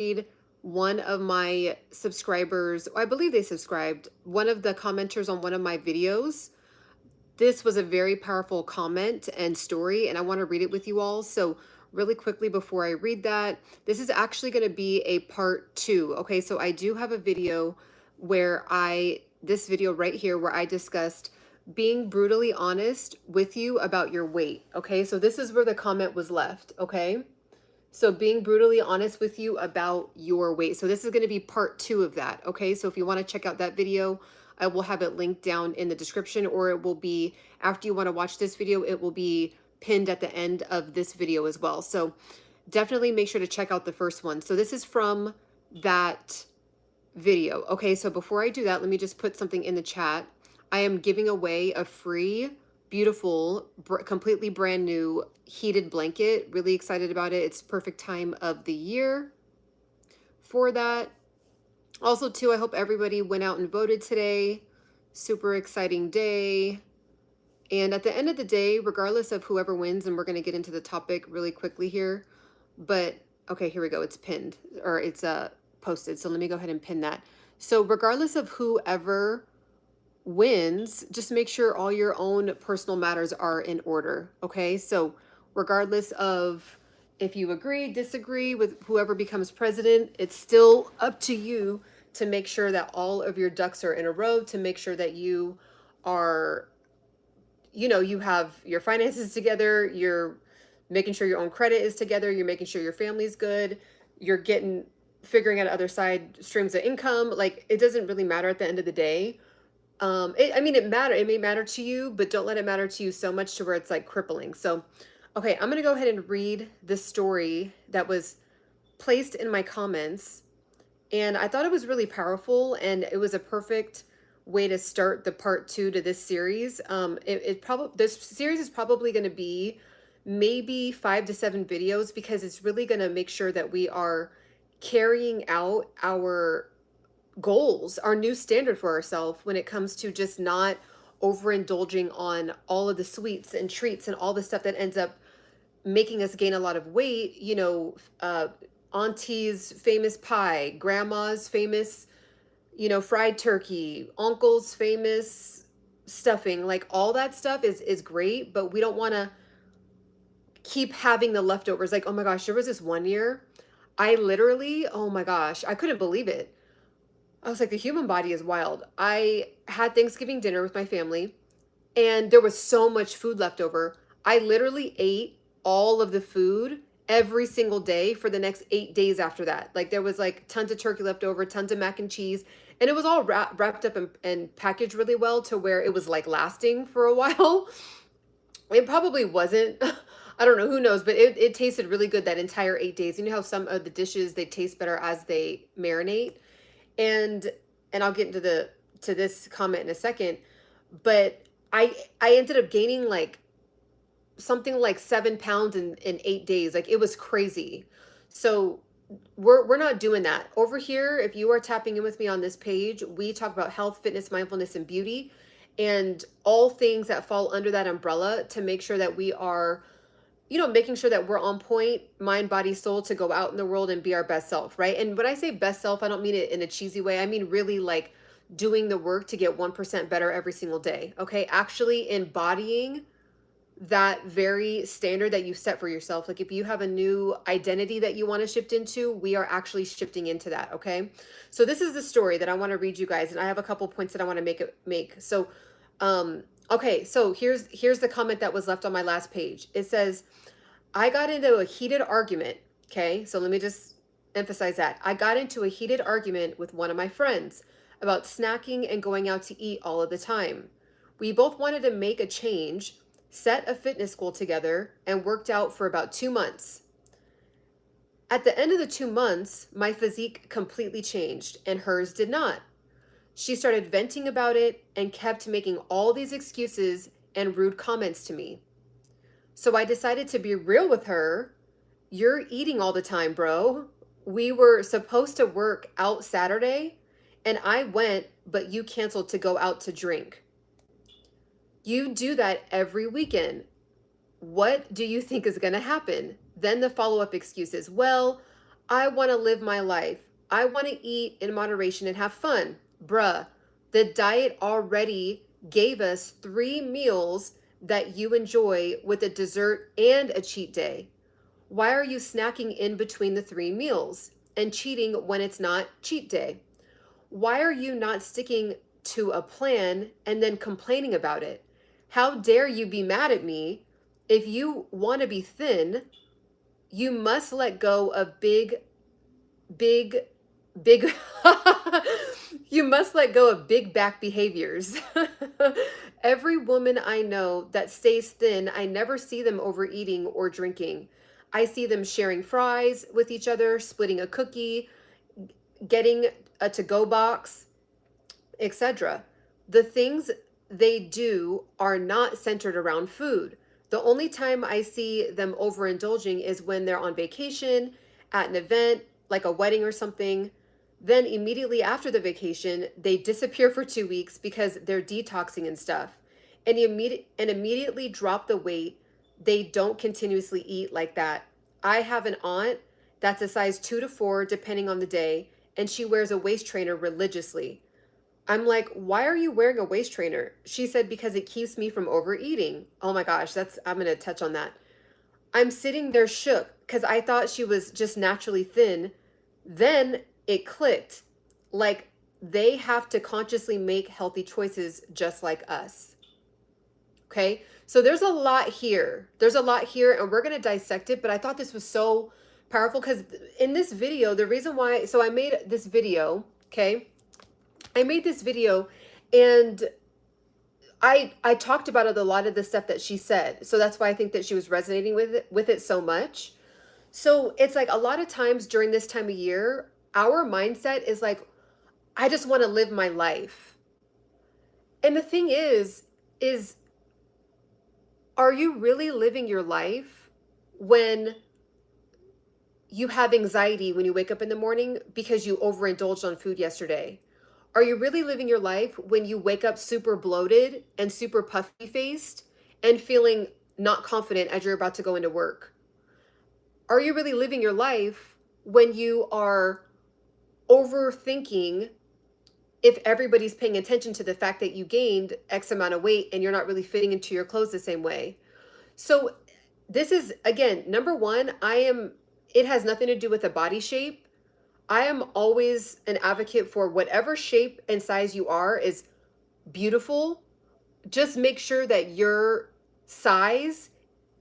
read one of my subscribers, I believe they subscribed, one of the commenters on one of my videos. This was a very powerful comment and story, and I want to read it with you all. So, really quickly before I read that, this is actually going to be a part 2. Okay, so I do have a video this video right here, where I discussed being brutally honest with you about your weight. Okay, so this is where the comment was left. Okay, so being brutally honest with you about your weight. So this is going to be part 2 of that. Okay, so if you want to check out that video, I will have it linked down in the description, or it will be after you want to watch this video, it will be pinned at the end of this video as well. So definitely make sure to check out the first one. So this is from that video. Okay, so before I do that, let me just put something in the chat. I am giving away a free, beautiful, completely brand new heated blanket. Really excited about it. It's perfect time of the year for that. Also, too, I hope everybody went out and voted today. Super exciting day. And at the end of the day, regardless of whoever wins, and we're going to get into the topic really quickly here, but okay, here we go. It's pinned, or it's posted. So let me go ahead and pin that. So regardless of whoever wins, just make sure all your own personal matters are in order. Okay, so regardless of if you agree, disagree with whoever becomes president, it's still up to you to make sure that all of your ducks are in a row, to make sure that you are, you have your finances together, you're making sure your own credit is together, you're making sure your family's good, you're figuring out other side streams of income. Like, it doesn't really matter at the end of the day. It may matter to you, but don't let it matter to you so much to where it's like crippling. So, okay, I'm going to go ahead and read the story that was placed in my comments. And I thought it was really powerful, and it was a perfect way to start the part 2 to this series. This series is probably going to be maybe 5 to 7 videos, because it's really going to make sure that we are carrying out our goals, our new standard for ourselves, when it comes to just not overindulging on all of the sweets and treats and all the stuff that ends up making us gain a lot of weight. Auntie's famous pie, grandma's famous, fried turkey, uncle's famous stuffing. Like, all that stuff is great, but we don't want to keep having the leftovers. Like, oh my gosh, there was this one year, I literally, oh my gosh, I couldn't believe it. I was like, the human body is wild. I had Thanksgiving dinner with my family, and there was so much food left over. I literally ate all of the food every single day for the next 8 days after that. Like, there was like tons of turkey left over, tons of mac and cheese, and it was all wrapped up and packaged really well to where it was like lasting for a while. It probably wasn't. I don't know, who knows, but it tasted really good that entire 8 days. You know how some of the dishes, they taste better as they marinate? And I'll get into this comment in a second, but I ended up gaining like something like 7 pounds in 8 days. Like, it was crazy. So we're not doing that over here. If you are tapping in with me on this page, we talk about health, fitness, mindfulness, and beauty, and all things that fall under that umbrella, to make sure that we are, making sure that we're on point, mind, body, soul, to go out in the world and be our best self, right? And when I say best self, I don't mean it in a cheesy way. I mean really like doing the work to get 1% better every single day, okay? Actually embodying that very standard that you set for yourself. Like, if you have a new identity that you want to shift into, we are actually shifting into that, okay? So this is the story that I want to read you guys, and I have a couple points that I want to make. So, okay, so here's the comment that was left on my last page. It says, I got into a heated argument. Okay, so let me just emphasize that. I got into a heated argument with one of my friends about snacking and going out to eat all of the time. We both wanted to make a change, set a fitness goal together, and worked out for about 2 months. At the end of the 2 months, my physique completely changed, and hers did not. She started venting about it and kept making all these excuses and rude comments to me. So I decided to be real with her. You're eating all the time, bro. We were supposed to work out Saturday, and I went, but you canceled to go out to drink. You do that every weekend. What do you think is going to happen? Then the follow-up excuses. Well, I want to live my life. I want to eat in moderation and have fun. Bruh, the diet already gave us 3 meals that you enjoy with a dessert and a cheat day. Why are you snacking in between the 3 meals and cheating when it's not cheat day? Why are you not sticking to a plan and then complaining about it? How dare you be mad at me? If you want to be thin, you must let go of big, big, you must let go of big back behaviors. Every woman I know that stays thin, I never see them overeating or drinking. I see them sharing fries with each other, splitting a cookie, getting a to-go box, etc. The things they do are not centered around food. The only time I see them overindulging is when they're on vacation, at an event, like a wedding or something. Then immediately after the vacation, they disappear for 2 weeks because they're detoxing and stuff. And immediately drop the weight. They don't continuously eat like that. I have an aunt that's a size 2 to 4 depending on the day, and she wears a waist trainer religiously. I'm like, why are you wearing a waist trainer? She said, because it keeps me from overeating. Oh my gosh, I'm going to touch on that. I'm sitting there shook because I thought she was just naturally thin. Then it clicked. Like, they have to consciously make healthy choices just like us. Okay. So there's a lot here. There's a lot here, and we're going to dissect it. But I thought this was so powerful because in this video, the reason why, so I made this video. Okay. I made this video and I talked about it, a lot of the stuff that she said. So that's why I think that she was resonating with it so much. So it's like a lot of times during this time of year, our mindset is like, I just want to live my life. And the thing is are you really living your life when you have anxiety when you wake up in the morning because you overindulged on food yesterday? Are you really living your life when you wake up super bloated and super puffy faced and feeling not confident as you're about to go into work? Are you really living your life when you are overthinking if everybody's paying attention to the fact that you gained X amount of weight and you're not really fitting into your clothes the same way? So this is, again, number one, it has nothing to do with the body shape. I am always an advocate for whatever shape and size you are is beautiful. Just make sure that your size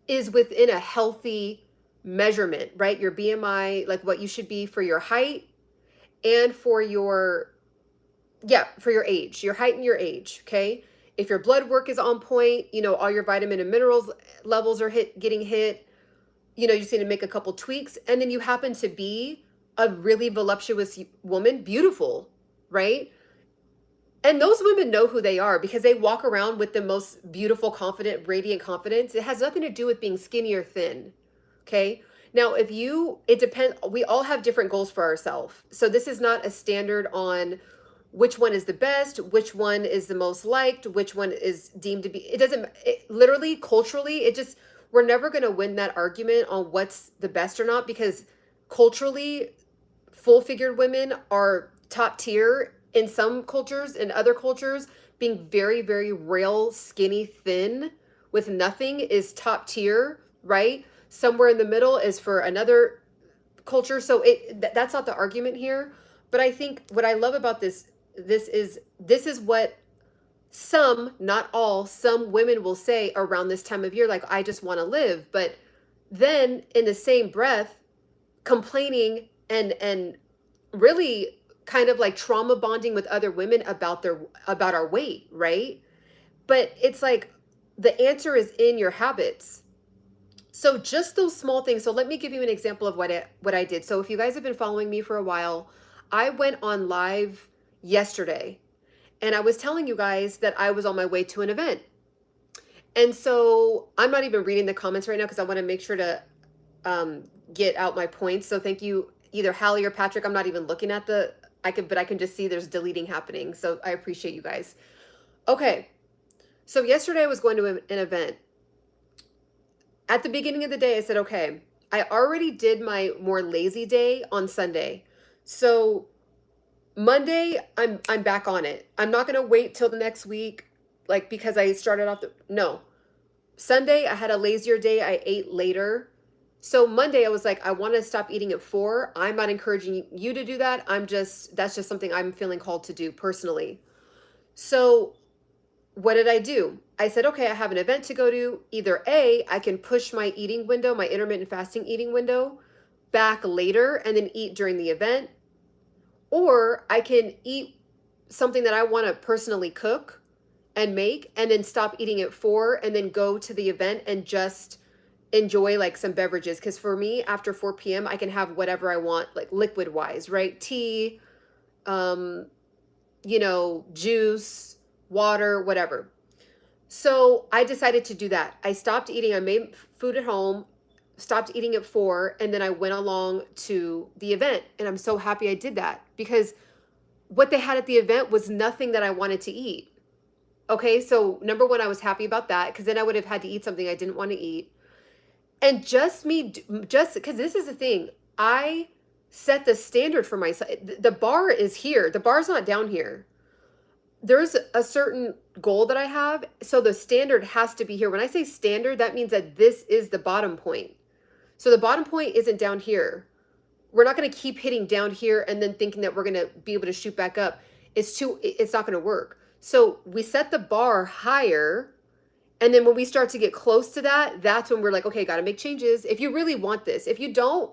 is within a healthy measurement, right? Your BMI, like what you should be for your height and for your age, your height and your age, okay? If your blood work is on point, all your vitamin and minerals levels are getting hit, you just need to make a couple tweaks, and then you happen to be a really voluptuous woman, beautiful, right? And those women know who they are because they walk around with the most beautiful, confident, radiant confidence. It has nothing to do with being skinny or thin, okay? Now, it depends, we all have different goals for ourselves. So this is not a standard on which one is the best, which one is the most liked, which one is deemed to be, literally, culturally, we're never going to win that argument on what's the best or not, because culturally, full-figured women are top tier in some cultures. In other cultures, being very, very real, skinny, thin with nothing is top tier, right? Somewhere in the middle is for another culture. So that's not the argument here. But I think what I love about this is what some, not all, some women will say around this time of year, like, I just want to live. But then in the same breath, complaining and really kind of like trauma bonding with other women about our weight, right? But it's like the answer is in your habits. So just those small things. So let me give you an example of what I did. So if you guys have been following me for a while, I went on live yesterday and I was telling you guys that I was on my way to an event. And so I'm not even reading the comments right now because I want to make sure to get out my points. So thank you, either Hallie or Patrick. I'm not even looking at but I can just see there's deleting happening. So I appreciate you guys. Okay. So yesterday I was going to an event. At the beginning of the day, I said, okay, I already did my more lazy day on Sunday. So Monday, I'm back on it. I'm not gonna wait till the next week, like because I started off the no. Sunday, I had a lazier day. I ate later. So Monday, I was like, I want to stop eating at 4. I'm not encouraging you to do that. That's just something I'm feeling called to do personally. So what did I do? I said, okay, I have an event to go to. Either A, I can push my eating window, my intermittent fasting eating window back later and then eat during the event, or I can eat something that I want to personally cook and make and then stop eating at 4 and then go to the event and just enjoy like some beverages. Because for me, after 4 p.m., I can have whatever I want, like liquid wise, right? Tea, um, juice, water, whatever. So I decided to do that. I stopped eating. I made food at home, stopped eating at 4, and then I went along to the event. And I'm so happy I did that because what they had at the event was nothing that I wanted to eat. Okay, so number one, I was happy about that because then I would have had to eat something I didn't want to eat. And just because this is the thing, I set the standard for myself. The bar is here, the bar's not down here. There's a certain goal that I have. So the standard has to be here. When I say standard, that means that this is the bottom point. So the bottom point isn't down here. We're not going to keep hitting down here and then thinking that we're going to be able to shoot back up. It's not going to work. So we set the bar higher. And then when we start to get close to that, that's when we're like, okay, got to make changes. If you really want this, if you don't,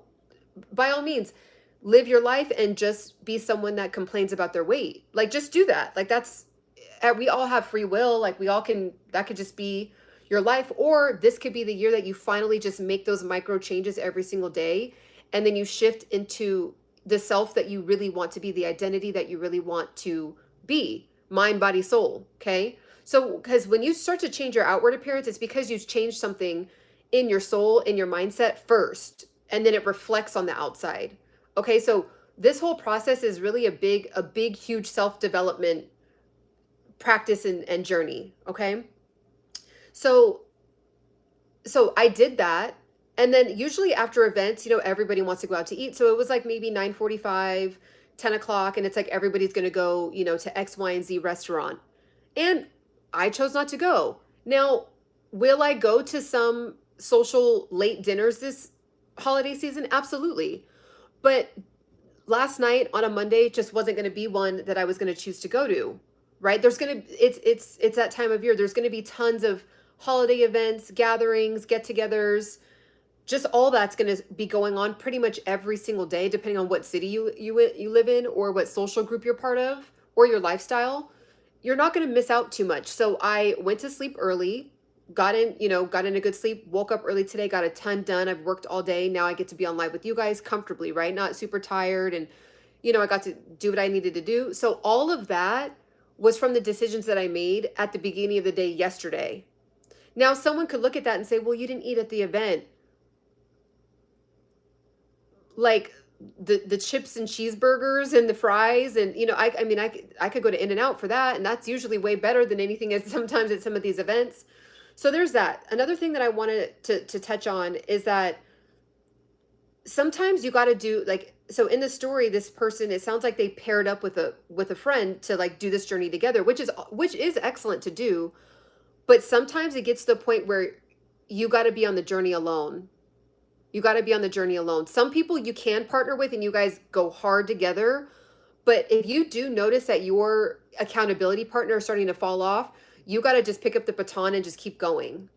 by all means, live your life and just be someone that complains about their weight. Like, just do that. Like, we all have free will. Like, that could just be your life. Or this could be the year that you finally just make those micro changes every single day. And then you shift into the self that you really want to be, the identity that you really want to be, mind, body, soul. Okay. So, because when you start to change your outward appearance, it's because you've changed something in your soul, in your mindset first, and then it reflects on the outside. Okay, so this whole process is really a big, huge self-development practice and journey. Okay, so I did that, and then usually after events, everybody wants to go out to eat. So it was like maybe 9:45, 10 o'clock, and it's like everybody's going to go, to X, Y, and Z restaurant, and I chose not to go. Now, will I go to some social late dinners this holiday season? Absolutely. But last night on a Monday just wasn't going to be one that I was going to choose to go to, right? It's that time of year. There's going to be tons of holiday events, gatherings, get-togethers, just all that's going to be going on pretty much every single day, depending on what city you live in or what social group you're part of or your lifestyle. You're not going to miss out too much. So I went to sleep early, got in a good sleep, woke up early today, got a ton done. I've worked all day. Now I get to be on live with you guys comfortably, right? Not super tired. And, I got to do what I needed to do. So all of that was from the decisions that I made at the beginning of the day yesterday. Now, someone could look at that and say, well, you didn't eat at the event. Like, the chips and cheeseburgers and the fries and I could go to In-N-Out for that, and that's usually way better than anything as sometimes at some of these events. So there's that. Another thing that I wanted to touch on is that sometimes you got to do so in the story, this person, it sounds like they paired up with a friend to like do this journey together, which is excellent to do, but sometimes it gets to the point where you got to be on the journey alone. You got to be on the journey alone. Some people you can partner with and you guys go hard together. But if you do notice that your accountability partner is starting to fall off, you got to just pick up the baton and just keep going.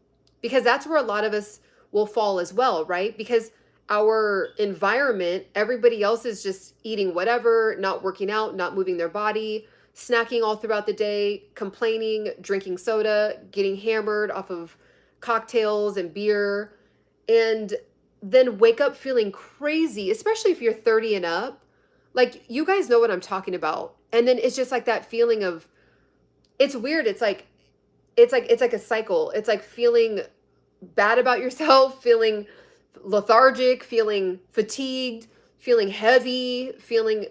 Because that's where a lot of us will fall as well, right? Because our environment, everybody else is just eating whatever, not working out, not moving their body, snacking all throughout the day, complaining, drinking soda, getting hammered off of cocktails and beer. And then wake up feeling crazy, especially if you're 30 and up. Like, you guys know what I'm talking about. And then it's just like that feeling of, it's weird. It's like a cycle. It's like feeling bad about yourself, feeling lethargic, feeling fatigued, feeling heavy, feeling,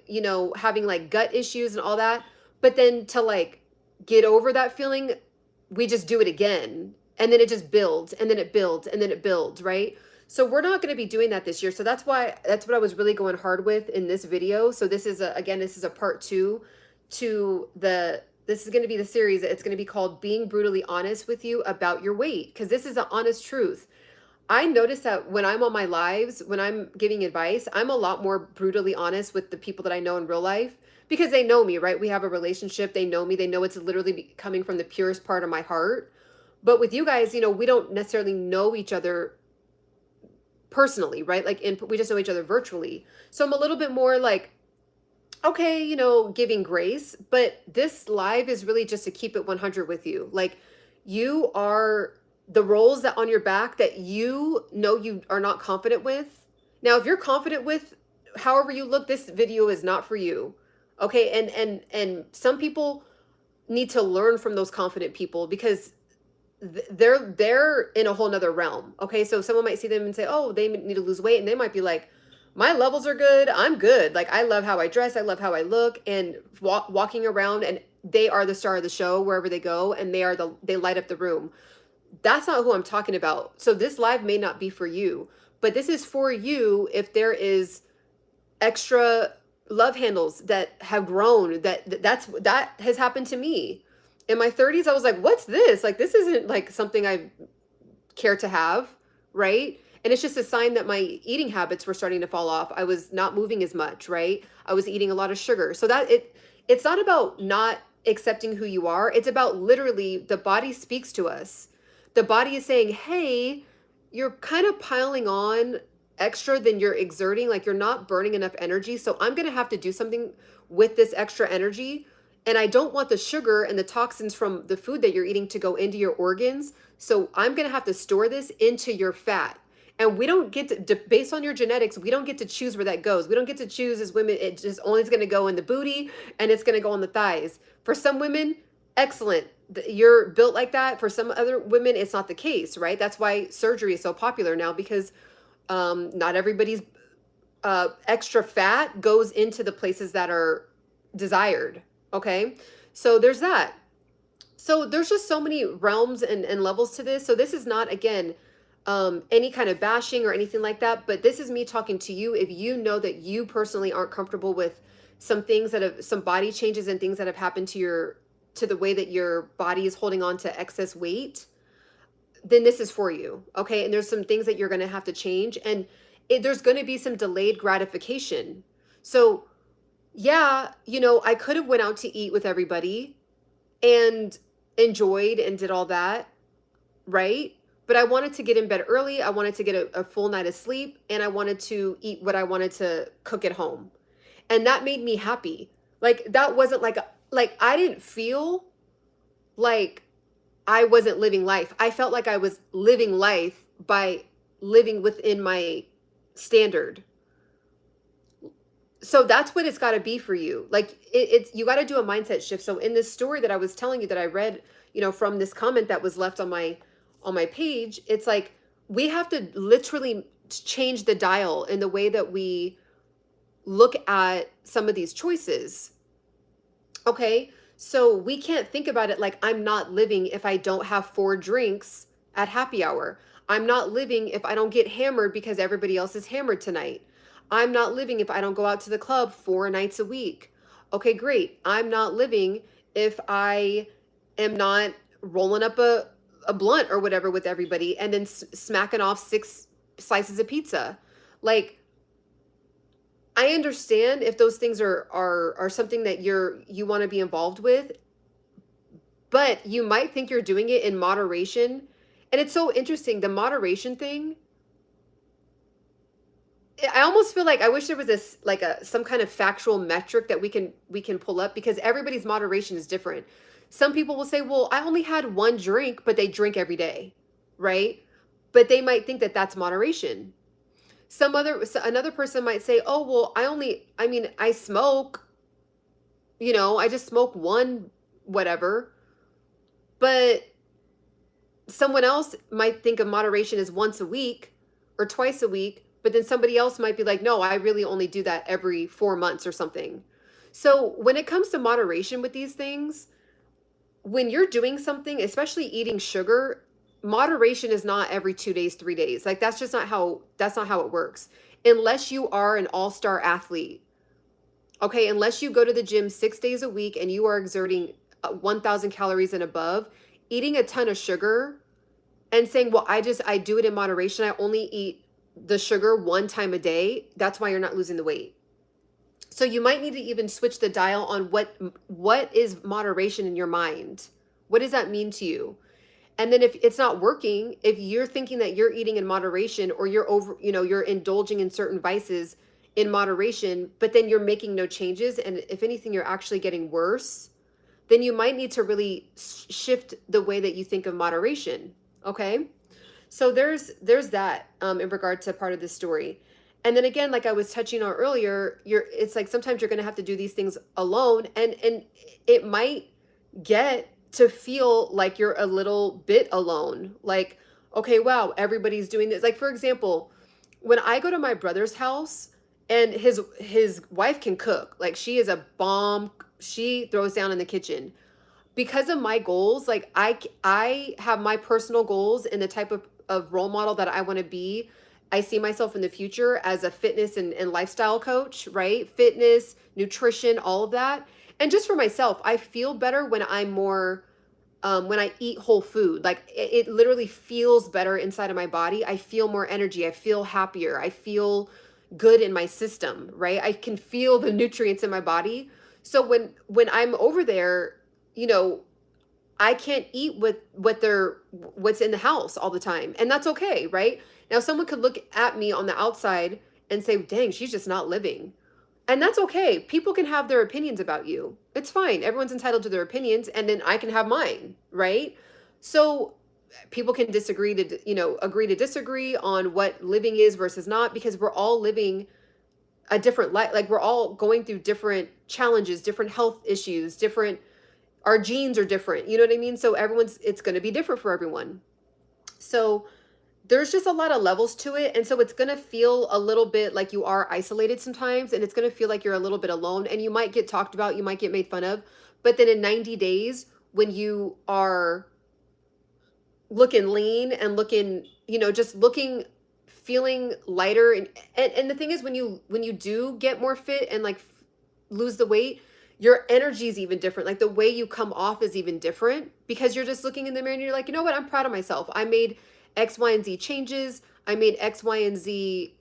having like gut issues and all that. But then to like get over that feeling, we just do it again. And then it just builds and then it builds and then it builds, right? So we're not going to be doing that this year. So that's what I was really going hard with in this video. So this is again, this is a part 2 to this is going to be the series. It's going to be called Being Brutally Honest with You About Your Weight, because this is the honest truth. I notice that when I'm on my lives, when I'm giving advice, I'm a lot more brutally honest with the people that I know in real life, because they know me, right? We have a relationship. They know me. They know it's literally coming from the purest part of my heart. But with you guys, we don't necessarily know each other personally, right? Like we just know each other virtually. So I'm a little bit more like, okay, giving grace, but this live is really just to keep it 100 with you. Like, you are the roles that on your back that you know you are not confident with. Now, if you're confident with however you look, this video is not for you. Okay? And some people need to learn from those confident people, because they're in a whole nother realm. Okay? So someone might see them and say, "Oh, they need to lose weight." And they might be like, "My levels are good. I'm good. Like, I love how I dress. I love how I look." And walking around, and they are the star of the show wherever they go, and they light up the room. That's not who I'm talking about. So this live may not be for you, but this is for you if there is extra love handles that have grown. That has happened to me. In my 30s, I was like, "What's this? Like, this isn't like something I care to have," right? And it's just a sign that my eating habits were starting to fall off. I was not moving as much, right? I was eating a lot of sugar. So it's not about not accepting who you are. It's about literally the body speaks to us. The body is saying, "Hey, you're kind of piling on extra than you're exerting. Like, you're not burning enough energy. So I'm going to have to do something with this extra energy. And I don't want the sugar and the toxins from the food that you're eating to go into your organs. So I'm going to have to store this into your fat." And we don't get to, based on your genetics, we don't get to choose where that goes. We don't get to choose as women. It just only is going to go in the booty, and it's going to go on the thighs. For some women, excellent. You're built like that. For some other women, it's not the case, right? That's why surgery is so popular now, because not everybody's extra fat goes into the places that are desired. Okay. So there's that. So there's just so many realms and levels to this. So this is not, again, any kind of bashing or anything like that, but this is me talking to you. If you know that you personally aren't comfortable with some things some body changes and things that have happened to the way that your body is holding on to excess weight, then this is for you. Okay. And there's some things that you're going to have to change, and there's going to be some delayed gratification. So yeah, I could have went out to eat with everybody and enjoyed and did all that, right? But I wanted to get in bed early. I wanted to get a full night of sleep, and I wanted to eat what I wanted to cook at home. And that made me happy. Like, that wasn't like I didn't feel like I wasn't living life. I felt like I was living life by living within my standard. So that's what it's got to be for you. Like, it's you got to do a mindset shift. So in this story that I was telling you that I read, from this comment that was left on my page, it's like we have to literally change the dial in the way that we look at some of these choices. Okay? So we can't think about it like, I'm not living if I don't have 4 drinks at happy hour. I'm not living if I don't get hammered because everybody else is hammered tonight. I'm not living if I don't go out to the club 4 nights a week. Okay, great. I'm not living if I am not rolling up a blunt or whatever with everybody and then smacking off 6 slices of pizza. Like, I understand if those things are something that you want to be involved with, but you might think you're doing it in moderation. And it's so interesting, the moderation thing. I almost feel like I wish there was this like some kind of factual metric that we can pull up, because everybody's moderation is different. Some people will say, "Well, I only had 1 drink," but they drink every day, right? But they might think that that's moderation. Another person might say, "Oh, well, I smoke, I just smoke 1 whatever." But someone else might think of moderation as once a week or twice a week, but then somebody else might be like, "No, I really only do that every 4 months or something." So when it comes to moderation with these things, when you're doing something, especially eating sugar, moderation is not every 2 days, 3 days. Like that's not how it works. Unless you are an all-star athlete. Okay, unless you go to the gym 6 days a week and you are exerting 1,000 calories and above, eating a ton of sugar and saying, well, I do it in moderation. I only eat the sugar one time a day. That's why you're not losing the weight. So you might need to even switch the dial on what is moderation in your mind. What does that mean to you? And then if it's not working, if you're thinking that you're eating in moderation or you're indulging in certain vices in moderation, but then you're making no changes, and if anything, you're actually getting worse, then you might need to really shift the way that you think of moderation. Okay. So there's that in regard to part of this story. And then again, like I was touching on earlier, it's like sometimes you're going to have to do these things alone, and it might get to feel like you're a little bit alone. Like, okay, wow, everybody's doing this. Like, for example, when I go to my brother's house and his wife can cook, like she is a bomb. She throws down in the kitchen. Because of my goals, like I have my personal goals and the type of role model that I want to be. I see myself in the future as a fitness and lifestyle coach, right? Fitness, nutrition, all of that. And just for myself, I feel better when I'm more when I eat whole food. Like it literally feels better inside of my body. I feel more energy. I feel happier. I feel good in my system, right? I can feel the nutrients in my body. So when I'm over there, you know, I can't eat what's in the house all the time. And that's okay, right? Now someone could look at me on the outside and say, "Dang, she's just not living." And that's okay. People can have their opinions about you. It's fine. Everyone's entitled to their opinions, and then I can have mine, right? So people can disagree to, agree to disagree on what living is versus not, because we're all living a different life. Like we're all going through different challenges, different health issues, our genes are different. You know what I mean? So it's going to be different for everyone. So there's just a lot of levels to it. And so it's going to feel a little bit like you are isolated sometimes. And it's going to feel like you're a little bit alone, and you might get talked about. You might get made fun of. But then in 90 days, when you are looking lean and looking, just looking, feeling lighter. And the thing is, when you do get more fit and like lose the weight, your energy is even different. Like the way you come off is even different, because you're just looking in the mirror and you're like, you know what? I'm proud of myself. I made X, Y, and Z changes. I made X, Y, and Z,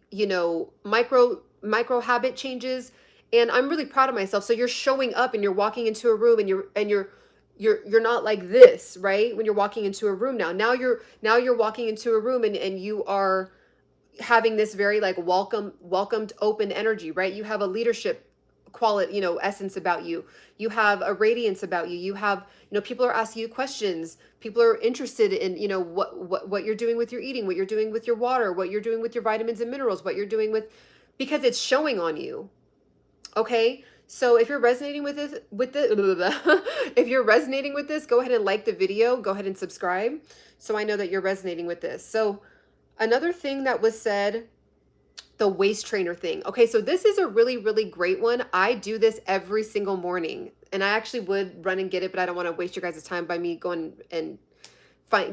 micro habit changes, and I'm really proud of myself. So you're showing up and you're walking into a room and you're not like this, right? When you're walking into a room now you're walking into a room and you are having this very like welcomed open energy, right? You have a leadership quality, essence about you. You have a radiance about you. You have, people are asking you questions. People are interested in, what you're doing with your eating, what you're doing with your water, what you're doing with your vitamins and minerals, what you're doing because it's showing on you. Okay. So if you're resonating with this, if you're resonating with this, go ahead and like the video, go ahead and subscribe, so I know that you're resonating with this. So another thing that was said, the waist trainer thing. Okay, so this is a really, really great one. I do this every single morning, and I actually would run and get it, but I don't want to waste your guys' time by me going and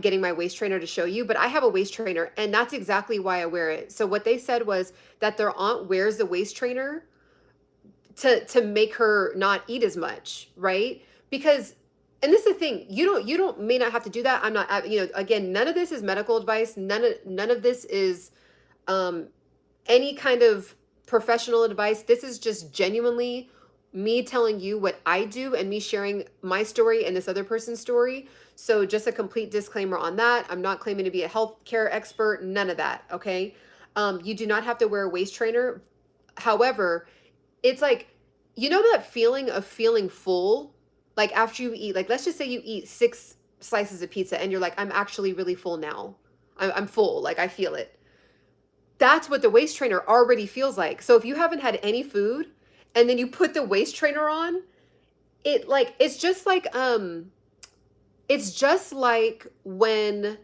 getting my waist trainer to show you. But I have a waist trainer, and that's exactly why I wear it. So what they said was that their aunt wears the waist trainer to make her not eat as much, right? Because, and this is the thing, you may not have to do that. I'm not, again, none of this is medical advice. None of this is any kind of professional advice. This is just genuinely me telling you what I do and me sharing my story and this other person's story. So just a complete disclaimer on that. I'm not claiming to be a healthcare expert, none of that, okay? You do not have to wear a waist trainer. However, it's like, that feeling of feeling full, like after you eat, like let's just say you eat 6 slices of pizza and you're like, I'm actually really full now. I'm full, like I feel it. That's what the waist trainer already feels like. So if you haven't had any food and then you put the waist trainer on, it's just like when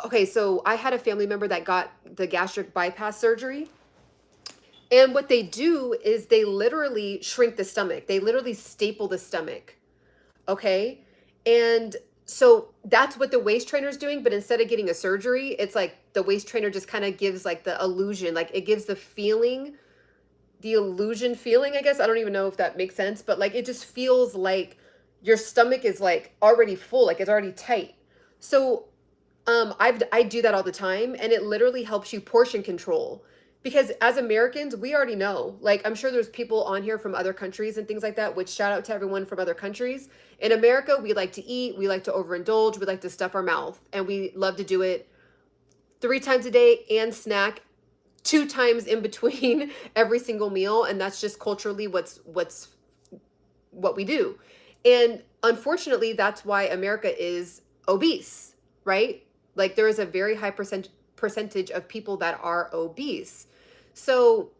okay, so I had a family member that got the gastric bypass surgery. And what they do is they literally shrink the stomach. They literally staple the stomach. Okay. And So that's what the waist trainer is doing, but instead of getting a surgery, it's like the waist trainer just kind of gives like the illusion, like it gives the feeling, the illusion feeling, I guess. I don't even know if that makes sense, but like it just feels like your stomach is like already full, like it's already tight. So I do that all the time, and it literally helps you portion control. Because as Americans, we already know. Like, I'm sure there's people on here from other countries and things like that, which shout out to everyone from other countries. In America, we like to eat, we like to overindulge, we like to stuff our mouth, and we love to do it 3 times a day and snack 2 times in between every single meal. And that's just culturally what we do. And unfortunately, that's why America is obese, right? Like there is a very high percentage of people that are obese. So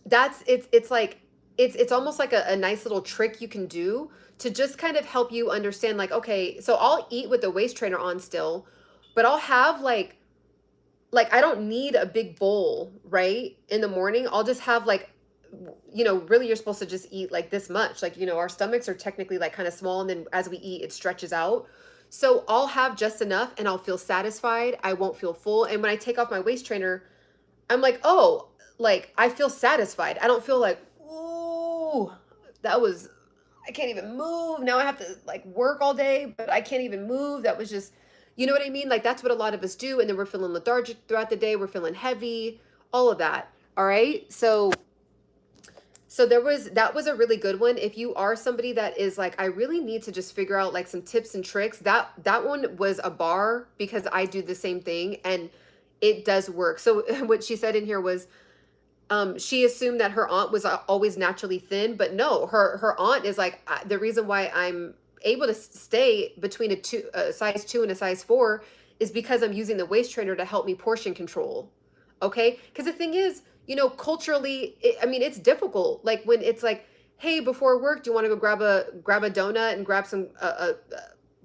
it's like it's almost like a nice little trick you can do to just kind of help you understand, like, okay, so I'll eat with the waist trainer on still, but I'll have like I don't need a big bowl, right? In the morning, I'll just have like, really you're supposed to just eat like this much. Like, our stomachs are technically like kind of small, and then as we eat, it stretches out. So I'll have just enough and I'll feel satisfied. I won't feel full. And when I take off my waist trainer, I'm like, oh, like I feel satisfied. I don't feel like, ooh, I can't even move. Now I have to like work all day, but I can't even move. That was just, you know what I mean? Like that's what a lot of us do. And then we're feeling lethargic throughout the day. We're feeling heavy, all of that. All right. So that was a really good one. If you are somebody that is like, I really need to just figure out like some tips and tricks, that one was a bar, because I do the same thing and it does work. So what she said in here was, she assumed that her aunt was always naturally thin, but no, her aunt is like, the reason why I'm able to stay between a size 2 and a size 4 is because I'm using the waist trainer to help me portion control. Okay? Because the thing is, culturally, I mean, it's difficult. Like when it's like, hey, before work, do you want to go grab a donut and grab some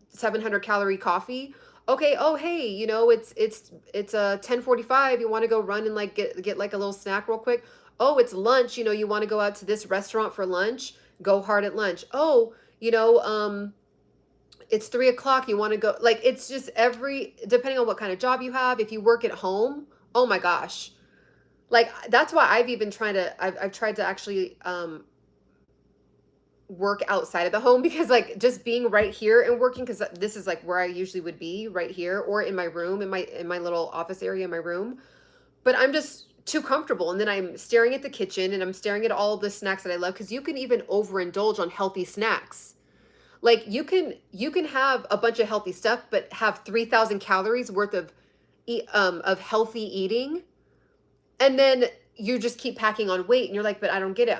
700 calorie coffee? Okay. Oh, hey, it's a 10:45. You want to go run and like get like a little snack real quick? Oh, it's lunch. You want to go out to this restaurant for lunch? Go hard at lunch. Oh, it's 3 o'clock. You want to go, like, it's just depending on what kind of job you have. If you work at home, oh my gosh. Like that's why I've tried to actually work outside of the home, because like just being right here and working, because this is like where I usually would be, right here, or in my room, in my little office area in my room, but I'm just too comfortable. And then I'm staring at the kitchen and I'm staring at all the snacks that I love, because you can even overindulge on healthy snacks. Like you can have a bunch of healthy stuff but have 3,000 calories worth of healthy eating, and then you just keep packing on weight, and you're like, but I don't get it.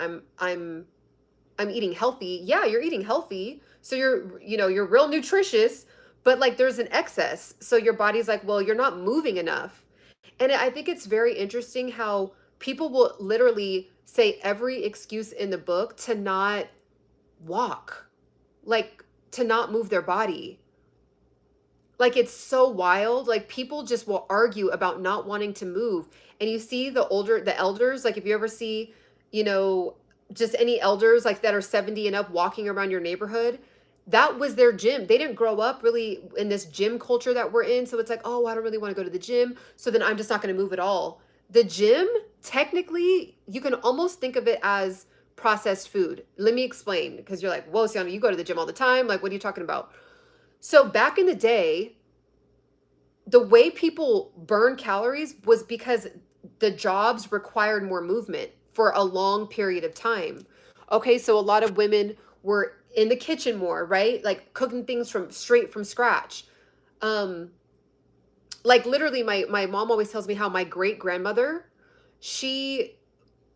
I'm eating healthy. Yeah, you're eating healthy. So you're real nutritious, but like there's an excess. So your body's like, well, you're not moving enough. And I think it's very interesting how people will literally say every excuse in the book to not walk, like to not move their body. Like it's so wild. Like people just will argue about not wanting to move. And you see the elders, like if you ever see, just any elders like that are 70 and up walking around your neighborhood, that was their gym. They didn't grow up really in this gym culture that we're in. So it's like, oh, I don't really want to go to the gym, so then I'm just not going to move at all. The gym, technically, you can almost think of it as processed food. Let me explain, because you're like, whoa, Ciana, you go to the gym all the time. Like, what are you talking about? So back in the day, the way people burn calories was because the jobs required more movement for a long period of time. Okay, so a lot of women were in the kitchen more, right? Like cooking things straight from scratch. Like literally my mom always tells me how my great-grandmother,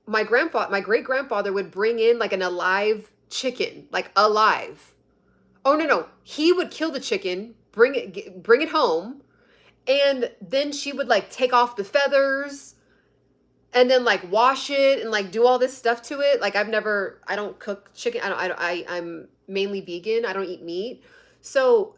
my great grandfather would bring in like an alive chicken, like alive. Oh no, he would kill the chicken, bring it home, and then she would like take off the feathers and then like wash it and like do all this stuff to it. Like I don't cook chicken. I'm mainly vegan. I don't eat meat. So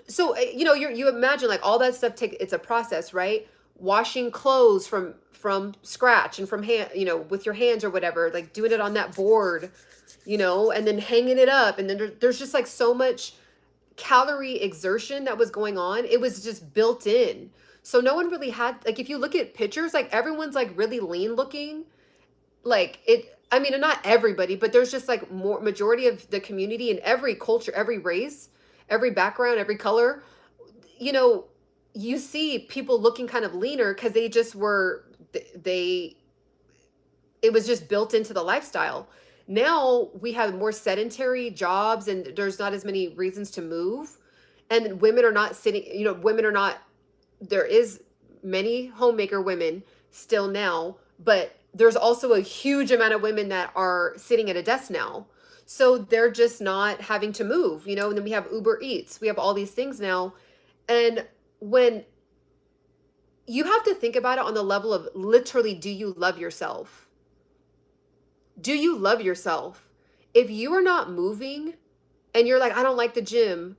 you imagine like all that stuff it's a process, right? Washing clothes from scratch and from hand, with your hands or whatever, like doing it on that board, and then hanging it up. And then there's just like so much calorie exertion that was going on. It was just built in. So no one really had, like, if you look at pictures, like everyone's like really lean looking. Like it, I mean, and not everybody, but there's just like more majority of the community in every culture, every race, every background, every color, you know, you see people looking kind of leaner because they just were, they, it was just built into the lifestyle. Now we have more sedentary jobs and there's not as many reasons to move. And women are not sitting, you know, women are not, there is many homemaker women still now, but there's also a huge amount of women that are sitting at a desk now. So they're just not having to move, you know, and then we have Uber Eats, we have all these things now. And when you have to think about it on the level of literally, do you love yourself? Do you love yourself? If you are not moving and you're like, I don't like the gym,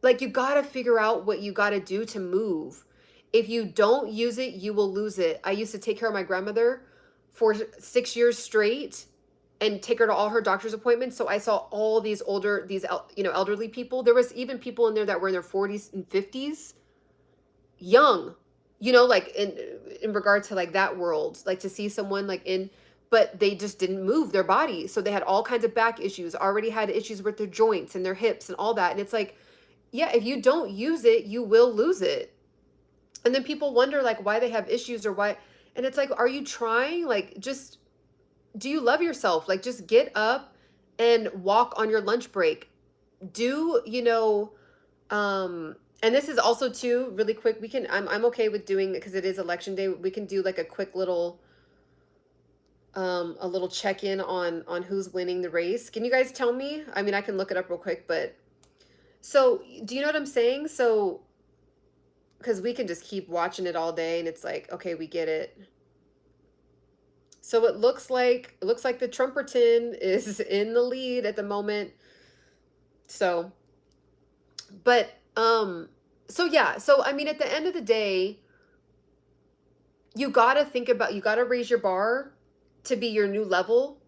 like you got to figure out what you got to do to move. If you don't use it, you will lose it. I used to take care of my grandmother for 6 years straight and take her to all her doctor's appointments. So I saw all these older, you know, elderly people. There was even people in there that were in their 40s and 50s, young, you know, like in regard to like that world, like to see someone like in, but they just didn't move their body. So they had all kinds of back issues, already had issues with their joints and their hips and all that. And it's like, yeah, if you don't use it, you will lose it. And then people wonder like why they have issues or why. And it's like, are you trying? Like, just, do you love yourself? Like, just get up and walk on your lunch break. Do, you know, and this is also too, really quick, we can, I'm okay with doing, because it is election day, we can do like a quick little, a little check-in on who's winning the race. Can you guys tell me? I mean, I can look it up real quick, but so do you know what I'm saying? So, because we can just keep watching it all day and it's like, okay, we get it. So it looks like the Trumperton is in the lead at the moment. So, but so yeah, so I mean at the end of the day, you got to think about, you got to raise your bar to be your new level.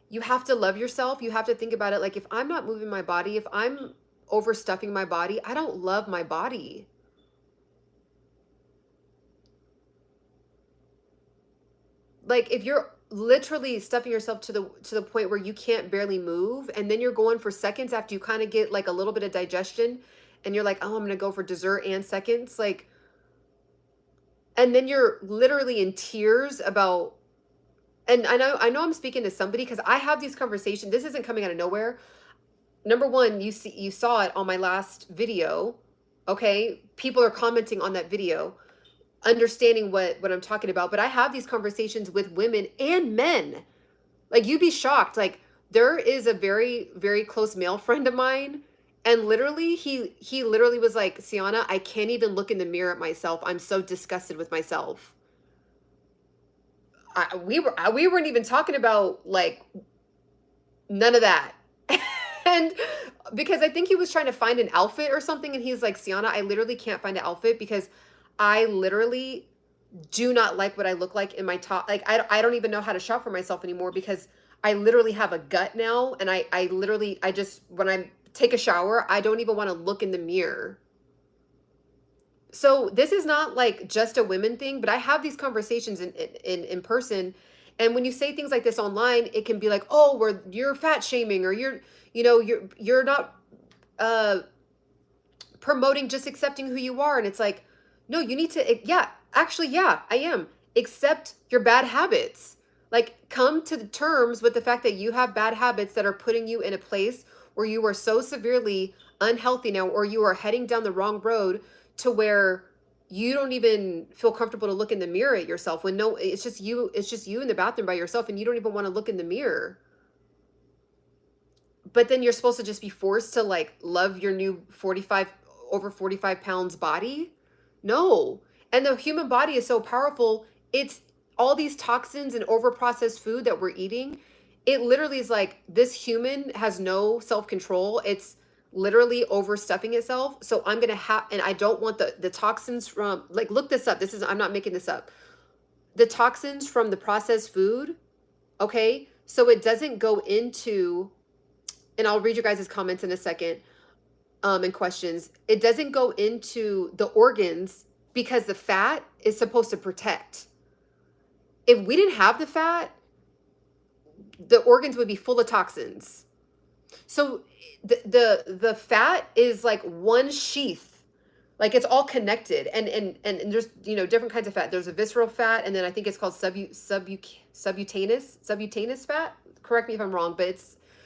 You have to love yourself. You have to think about it like, if I'm not moving my body, if I'm overstuffing my body, I don't love my body. Like if you're literally stuffing yourself to the point where you can't barely move, and then you're going for seconds after you kind of get like a little bit of digestion and you're like, oh, I'm gonna go for dessert and seconds, like, and then you're literally in tears about, and I know I'm speaking to somebody because I have these conversations. This isn't coming out of nowhere. Number one, you saw it on my last video. Okay, people are commenting on that video, understanding what I'm talking about. But I have these conversations with women and men. Like, you'd be shocked. Like, there is a very, very close male friend of mine, and literally he literally was like, Ciana, I can't even look in the mirror at myself. I'm so disgusted with myself. We weren't even talking about like none of that. And because I think he was trying to find an outfit or something, and he's like, Ciana, I literally can't find an outfit because I literally do not like what I look like in my top. Like, I don't even know how to shop for myself anymore because I literally have a gut now. And I literally, I just, when I take a shower, I don't even want to look in the mirror. So this is not like just a women thing, but I have these conversations in person. And when you say things like this online, it can be like, oh, you're fat shaming, or you're not promoting just accepting who you are. And it's like, no, you need to, yeah, actually, yeah, I am. Accept your bad habits. Like, come to the terms with the fact that you have bad habits that are putting you in a place where you are so severely unhealthy now, or you are heading down the wrong road to where you don't even feel comfortable to look in the mirror at yourself, when no, it's just you in the bathroom by yourself and you don't even want to look in the mirror. But then you're supposed to just be forced to like love your new over 45 pounds body. No. And the human body is so powerful. It's all these toxins and over processed food that we're eating. It literally is like, this human has no self-control. It's literally overstuffing itself. So I'm going to have, and I don't want the toxins from, like, look this up. I'm not making this up. The toxins from the processed food. Okay. So it doesn't go into, and I'll read you guys' comments in a second. and questions, it doesn't go into the organs because the fat is supposed to protect. If we didn't have the fat, the organs would be full of toxins. So the fat is like one sheath, like it's all connected, and there's different kinds of fat. There's a visceral fat, and then I think it's called subcutaneous fat. Correct me if I'm wrong, but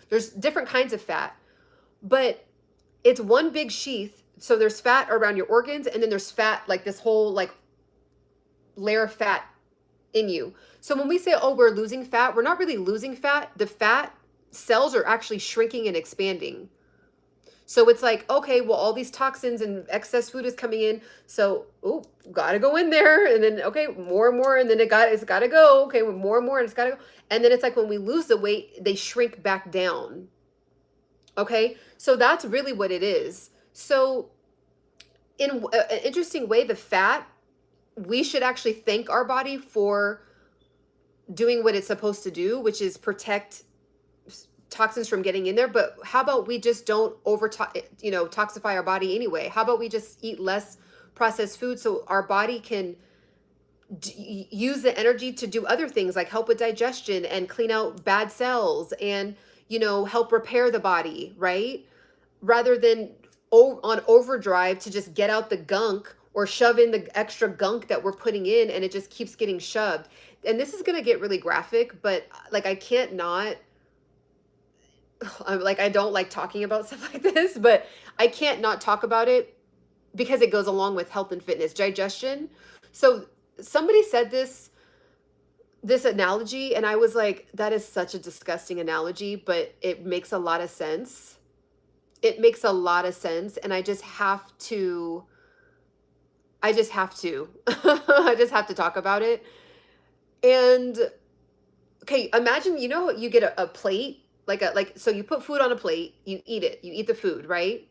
there's different kinds of fat, but it's one big sheath. So there's fat around your organs, and then there's fat, like this whole like layer of fat in you. So when we say, oh, we're losing fat, we're not really losing fat. The fat cells are actually shrinking and expanding. So it's like, okay, well, all these toxins and excess food is coming in. So, oh, gotta go in there. And then, okay, more and more. And then it's gotta go. Okay, more and more, and it's gotta go. And then it's like when we lose the weight, they shrink back down. Okay, so that's really what it is. So in an interesting way, the fat, we should actually thank our body for doing what it's supposed to do, which is protect toxins from getting in there. But how about we just don't toxify our body anyway? How about we just eat less processed food so our body can use the energy to do other things like help with digestion and clean out bad cells and help repair the body, right? Rather than on overdrive to just get out the gunk or shove in the extra gunk that we're putting in, and it just keeps getting shoved. And this is going to get really graphic, but like I can't not, I'm like, I don't like talking about stuff like this, but I can't not talk about it because it goes along with health and fitness, digestion. So somebody said this analogy, and I was like, that is such a disgusting analogy, but it makes a lot of sense. It makes a lot of sense. And I just have to I just have to talk about it. And okay, imagine, you get a plate, so you put food on a plate, you eat the food, right?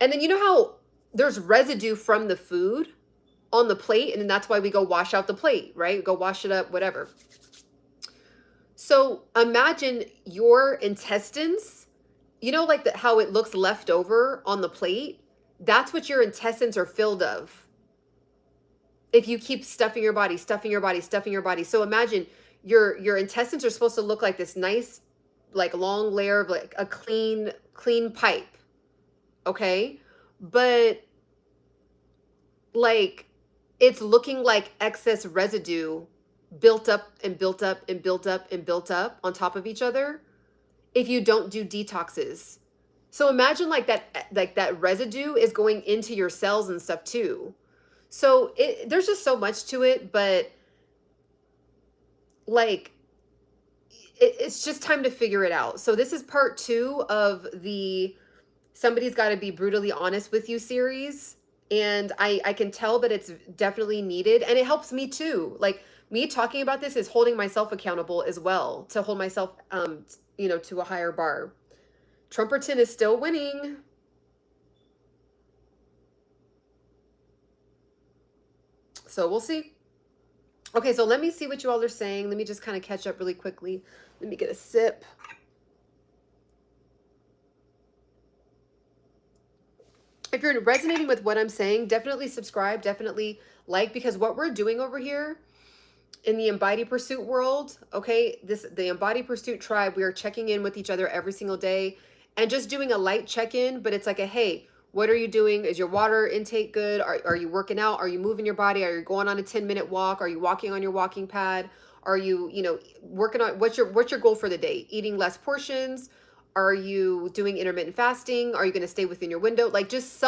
And then you know how there's residue from the food on the plate, and then that's why we go wash out the plate, right? Go wash it up, whatever. So imagine your intestines, like how it looks left over on the plate. That's what your intestines are filled of. If you keep stuffing your body, stuffing your body, stuffing your body. So imagine your intestines are supposed to look like this nice, like long layer of like a clean pipe. Okay. But like it's looking like excess residue built up and built up and built up and built up on top of each other if you don't do detoxes. So imagine like that residue is going into your cells and stuff too. So there's just so much to it, but like it's just time to figure it out. So this is part 2 of the Somebody's Got to Be Brutally Honest with You series. And I can tell that it's definitely needed, and it helps me too. Like me talking about this is holding myself accountable as well, to hold myself to a higher bar. Trumperton is still winning. So we'll see. Okay, so let me see what you all are saying. Let me just kind of catch up really quickly. Let me get a sip. If you're resonating with what I'm saying, definitely subscribe, definitely like, because what we're doing over here in the Embody Pursuit world, okay, the Embody Pursuit tribe, we are checking in with each other every single day and just doing a light check-in, but it's like a, hey, what are you doing? Is your water intake good? Are you working out? Are you moving your body? Are you going on a 10-minute walk? Are you walking on your walking pad? Are you, working on, what's your goal for the day? Eating less portions? Are you doing intermittent fasting? Are you going to stay within your window? Like just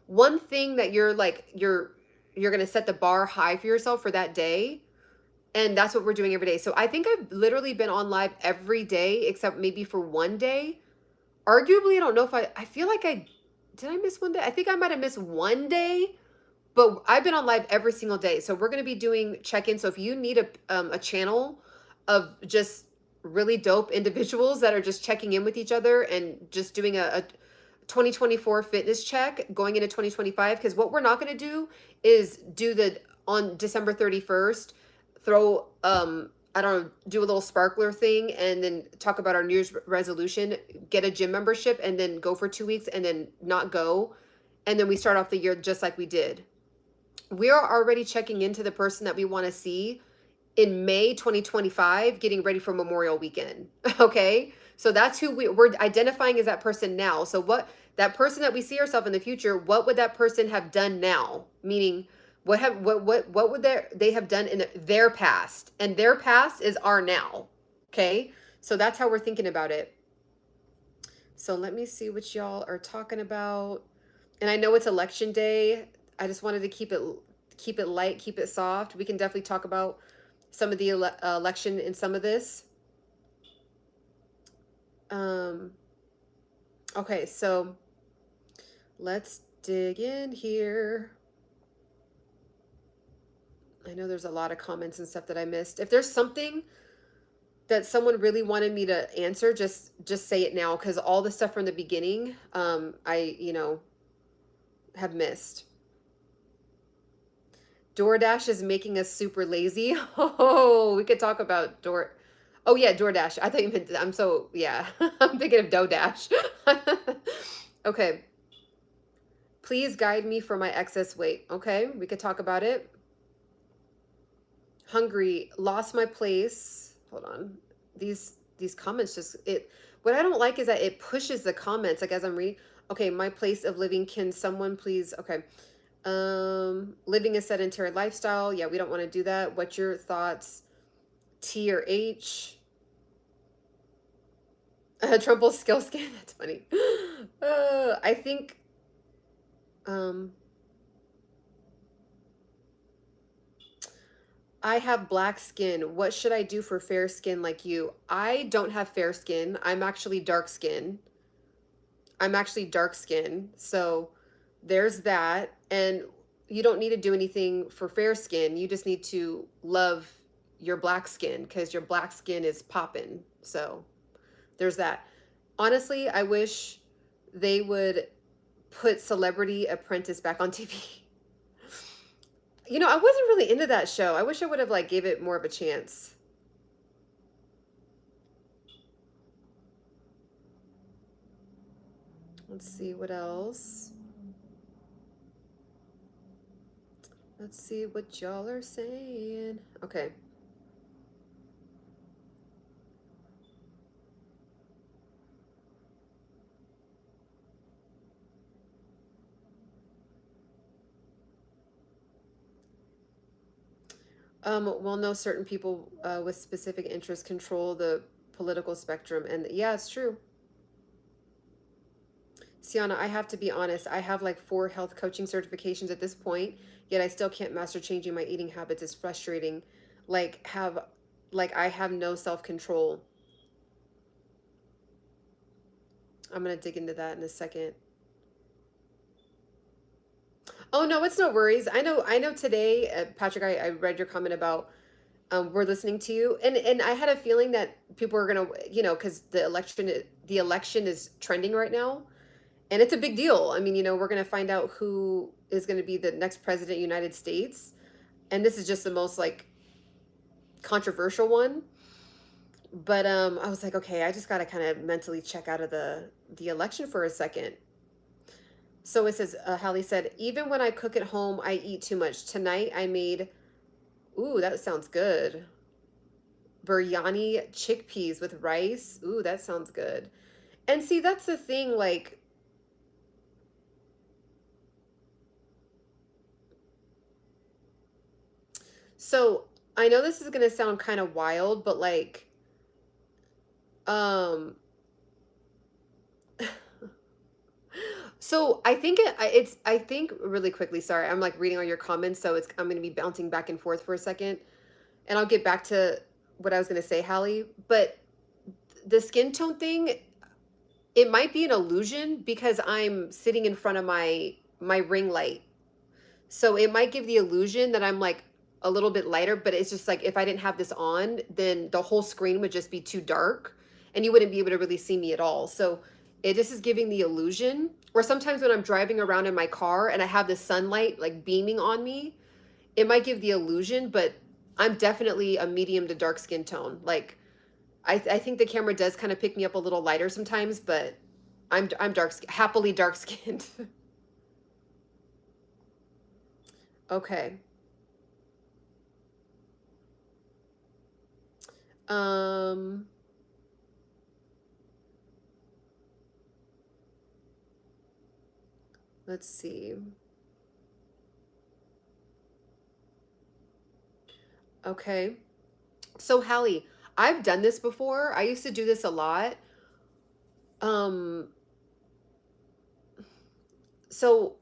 one thing that you're like, you're going to set the bar high for yourself for that day. And that's what we're doing every day. So I think I've literally been on live every day, except maybe for one day. Arguably, I don't know if I feel like did I miss one day? I think I might have missed one day, but I've been on live every single day. So we're going to be doing check-in. So if you need a channel of just really dope individuals that are just checking in with each other and just doing a 2024 fitness check going into 2025, because what we're not going to do is on December 31st, throw, I don't know, do a little sparkler thing and then talk about our New Year's resolution, get a gym membership and then go for 2 weeks and then not go. And then we start off the year just like we did. We are already checking into the person that we want to see in May 2025, getting ready for Memorial Weekend. Okay. So that's who we're identifying as that person now. So what that person that we see ourselves in the future, what would that person have done now? Meaning what would they have done in their past? And their past is our now. Okay. So that's how we're thinking about it. So let me see what y'all are talking about. And I know it's election day. I just wanted to keep it light, keep it soft. We can definitely talk about some of the election in some of this. Okay, so let's dig in here. I know there's a lot of comments and stuff that I missed. If there's something that someone really wanted me to answer, just say it now, because all the stuff from the beginning, I have missed. DoorDash is making us super lazy. Oh, we could talk about Oh yeah, DoorDash. I thought you meant, yeah. I'm thinking of DoDash. Okay. Please guide me for my excess weight. Okay, we could talk about it. Hungry, lost my place. Hold on. These comments what I don't like is that it pushes the comments like as I'm reading. Okay, my place of living, can someone please, okay. Living a sedentary lifestyle. Yeah, we don't want to do that. What's your thoughts? T or H? Trumbull skill scan. That's funny. I think, I have black skin. What should I do for fair skin like you? I don't have fair skin. I'm actually dark skin. So there's that. And you don't need to do anything for fair skin. You just need to love your black skin because your black skin is popping. So there's that. Honestly, I wish they would put Celebrity Apprentice back on TV. I wasn't really into that show. I wish I would have gave it more of a chance. Let's see what else. Let's see what y'all are saying. Okay. Well, no, certain people with specific interests control the political spectrum. And yeah, it's true. Ciana, I have to be honest. I have 4 health coaching certifications at this point, yet I still can't master changing my eating habits. It's frustrating. I have no self-control. I'm going to dig into that in a second. Oh no, it's no worries. I know today, Patrick, I read your comment about we're listening to you, and I had a feeling that people were gonna, because the election is trending right now, and it's a big deal. I mean, we're gonna find out who is gonna be the next president of the United States, and this is just the most controversial one. But I was like, okay, I just gotta kind of mentally check out of the election for a second. So it says, Hallie said, even when I cook at home, I eat too much. Tonight I made, ooh, that sounds good. Biryani chickpeas with rice. Ooh, that sounds good. And see, that's the thing, so I know this is going to sound kind of wild, but so I think I think really quickly, sorry, I'm reading all your comments, so I'm going to be bouncing back and forth for a second, and I'll get back to what I was going to say, Hallie. But the skin tone thing, it might be an illusion because I'm sitting in front of my ring light. So it might give the illusion that I'm a little bit lighter, but it's just if I didn't have this on, then the whole screen would just be too dark and you wouldn't be able to really see me at all. So it just is giving the illusion. Or sometimes when I'm driving around in my car and I have the sunlight beaming on me, it might give the illusion, but I'm definitely a medium to dark skin tone. Like I think the camera does kind of pick me up a little lighter sometimes, but I'm happily dark skinned. Okay. Um, let's see. Okay. So Hallie, I've done this before. I used to do this a lot. Um, so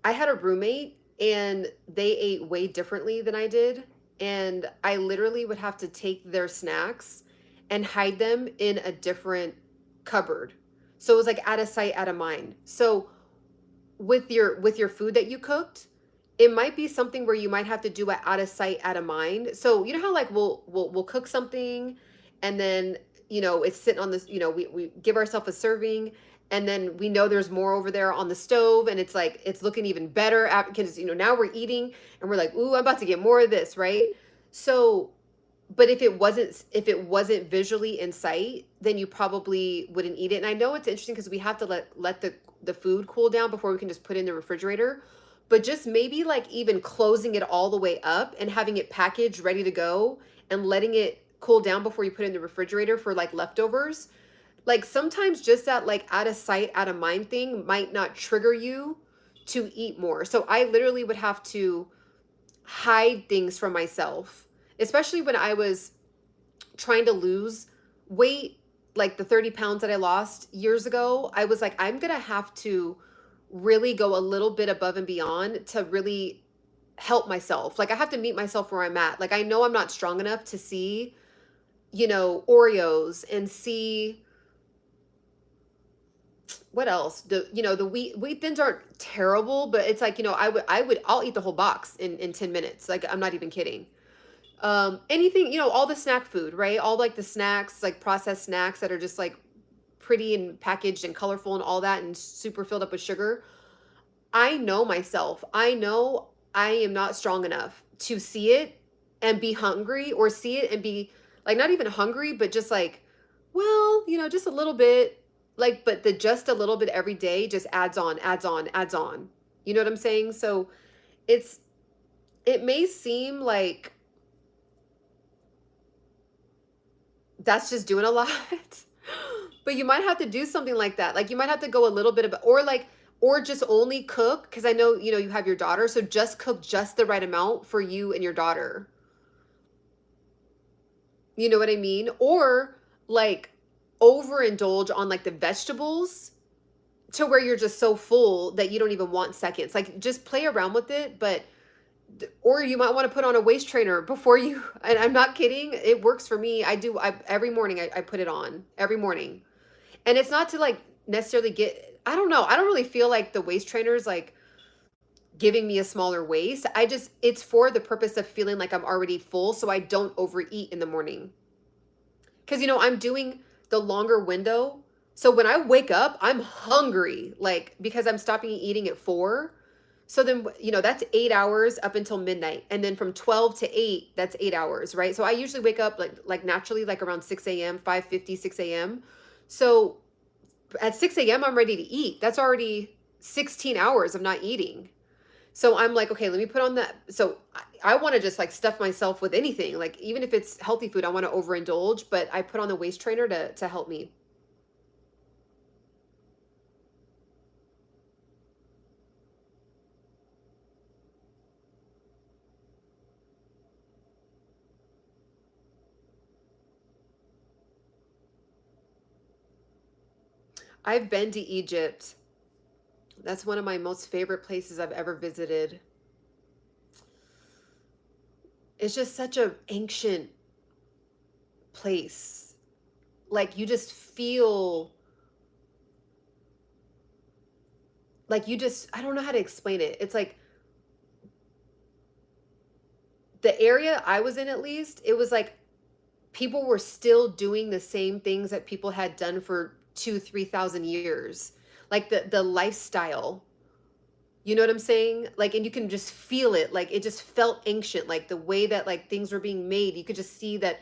I had a roommate and they ate way differently than I did. And I literally would have to take their snacks and hide them in a different cupboard. So it was like out of sight, out of mind. So with your food that you cooked, it might be something where you might have to do it out of sight, out of mind. So you know how like we'll cook something and then it's sitting on this, we give ourselves a serving and then we know there's more over there on the stove and it's like it's looking even better because now we're eating and we're like, ooh, I'm about to get more of this, right? So but if it wasn't visually in sight, then you probably wouldn't eat it. And I know it's interesting because we have to let the food cool down before we can just put it in the refrigerator. But just maybe like even closing it all the way up and having it packaged ready to go and letting it cool down before you put it in the refrigerator for like leftovers. Like sometimes just that like out of sight, out of mind thing might not trigger you to eat more. So I literally would have to hide things from myself, especially when I was trying to lose weight, like the 30 pounds that I lost years ago. I was like, I'm going to have to really go a little bit above and beyond to really help myself. Like, I have to meet myself where I'm at. Like, I know I'm not strong enough to see, Oreos and see what else? The wheat thins aren't terrible, but it's like, I'll eat the whole box in 10 minutes. Like, I'm not even kidding. Anything, all the snack food, right? All like the snacks, like processed snacks that are just like pretty and packaged and colorful and all that and super filled up with sugar. I know myself. I know I am not strong enough to see it and be hungry, or see it and be like not even hungry, but just like, well, just a little bit. Like, but the just a little bit every day just adds on, adds on, adds on. You know what I'm saying? So it's it may seem like that's just doing a lot. But you might have to do something like that. Like you might have to go a little bit of, or just only cook, because I know, you have your daughter, so just cook just the right amount for you and your daughter. You know what I mean? Or like overindulge on like the vegetables to where you're just so full that you don't even want seconds. Like just play around with it, but or you might want to put on a waist trainer before you, and I'm not kidding, it works for me. Every morning I put it on every morning. And it's not to like necessarily I don't know, I don't really feel like the waist trainers like giving me a smaller waist. It's for the purpose of feeling like I'm already full so I don't overeat in the morning. Because I'm doing the longer window. So when I wake up, I'm hungry, like because I'm stopping eating at 4. So then, that's 8 hours up until midnight. And then from 12 to 8, that's 8 hours, right? So I usually wake up like naturally, like around 6 a.m., 5:50, 6 a.m. So at 6 a.m., I'm ready to eat. That's already 16 hours of not eating. So I'm like, okay, let me put on that. So I want to just like stuff myself with anything. Like even if it's healthy food, I want to overindulge, but I put on the waist trainer to help me. I've been to Egypt. That's one of my most favorite places I've ever visited. It's just such a ancient place. Like you just feel like I don't know how to explain it. It's like the area I was in, at least, it was like people were still doing the same things that people had done for 2, 3,000 years. Like the lifestyle. You know what I'm saying? Like, and you can just feel it. Like, it just felt ancient. Like the way that like things were being made, you could just see that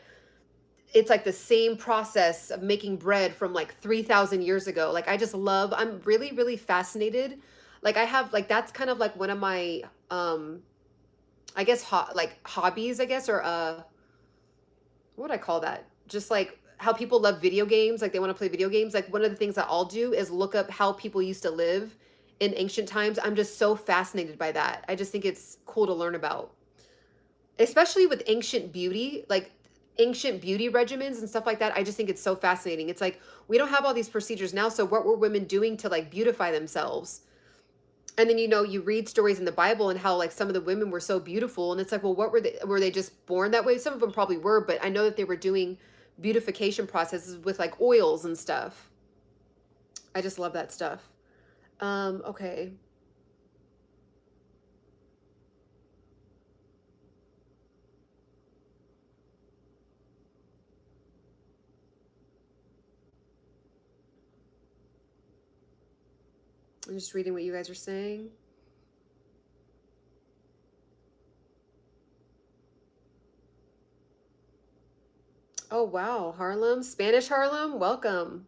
it's like the same process of making bread from like 3,000 years ago. Like, I just love, I'm really, really fascinated. Like, I have, like, that's kind of like one of my, I guess, like hobbies, I guess, or, what would I call that? Just like how people love video games, like they want to play video games. Like, one of the things that I'll do is look up how people used to live in ancient times. I'm just so fascinated by that. I just think it's cool to learn about, especially with ancient beauty, like ancient beauty regimens and stuff like that. I just think it's so fascinating. It's like we don't have all these procedures now, so what were women doing to like beautify themselves? And then, you know, you read stories in the Bible and how like some of the women were so beautiful, and it's like, well, what were they just born that way? Some of them probably were, but I know that they were doing beautification processes with like oils and stuff. I just love that stuff. Okay. I'm just reading what you guys are saying. Oh wow, Harlem, Spanish Harlem, welcome.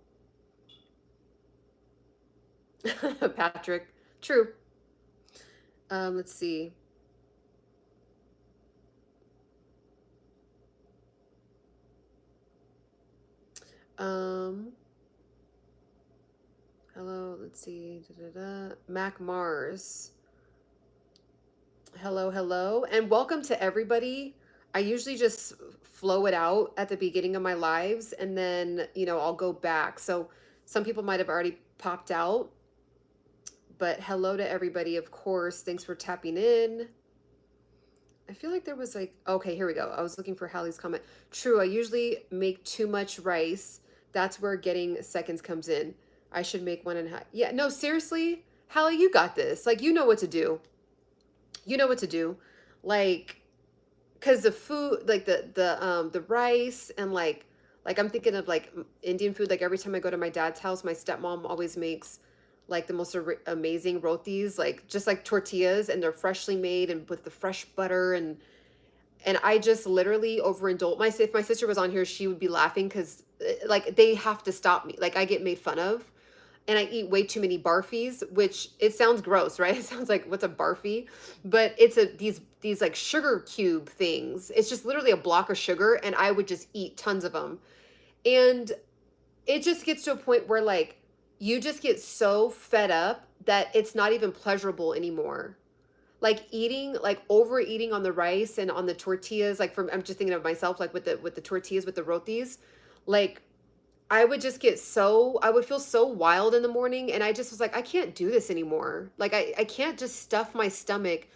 Patrick. True. Let's see. Um, Hello, let's see. Mac Mars. Hello, hello, and welcome to everybody. I usually just flow it out at the beginning of my lives, and then, you know, I'll go back. So some people might have already popped out, but hello to everybody, of course. Thanks for tapping in. I feel like there was like, okay, here we go. I was looking for Hallie's comment. True, I usually make too much rice. That's where getting seconds comes in. I should make 1.5. Yeah, no, seriously, Hallie, you got this. Like, you know what to do. You know what to do. Like, because the food, like the rice and like I'm thinking of like Indian food. Like every time I go to my dad's house, my stepmom always makes like the most amazing rotis, like just like tortillas, and they're freshly made and with the fresh butter, and I just literally overindulge. If my sister was on here, she would be laughing because like they have to stop me. Like I get made fun of, and I eat way too many barfies, which it sounds gross, right? It sounds like, what's a barfie? But it's these like sugar cube things. It's just literally a block of sugar, and I would just eat tons of them. And it just gets to a point where like you just get so fed up that it's not even pleasurable anymore. Like eating, like overeating on the rice and on the tortillas, like from, I'm just thinking of myself, like with the tortillas, with the rotis, like I would just get so, I would feel so wild in the morning, and I just was like, I can't do this anymore. Like I can't just stuff my stomach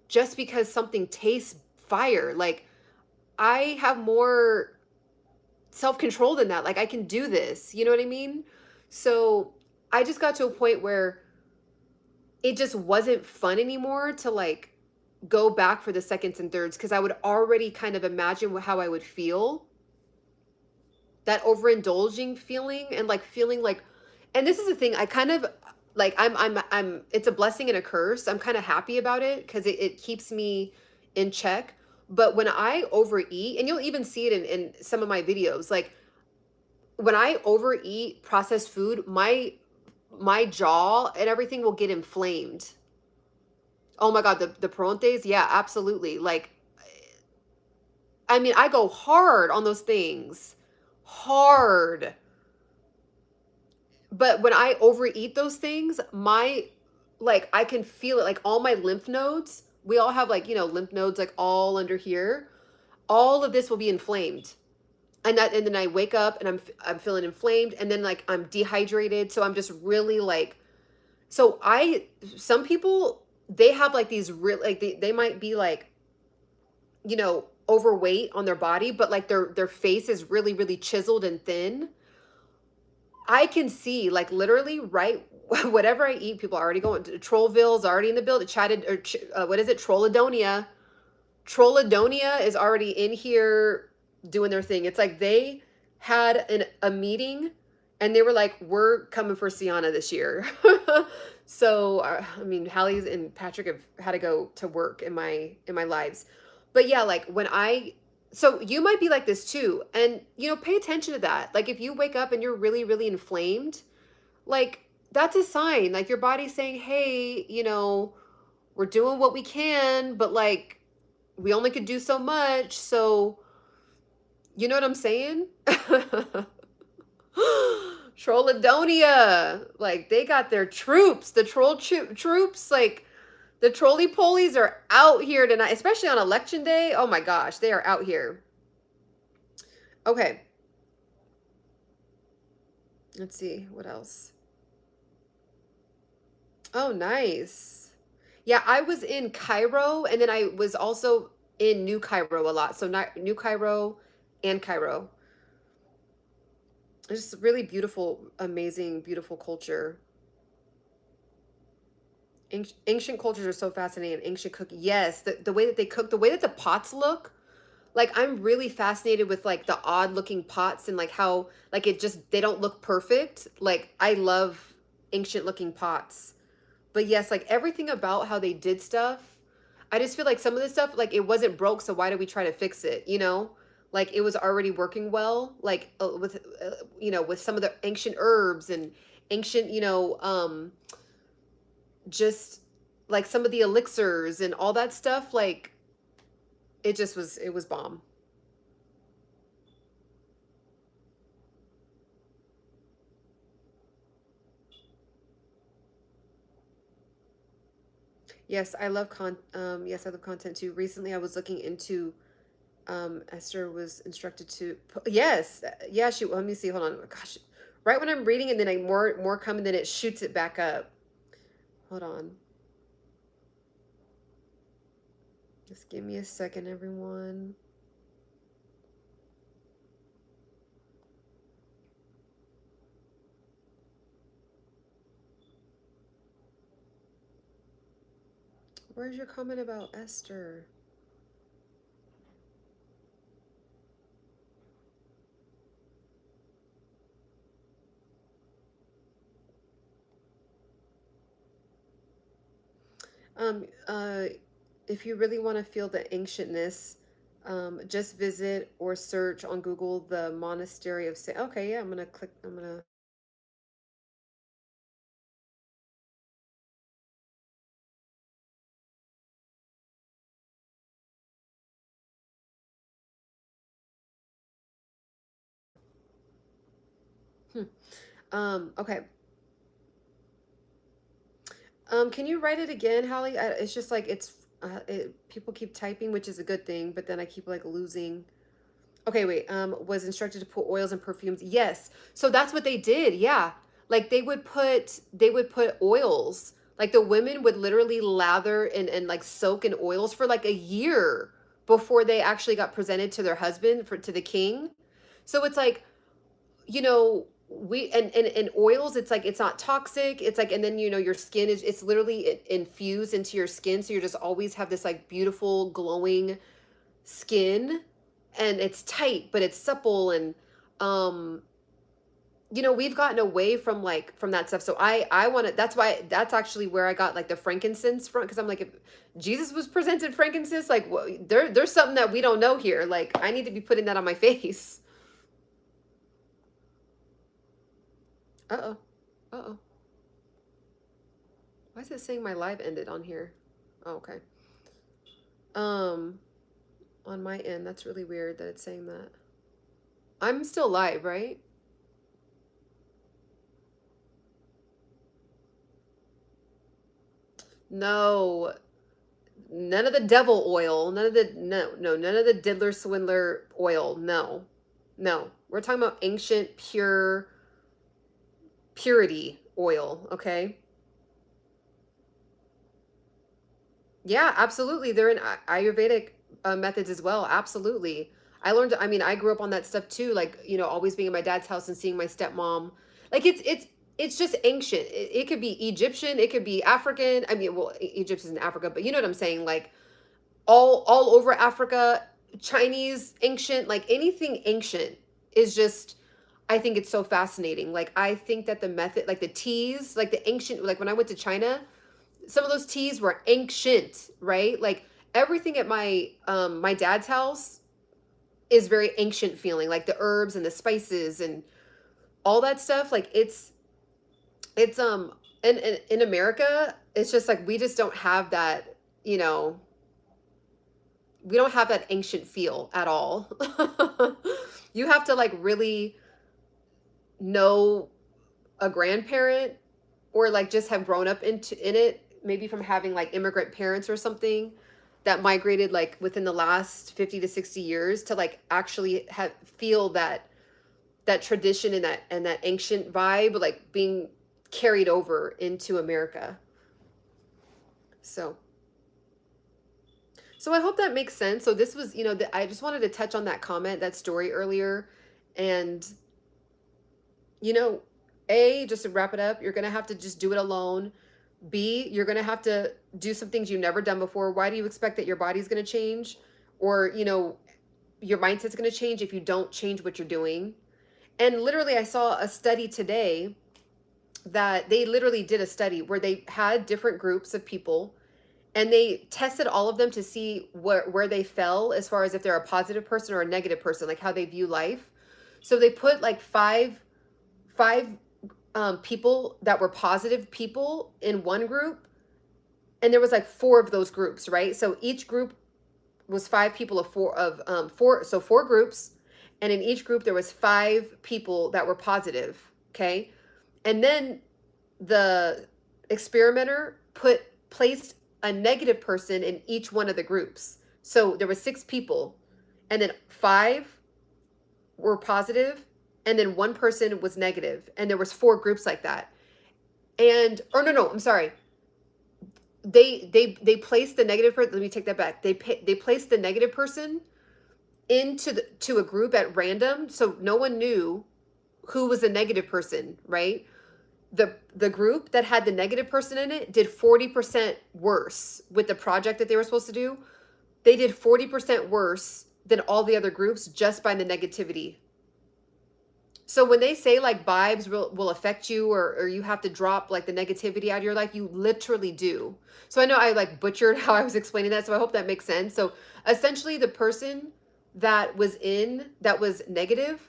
just because something tastes fire. Like I have more self-control than that. Like I can do this. You know what I mean? So I just got to a point where it just wasn't fun anymore to like go back for the seconds and thirds, because I would already kind of imagine how I would feel, that overindulging feeling, and like feeling like, and this is the thing, I kind of like, I'm it's a blessing and a curse. I'm kind of happy about it because it keeps me in check. But when I overeat, and you'll even see it in some of my videos, like when I overeat processed food, my jaw and everything will get inflamed. Oh my God, the Perontes, yeah, absolutely. Like, I mean, I go hard on those things. Hard. But when I overeat those things, my, like, I can feel it, like all my lymph nodes, we all have like, you know, lymph nodes like all under here. All of this will be inflamed. And then I wake up and I'm feeling inflamed, and then like I'm dehydrated, so I'm just really like, so I, some people, they have like these real, like they might be like, you know, overweight on their body, but like their face is really, really chiseled and thin. I can see like literally right whatever I eat, people are already going to Trollville's already in the building, chatted, or what is it? Trolladonia. Trolladonia is already in here doing their thing. It's like they had a meeting, and they were like, we're coming for Ciana this year. So, I mean, Hallie's and Patrick have had to go to work in my lives. But yeah, like when I so you might be like this too. And pay attention to that. Like if you wake up and you're really, really inflamed, like that's a sign. Like your body's saying, "Hey, we're doing what we can, but like we only could do so much." So, you know what I'm saying? Trolladonia. Like they got their troops, the troops, like the trolley polies are out here tonight, especially on election day. Oh my gosh, they are out here. Okay. Let's see what else. Oh, nice. Yeah, I was in Cairo and then I was also in New Cairo a lot. So not New Cairo and Cairo. It's just really beautiful, amazing, beautiful culture. Ancient cultures are so fascinating. Ancient cook, yes, the way that they cook, the way that the pots look. Like I'm really fascinated with like the odd looking pots and like how like it just they don't look perfect. Like I love ancient looking pots. But yes, like everything about how they did stuff, I just feel like some of this stuff like it wasn't broke, so why do we try to fix it, you know? Like it was already working well, like with some of the ancient herbs and ancient, just like some of the elixirs and all that stuff, like it was bomb. Yes, I love yes, I love content too. Recently I was looking into Esther was instructed to yes, yeah, she let me see, hold on. Gosh. Right when I'm reading and then I more come and then it shoots it back up. Hold on. Just give me a second, everyone. Where's your comment about Esther? Um, uh, if you really want to feel the ancientness, just visit or search on Google the monastery of Saint. Okay, yeah, I'm gonna click. I'm gonna. Hmm. Okay. Can you write it again, Holly? It's just like people keep typing, which is a good thing, but then I keep like losing. Okay, wait. Was instructed to put oils and perfumes. Yes. So that's what they did. Yeah. Like they would put oils. Like the women would literally lather and like soak in oils for like a year before they actually got presented to their husband to the king. So it's like, we and oils, it's like it's not toxic. It's like, and then your skin is it's literally infused into your skin. So you just always have this like beautiful glowing skin, and it's tight but it's supple. And um we've gotten away from that stuff. So I want to that's why that's actually where I got like the frankincense from, because I'm like, if Jesus was presented frankincense, like there's something that we don't know here. Like I need to be putting that on my face. Uh-oh. Uh-oh. Why is it saying my live ended on here? Oh, okay. um on my end, that's really weird that it's saying that. I'm still live, right? No, none of the devil oil, none of the no, none of the diddler swindler oil. No. No. We're talking about ancient purity oil, okay? Yeah, absolutely. They're in Ayurvedic methods as well. Absolutely. I mean, I grew up on that stuff too, like, always being in my dad's house and seeing my stepmom. Like it's just ancient. It could be Egyptian, it could be African. I mean, well, Egypt is in Africa, but you know what I'm saying? Like all over Africa, Chinese, ancient, like anything ancient is just I think it's so fascinating. Like, I think that the method, like the teas, like the ancient, like when I went to China, some of those teas were ancient, right? Like everything at my dad's house is very ancient feeling, like the herbs and the spices and all that stuff. Like it's in America, it's just like we just don't have that, you know, we don't have that ancient feel at all. You have to like really know a grandparent or like just have grown up in it, maybe from having like immigrant parents or something that migrated like within the last 50 to 60 years to like actually have feel that tradition and that ancient vibe like being carried over into America. So I hope that makes sense. So this was, you know, I just wanted to touch on that comment, that story earlier. And, you know, A, just to wrap it up, you're going to have to just do it alone. B, you're going to have to do some things you've never done before. Why do you expect that your body's going to change? Or, you know, your mindset's going to change if you don't change what you're doing? And literally, I saw a study today that they literally did a study where they had different groups of people and they tested all of them to see where they fell as far as if they're a positive person or a negative person, like how they view life. So they put like five people that were positive people in one group, and there was like four of those groups, right? So each group was five people of four groups, and in each group there was five people that were positive, okay? And then the experimenter placed a negative person in each one of the groups. So there were six people, and then five were positive, and then one person was negative, and there was four groups like that. And or no, I'm sorry. They placed the negative person. Let me take that back. They placed the negative person to a group at random, so no one knew who was a negative person, right? The group that had the negative person in it did 40% worse with the project that they were supposed to do. They did 40% worse than all the other groups just by the negativity. So when they say like vibes will affect you or you have to drop like the negativity out of your life, you literally do. So I know I like butchered how I was explaining that, so I hope that makes sense. So essentially the person that was negative,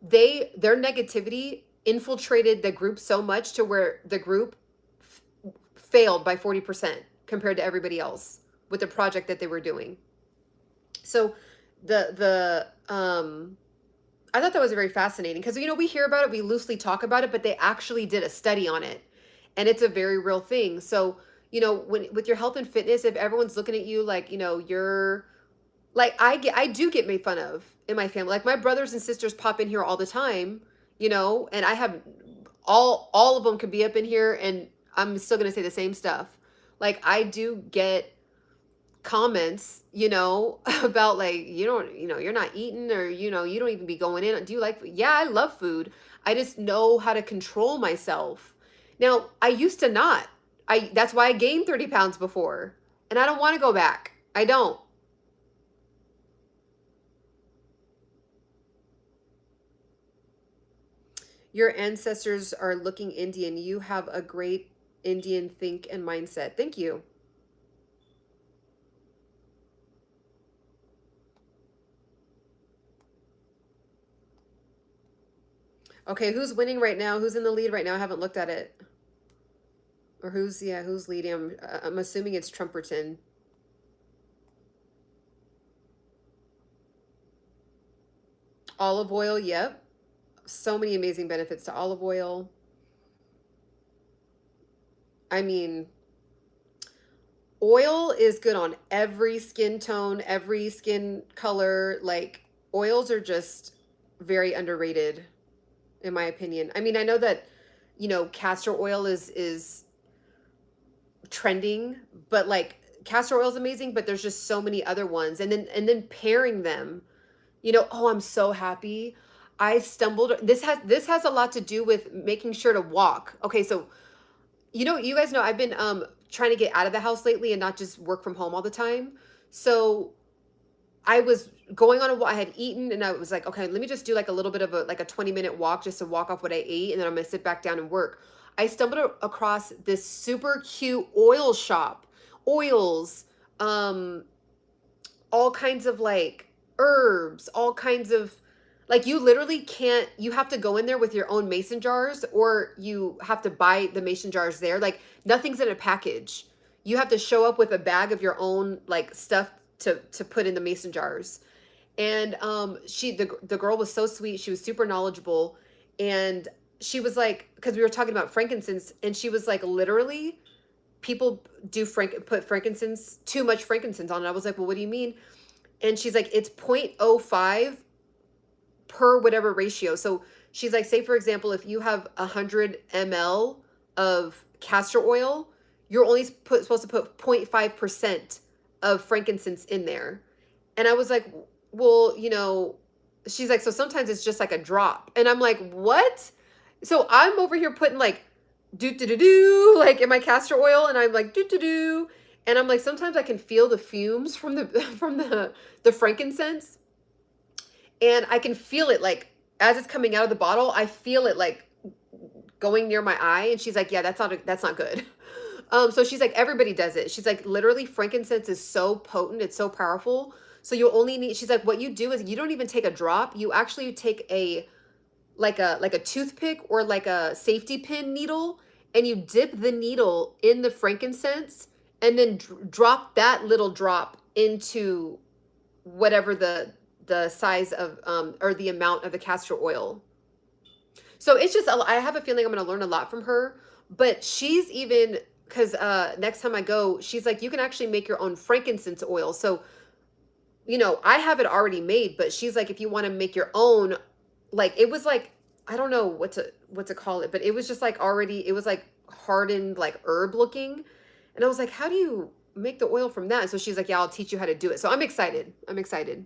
their negativity infiltrated the group so much to where the group failed by 40% compared to everybody else with the project that they were doing. So I thought that was very fascinating because, you know, we hear about it, we loosely talk about it, but they actually did a study on it, and it's a very real thing. So, you know, with your health and fitness, if everyone's looking at you like, you know, you're like, I do get made fun of in my family. Like my brothers and sisters pop in here all the time, you know, and I have all of them could be up in here and I'm still going to say the same stuff. Like I do get comments, you know, about like, you don't, you know, you're not eating, or, you know, you don't even be going in. Do you like food? Yeah, I love food. I just know how to control myself. Now, I used to not. That's why I gained 30 pounds before. And I don't want to go back. I don't. Your ancestors are looking Indian. You have a great Indian think and mindset. Thank you. Okay, who's winning right now? Who's in the lead right now? I haven't looked at it. Or who's leading? I'm assuming it's Trumperton. Olive oil, yep. So many amazing benefits to olive oil. I mean, oil is good on every skin tone, every skin color. Like, oils are just very underrated, in my opinion. I mean, I know that, you know, castor oil is trending, but like castor oil is amazing, but there's just so many other ones. And then pairing them, you know, oh, I'm so happy. I stumbled. This has a lot to do with making sure to walk. Okay, so you know, you guys know I've been trying to get out of the house lately and not just work from home all the time. So I was going on a walk. I had eaten and I was like, okay, let me just do like a little bit of a 20-minute walk just to walk off what I ate, and then I'm gonna sit back down and work. I stumbled across this super cute oil shop. Oils, um, all kinds of like herbs, all kinds of like you literally can't you have to go in there with your own mason jars, or you have to buy the mason jars there. Like nothing's in a package. You have to show up with a bag of your own like stuff to put in the mason jars. And the girl was so sweet. She was super knowledgeable, and she was like, because we were talking about frankincense, and she was like, literally people do put frankincense, too much frankincense on it. I was like, well, what do you mean? And she's like, it's 0.05 per whatever ratio. So she's like, say for example, if you have 100 ml of castor oil, you're only supposed to put 0.5% of frankincense in there. And I was like, well, she's like, so sometimes it's just like a drop. And I'm like, what? So I'm over here putting like do like in my castor oil, and I'm like do, and I'm like, sometimes I can feel the fumes from the from the frankincense, and I can feel it like as it's coming out of the bottle. I feel it like going near my eye, and she's like, yeah, that's not good. So she's like, everybody does it. She's like, literally, frankincense is so potent, it's so powerful. So you only need. She's like, what you do is you don't even take a drop. You actually take a toothpick or like a safety pin needle, and you dip the needle in the frankincense, and then drop that little drop into whatever the size of or the amount of the castor oil. So it's just, I have a feeling I'm going to learn a lot from her. But she's even, because next time I go, she's like, you can actually make your own frankincense oil. So I have it already made, but she's like, if you want to make your own, like, it was like, I don't know what to call it, but it was just like already, it was like hardened, like herb looking. And I was like, how do you make the oil from that? And so she's like, yeah, I'll teach you how to do it. So I'm excited. I'm excited.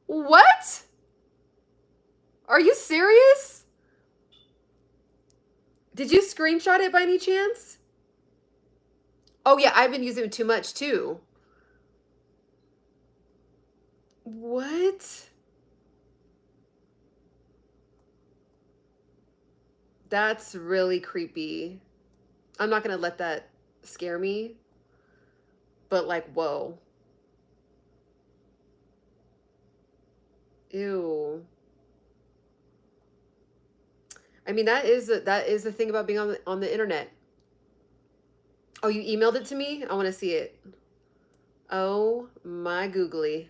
What? Are you serious? Did you screenshot it by any chance? Oh yeah, I've been using it too much too. What? That's really creepy. I'm not gonna let that scare me, but like, whoa. Ew. I mean, that is the thing about being on the internet. Oh, you emailed it to me? I want to see it. Oh my googly.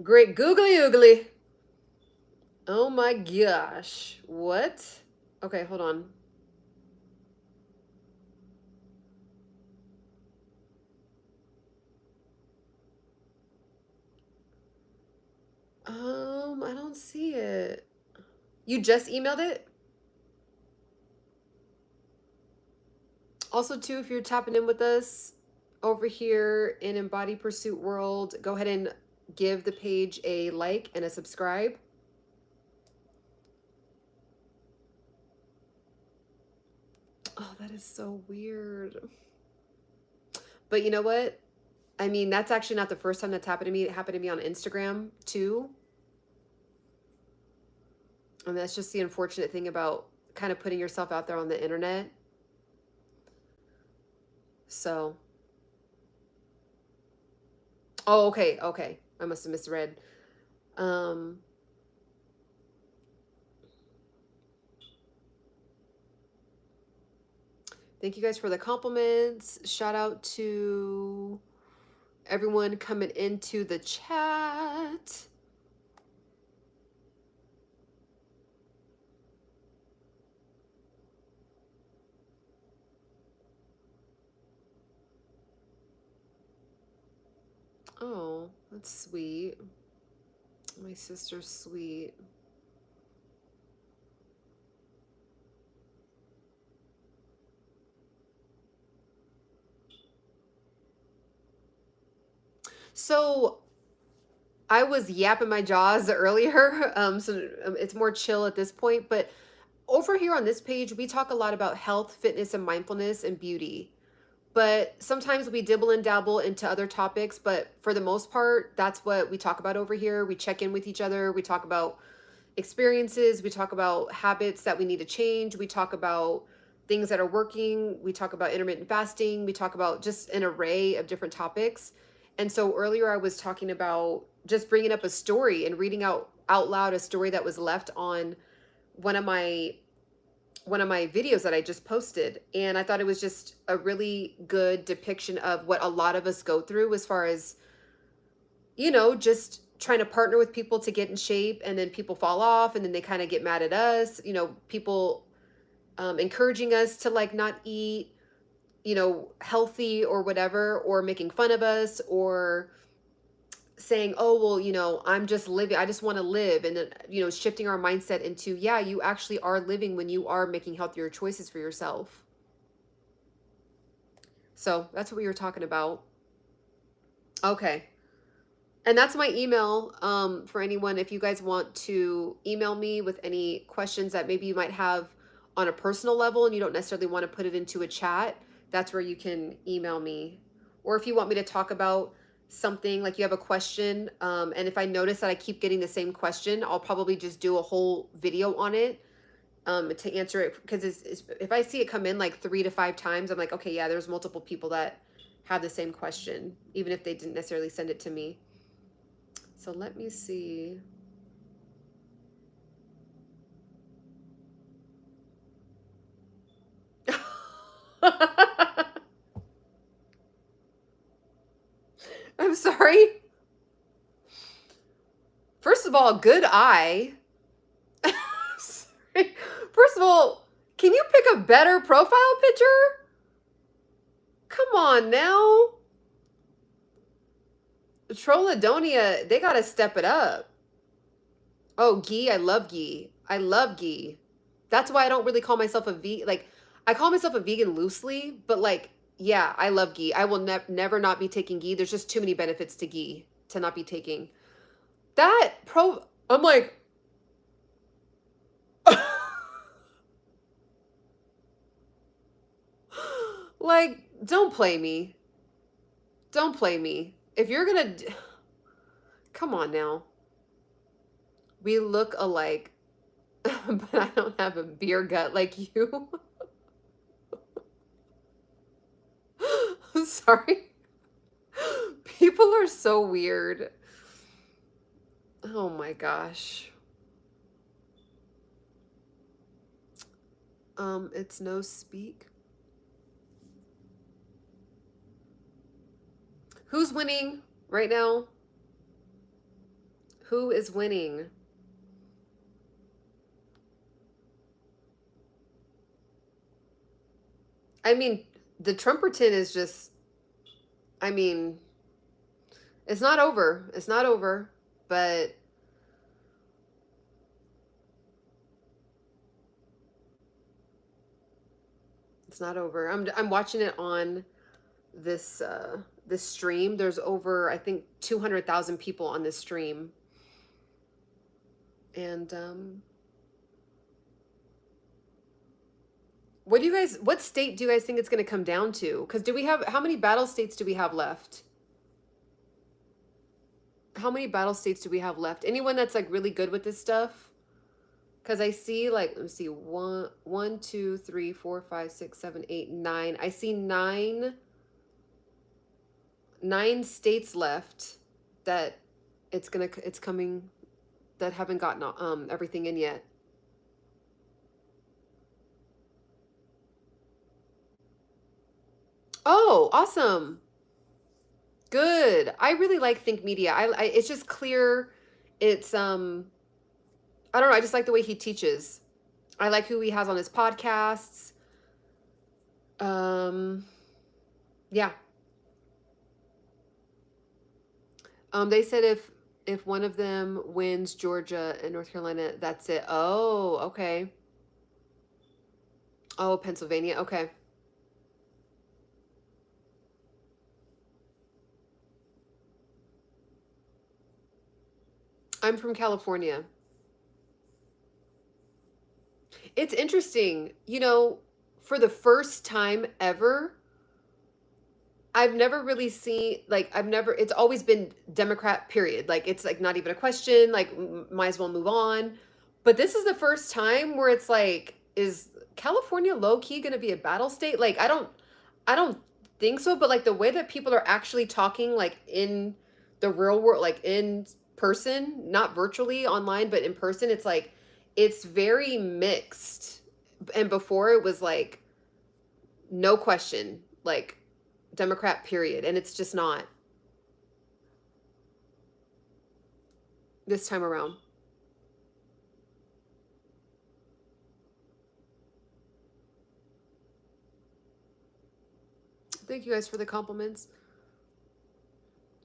Great googly oogly. Oh my gosh. What? Okay, hold on. I don't see it. You just emailed it? Also, too, if you're tapping in with us over here in Embody Pursuit World, go ahead and give the page a like and a subscribe. Oh, that is so weird. But you know what? I mean, that's actually not the first time that's happened to me. It happened to me on Instagram too. And that's just the unfortunate thing about kind of putting yourself out there on the internet. So, oh, okay, okay. I must have misread. Um, Thank you guys for the compliments. Shout out to everyone coming into the chat. Oh, that's sweet. My sister's sweet. So I was yapping my jaws earlier, so it's more chill at this point. But over here on this page, we talk a lot about health, fitness, and mindfulness and beauty. but sometimes we dibble and dabble into other topics. But for the most part, that's what we talk about over here. We check in with each other. We talk about experiences. We talk about habits that we need to change. We talk about things that are working. We talk about intermittent fasting. We talk about just an array of different topics. And so earlier I was talking about just bringing up a story and reading out loud a story that was left on one of my videos that I just posted. And I thought it was just a really good depiction of what a lot of us go through as far as, just trying to partner with people to get in shape, and then people fall off and then they kind of get mad at us, people encouraging us to like not eat, healthy or whatever, or making fun of us, or saying, oh, well, I'm just living, I just want to live. And then, shifting our mindset into, yeah, you actually are living when you are making healthier choices for yourself. So that's what we were talking about. Okay. And that's my email for anyone. If you guys want to email me with any questions that maybe you might have on a personal level and you don't necessarily want to put it into a chat, that's where you can email me. Or if you want me to talk about something, like you have a question, and if I notice that I keep getting the same question, I'll probably just do a whole video on it to answer it. Because if I see it come in like 3 to 5 times, I'm like, okay, yeah, there's multiple people that have the same question, even if they didn't necessarily send it to me. So let me see. I'm sorry. First of all, good eye. First of all, can you pick a better profile picture? Come on now. Trolladonia, they gotta step it up. Oh, ghee, I love ghee. I love ghee. That's why I don't really call myself a vegan. Like, I call myself a vegan loosely, but like, yeah, I love ghee. I will never not be taking ghee. There's just too many benefits to ghee to not be taking. I'm like, like, don't play me. Don't play me. If you're gonna, come on now. We look alike, but I don't have a beer gut like you. I'm sorry. People are so weird. Oh my gosh. It's no speak. Who's winning right now? Who is winning? I mean, the Trumperton is just, I mean, it's not over. It's not over, but it's not over. I'm watching it on this stream. There's over, I think, 200,000 people on this stream. And what state do you guys think it's going to come down to? Because how many battle states do we have left? How many battle states do we have left? Anyone that's like really good with this stuff? Because I see like, let me see, 1, 2, 3, 4, 5, 6, 7, 8, 9. I see nine states left that it's coming, that haven't gotten everything in yet. Oh, awesome. Good. I really like Think Media. It's just clear. It's I don't know, I just like the way he teaches. I like who he has on his podcasts. Yeah. They said if one of them wins Georgia and North Carolina, that's it. Oh, okay. Oh, Pennsylvania. Okay. I'm from California. It's interesting, for the first time ever, I've never really seen, like, it's always been Democrat, period. Like, it's like not even a question, like, might as well move on. But this is the first time where it's like, is California low key going to be a battle state? Like, I don't think so. But like the way that people are actually talking, like in the real world, like in person, not virtually online, but in person, it's like, it's very mixed. And before it was like, no question, like, Democrat, period. And it's just not this time around. Thank you guys for the compliments.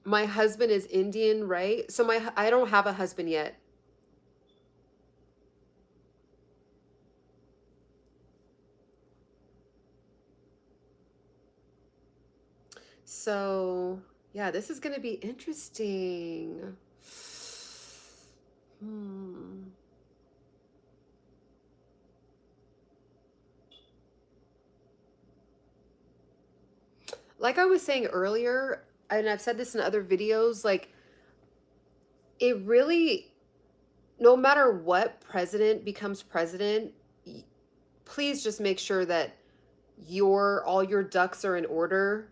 My husband is Indian, right? So I don't have a husband yet. So, yeah, this is going to be interesting. Hmm. Like I was saying earlier, and I've said this in other videos, like, it really, no matter what president becomes president, please just make sure that all your ducks are in order,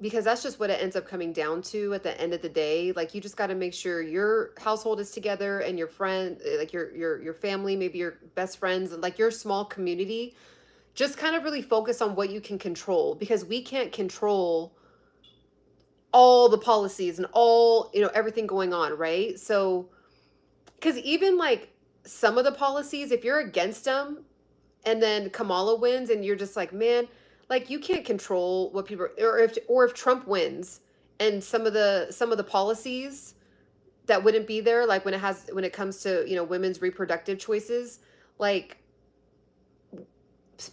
because that's just what it ends up coming down to at the end of the day. Like, you just got to make sure your household is together, and your friend, like your family, maybe your best friends, and like your small community, just kind of really focus on what you can control, because we can't control all the policies and all, everything going on, right? So, because even like some of the policies, if you're against them and then Kamala wins and you're just like, man, like, you can't control what people, or if Trump wins and some of the policies that wouldn't be there, like when it comes to, women's reproductive choices, like,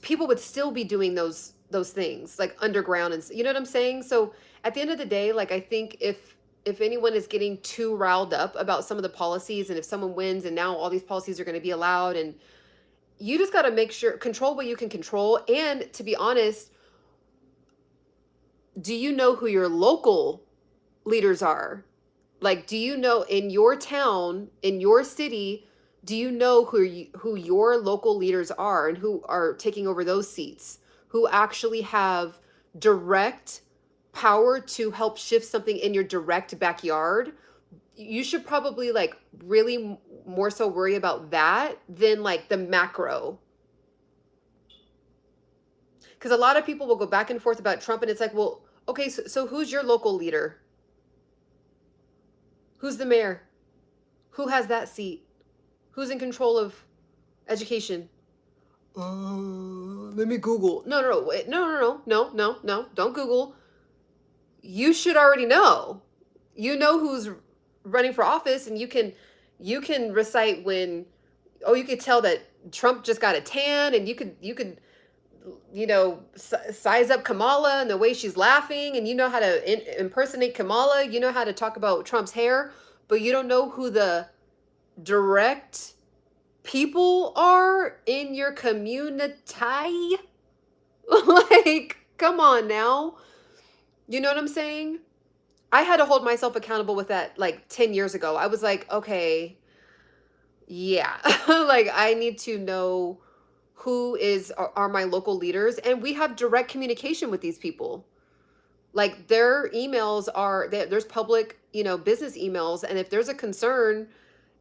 people would still be doing those things like underground, and you know what I'm saying? So at the end of the day, like, I think if anyone is getting too riled up about some of the policies, and if someone wins and now all these policies are going to be allowed, and you just got to make sure, control what you can control. And to be honest, do you know who your local leaders are? Like, do you know in your town, in your city, do you know who your local leaders are, and who are taking over those seats, who actually have direct power to help shift something in your direct backyard? You should probably, like, really more so worry about that than like the macro. Because a lot of people will go back and forth about Trump, and it's like, well, okay, so who's your local leader? Who's the mayor? Who has that seat? Who's in control of education? Let me Google. No, no, no, wait, no, no, no, no, no, no, don't Google. You should already know. You know who's running for office, and you can recite when, oh, you could tell that Trump just got a tan, and you could size up Kamala and the way she's laughing, and you know how to impersonate Kamala. You know how to talk about Trump's hair, but you don't know who the direct people are in your community. Like, come on now. You know what I'm saying? I had to hold myself accountable with that like 10 years ago. I was like, okay, yeah. Like, I need to know who are my local leaders, and we have direct communication with these people. Like, their emails there's public, business emails, and if there's a concern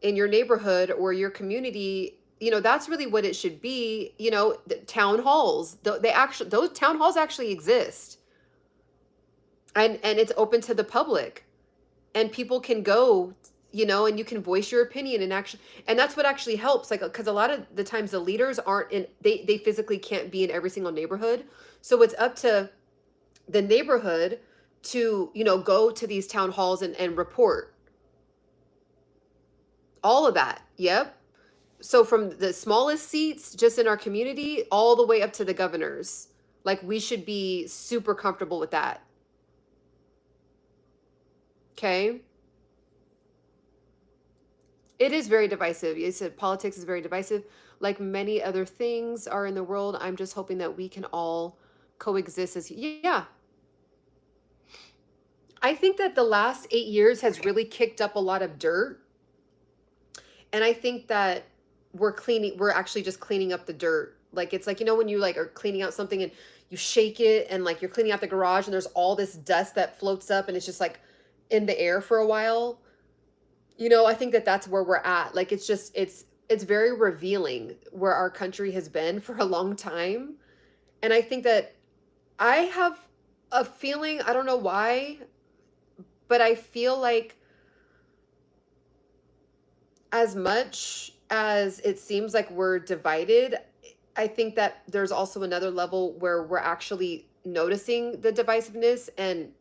in your neighborhood or your community, that's really what it should be. The town halls, those town halls actually exist, and it's open to the public, and people can go, and you can voice your opinion, and that's what actually helps. Like, because a lot of the times the leaders aren't in, they physically can't be in every single neighborhood. So it's up to the neighborhood to, go to these town halls and report all of that. Yep. So from the smallest seats just in our community all the way up to the governors, like, we should be super comfortable with that. Okay. It is very divisive. You said politics is very divisive. Like many other things are in the world, I'm just hoping that we can all coexist as, yeah. I think that the last 8 years has really kicked up a lot of dirt. And I think that we're actually just cleaning up the dirt. Like it's like, when you like are cleaning out something and you shake it and like you're cleaning out the garage and there's all this dust that floats up and it's just like in the air for a while. I think that that's where we're at. Like it's very revealing where our country has been for a long time. And I think that I have a feeling, I don't know why, but I feel like as much as it seems like we're divided, I think that there's also another level where we're actually noticing the divisiveness and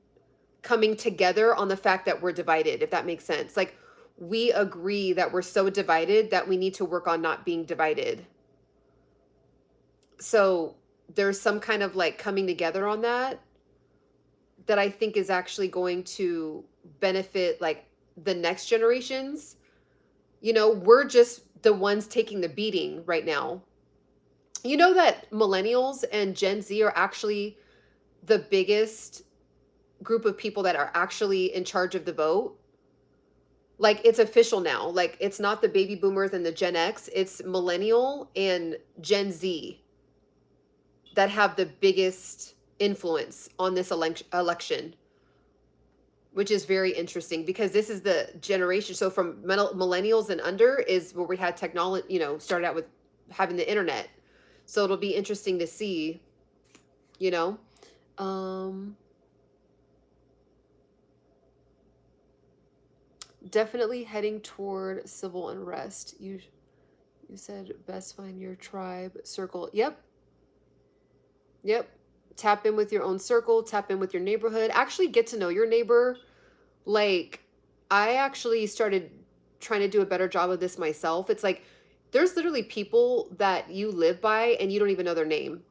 coming together on the fact that we're divided, if that makes sense. Like we agree that we're so divided that we need to work on not being divided. So there's some kind of like coming together on that I think is actually going to benefit like the next generations. We're just the ones taking the beating right now. You know that millennials and Gen Z are actually the biggest group of people that are actually in charge of the vote. Like it's official now. Like it's not the baby boomers and the Gen X, it's millennial and Gen Z that have the biggest influence on this election, which is very interesting because this is the generation. So from millennials and under is where we had technology, started out with having the internet. So it'll be interesting to see, you know. Definitely heading toward civil unrest. You said best find your tribe circle. Yep. Tap in with your own circle, tap in with your neighborhood. Actually get to know your neighbor. Like I actually started trying to do a better job of this myself. It's like there's literally people that you live by and you don't even know their name.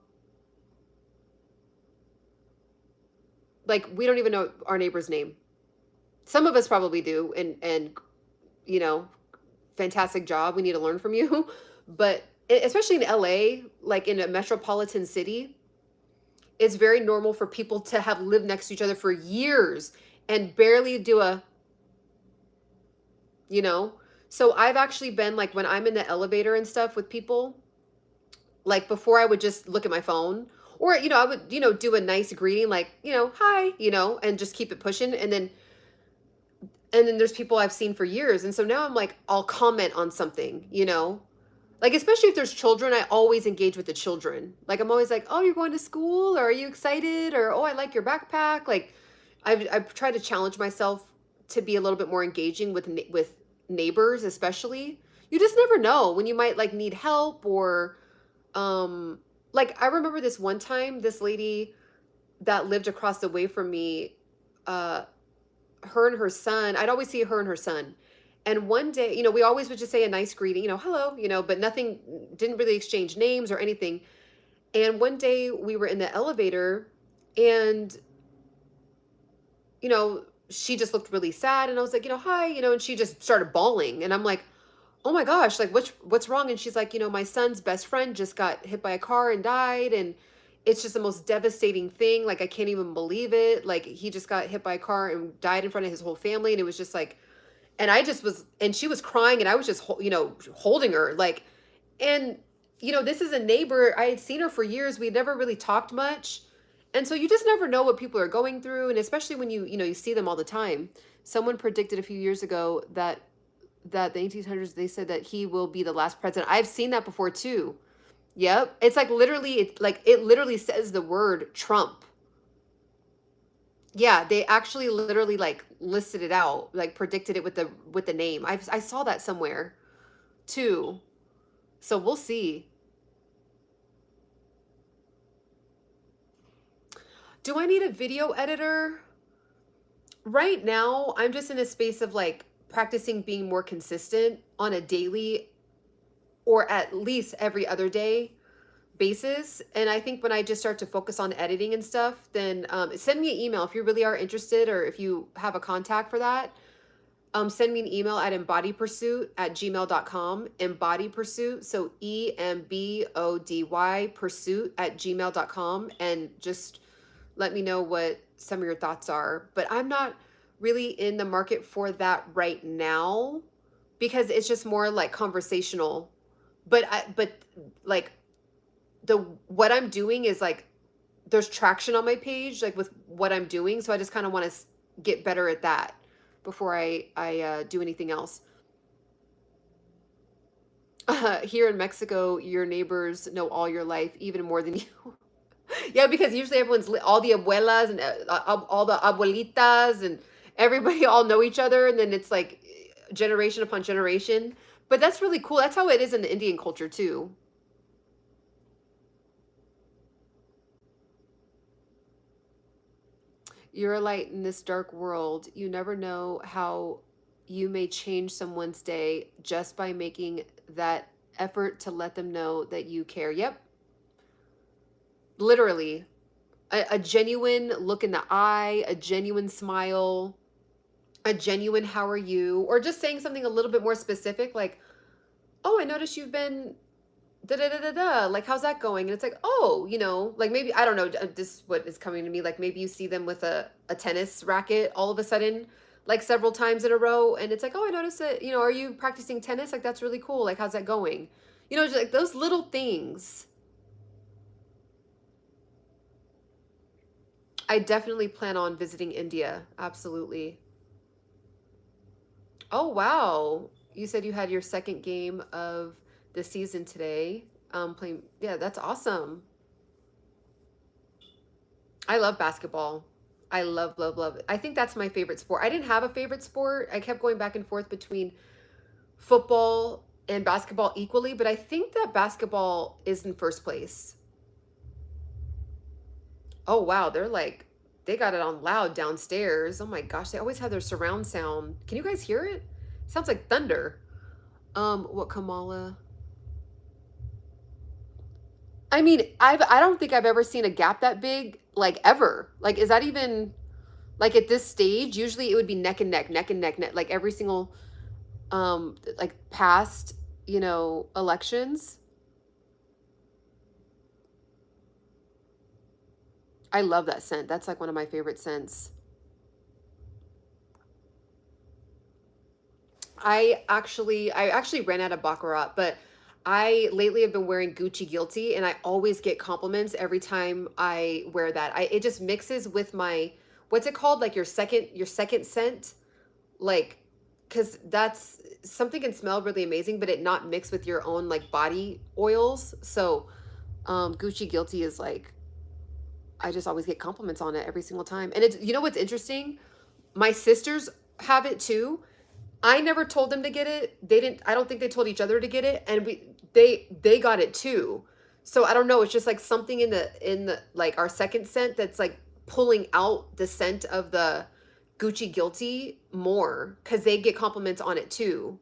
Like we don't even know our neighbor's name. Some of us probably do, and fantastic job. We need to learn from you. But especially in LA, like in a metropolitan city, it's very normal for people to have lived next to each other for years and barely do So I've actually been like when I'm in the elevator and stuff with people, like before I would just look at my phone or, I would, do a nice greeting, like, hi, and just keep it pushing. And then there's people I've seen for years. And so now I'm like, I'll comment on something, like, especially if there's children, I always engage with the children. Like, I'm always like, oh, you're going to school? Or are you excited? Or, oh, I like your backpack. Like, I've tried to challenge myself to be a little bit more engaging with neighbors, especially. You just never know when you might like need help or, like, I remember this one time, this lady that lived across the way from me, her and her son, I'd always see her and her son. And one day, we always would just say a nice greeting, hello, but nothing, didn't really exchange names or anything. And one day we were in the elevator and, she just looked really sad. And I was like, hi, and she just started bawling. And I'm like, oh my gosh, like what's wrong? And she's like, my son's best friend just got hit by a car and died. And it's just the most devastating thing. Like, I can't even believe it. Like, he just got hit by a car and died in front of his whole family. And it was just like, and I just was, and she was crying and I was just, holding her like, and, this is a neighbor. I had seen her for years. We never really talked much. And so you just never know what people are going through. And especially when you see them all the time. Someone predicted a few years ago that the 1800s, they said that he will be the last president. I've seen that before too. Yep. It's like literally, it literally says the word Trump. Yeah, they actually literally like listed it out, like predicted it with the name. I saw that somewhere too. So we'll see. Do I need a video editor? Right now, I'm just in a space of like practicing being more consistent on a daily or at least every other day basis. And I think when I just start to focus on editing and stuff, then send me an email if you really are interested or if you have a contact for that. Send me an email at embodypursuit@gmail.com. Embody Pursuit, so EMBODY pursuit@gmail.com, and just Let me know what some of your thoughts are. But I'm not really in the market for that right now because it's just more like conversational. But like the what I'm doing is like there's traction on my page like with what I'm doing, so I just kind of want to get better at that before I do anything else. Here in Mexico, your neighbors know all your life even more than you. Yeah, because usually all the abuelas and all the abuelitas and everybody all know each other, and then it's like generation upon generation. But that's really cool. That's how it is in the Indian culture too. You're a light in this dark world. You never know how you may change someone's day just by making that effort to let them know that you care. Yep, literally. A genuine look in the eye, a genuine smile, a genuine how are you, or just saying something a little bit more specific, like, oh, I noticed you've been da da da da da. Like, how's that going? And it's like, oh, like maybe, I don't know, this is what is coming to me. Like, maybe you see them with a tennis racket all of a sudden, like several times in a row. And it's like, oh, I noticed that, are you practicing tennis? Like, that's really cool. Like, how's that going? Just like those little things. I definitely plan on visiting India. Absolutely. Oh, wow. You said you had your second game of the season today. Playing, yeah, that's awesome. I love basketball. I love, love, love it. I think that's my favorite sport. I didn't have a favorite sport. I kept going back and forth between football and basketball equally, but I think that basketball is in first place. Oh, wow. They got it on loud downstairs. Oh my gosh, they always have their surround sound. Can you guys hear it? Sounds like thunder. What Kamala? I mean, I don't think I've ever seen a gap that big, like ever. Like, is that even like at this stage? Usually it would be neck and neck, neck and neck, neck, like every single like past, elections. I love that scent. That's like one of my favorite scents. I actually ran out of Baccarat, but I lately have been wearing Gucci Guilty and I always get compliments every time I wear that. It just mixes with my what's it called? Like your second scent. Like because that's something can smell really amazing, but it not mix with your own like body oils. So Gucci Guilty is like I just always get compliments on it every single time. And it's what's interesting? My sisters have it too. I never told them to get it. They didn't I don't think they told each other to get it and they got it too. So I don't know, it's just like something in the like our second scent that's like pulling out the scent of the Gucci Guilty more cuz they get compliments on it too.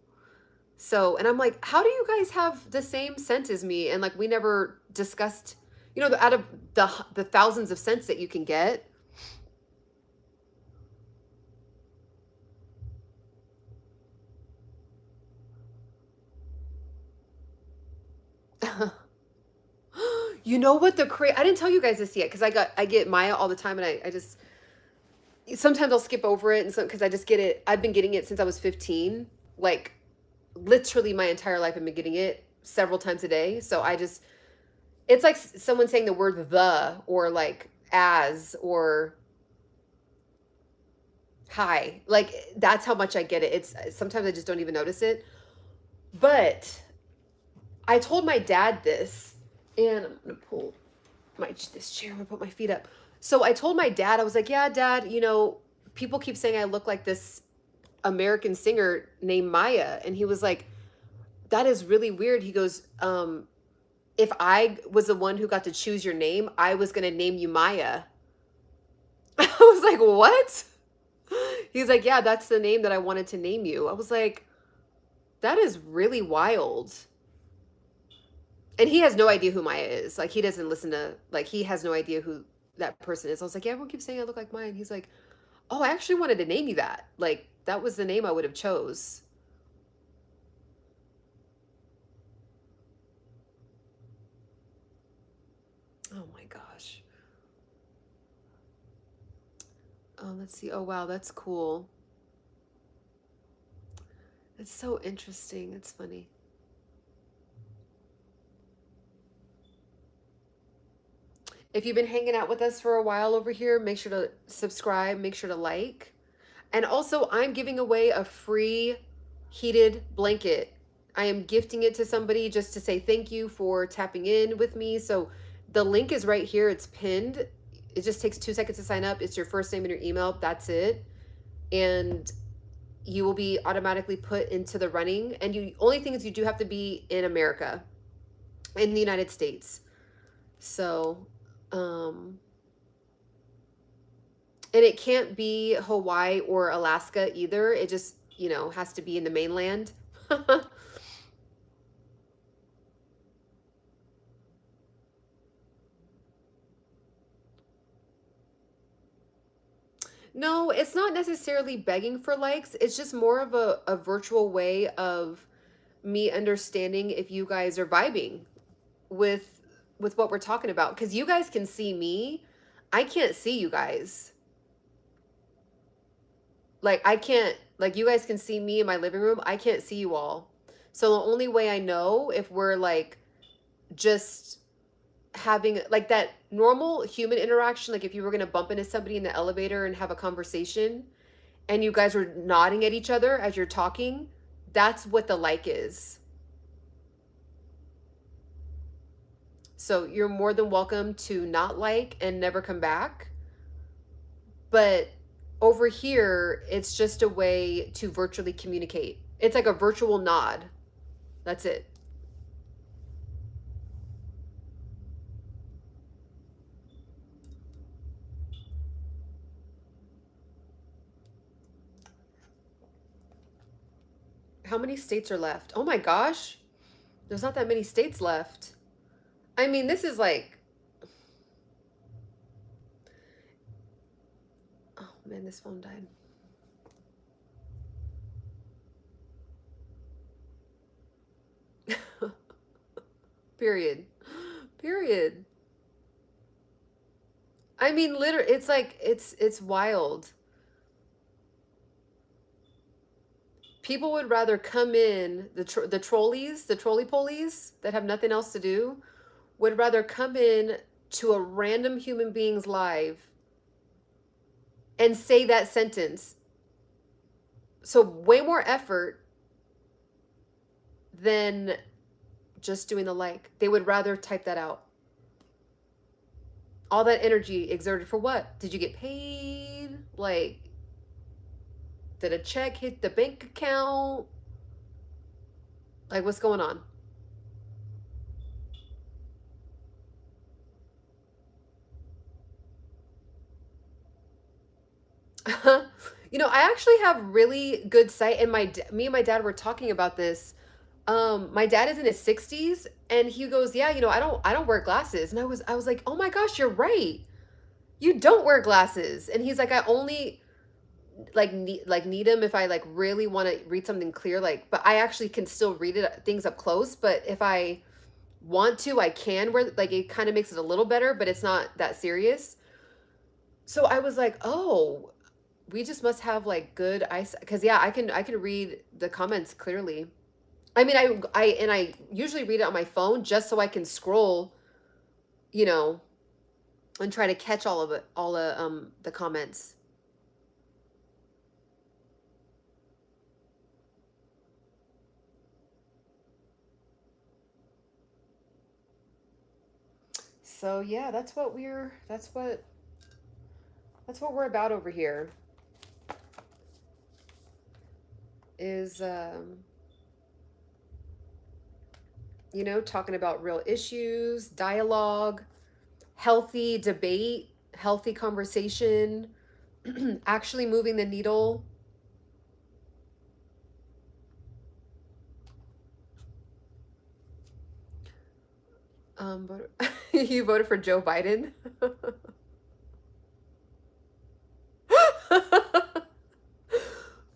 So, and I'm like, how do you guys have the same scent as me and like we never discussed, out of the thousands of scents that you can get. You know what I didn't tell you guys this yet because I get Maya all the time and I just sometimes I'll skip over it and so because I just get it. I've been getting it since I was 15, like literally my entire life. I've been getting it several times a day. So it's like someone saying the word the or like as or hi. Like that's how much I get it. It's sometimes I just don't even notice it. But I told my dad this, and I'm gonna pull this chair. I'm gonna put my feet up. So I told my dad, I was like, "Yeah, Dad, people keep saying I look like this American singer named Maya," and he was like, "That is really weird." He goes, "If I was the one who got to choose your name, I was gonna name you Maya." I was like, "What?" He's like, "Yeah, that's the name that I wanted to name you." I was like, "That is really wild." And he has no idea who Maya is. Like he doesn't listen to like he has no idea who that person is. I was like, yeah, everyone keeps saying I look like Maya. And he's like, oh, I actually wanted to name you that. Like that was the name I would have chose. Oh my gosh. Oh, let's see. Oh, wow, that's cool. It's so interesting. It's funny. If you've been hanging out with us for a while over here, make sure to subscribe, make sure to like. And also, I'm giving away a free heated blanket. I am gifting it to somebody just to say thank you for tapping in with me. So the link is right here. It's pinned. It just takes 2 seconds to sign up. It's your first name and your email. That's it. And you will be automatically put into the running. And you only thing is you do have to be in America, in the United States. So, and it can't be Hawaii or Alaska either. It just, has to be in the mainland. No, it's not necessarily begging for likes. It's just more of a virtual way of me understanding if you guys are vibing with what we're talking about. Because you guys can see me. I can't see you guys. Like I can't, like you guys can see me in my living room. I can't see you all. So the only way I know if we're like just having like that normal human interaction, like if you were going to bump into somebody in the elevator and have a conversation and you guys were nodding at each other as you're talking, that's what the like is. So you're more than welcome to not like and never come back. But over here, it's just a way to virtually communicate. It's like a virtual nod. That's it. How many states are left? Oh my gosh. There's not that many states left. I mean, this is like, oh man, this phone died. Period. Period. I mean, literally, it's like, it's wild. People would rather come in, the trolleys, the trolley polies that have nothing else to do, would rather come in to a random human being's live and say that sentence. So way more effort than just doing the like. They would rather type that out. All that energy exerted for what? Did you get paid? Like, did a check hit the bank account? Like, what's going on? I actually have really good sight, and me and my dad were talking about this. My dad is in his 60s, and he goes, "Yeah, I don't wear glasses." And I was like, "Oh my gosh, you're right. You don't wear glasses." And he's like, "I only need them if I like really want to read something clear, like, but I actually can still read things up close, but if I want to, I can wear, like, it kind of makes it a little better, but it's not that serious." So I was like, "Oh, we just must have like good eyesight, because yeah, I can read the comments clearly." I mean, I usually read it on my phone just so I can scroll, you know, and try to catch all of it, all the comments. So yeah, that's what we're about over here. Is talking about real issues, dialogue, healthy debate, healthy conversation, actually moving the needle. But you voted for Joe Biden?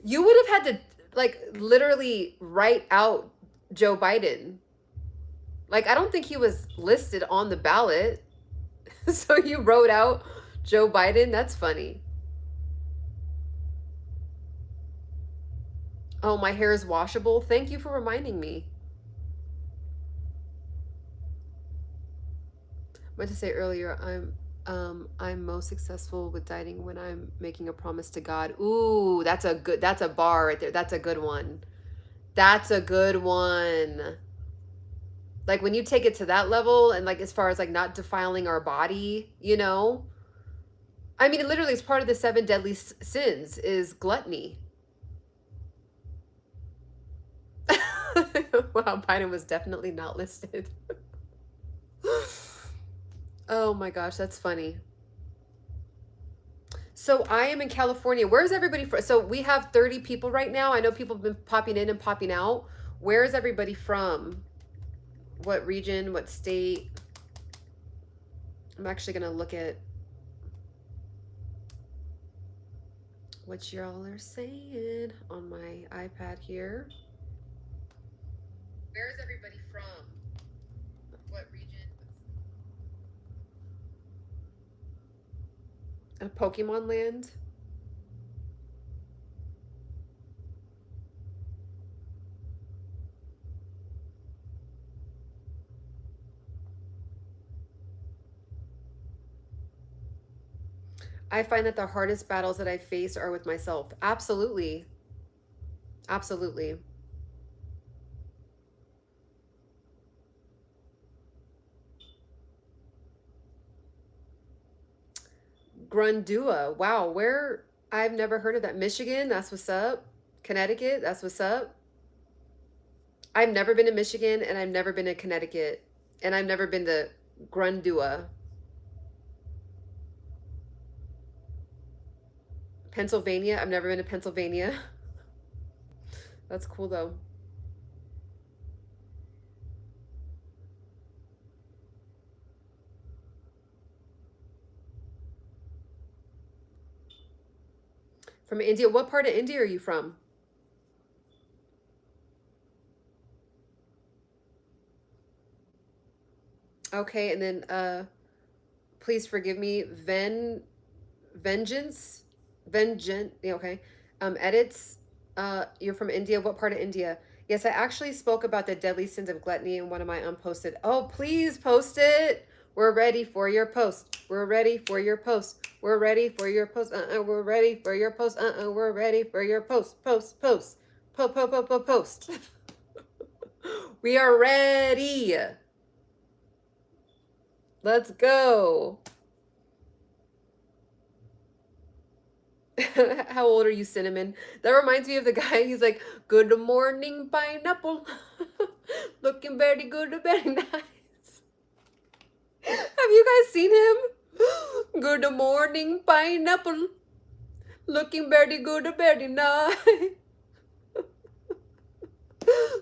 You would have had to like literally write out Joe Biden. Like, I don't think he was listed on the ballot. So you wrote out Joe Biden? That's funny. Oh, my hair is washable. Thank you for reminding me. I meant to say earlier, I'm most successful with dieting when I'm making a promise to God. Ooh, that's a bar right there. That's a good one. That's a good one. Like when you take it to that level and like as far as like not defiling our body, you know? I mean, it literally is part of the seven deadly sins is gluttony. Wow, Biden was definitely not listed. Oh my gosh, that's funny. So I am in California. Where's everybody from? So we have 30 people right now. I know people have been popping in and popping out. Where is everybody from? What region? What state? I'm actually going to look at what y'all are saying on my iPad here. Where is everybody from? What region? Pokemon Land? I find that the hardest battles that I face are with myself. Absolutely. Absolutely. Grundua. Wow, where I've never heard of that. Michigan, that's what's up. Connecticut, that's what's up. I've never been to Michigan and I've never been to Connecticut and I've never been to Grundua. Pennsylvania, I've never been to Pennsylvania. That's cool though. From India, what part of India are you from? Okay, and then please forgive me, vengeance, yeah, okay. Edits, you're from India. What part of India? Yes, I actually spoke about the deadly sins of gluttony in one of my unposted. Oh, please post it. We're ready for your post. We're ready for your post. We're ready for your post. We're ready for your post. We're ready for your post. Post. Post. We are ready. Let's go. How old are you, Cinnamon? That reminds me of the guy. He's like, "Good morning, pineapple. Looking very good, very nice." Have you guys seen him? Good morning, pineapple. Looking very good, very nice.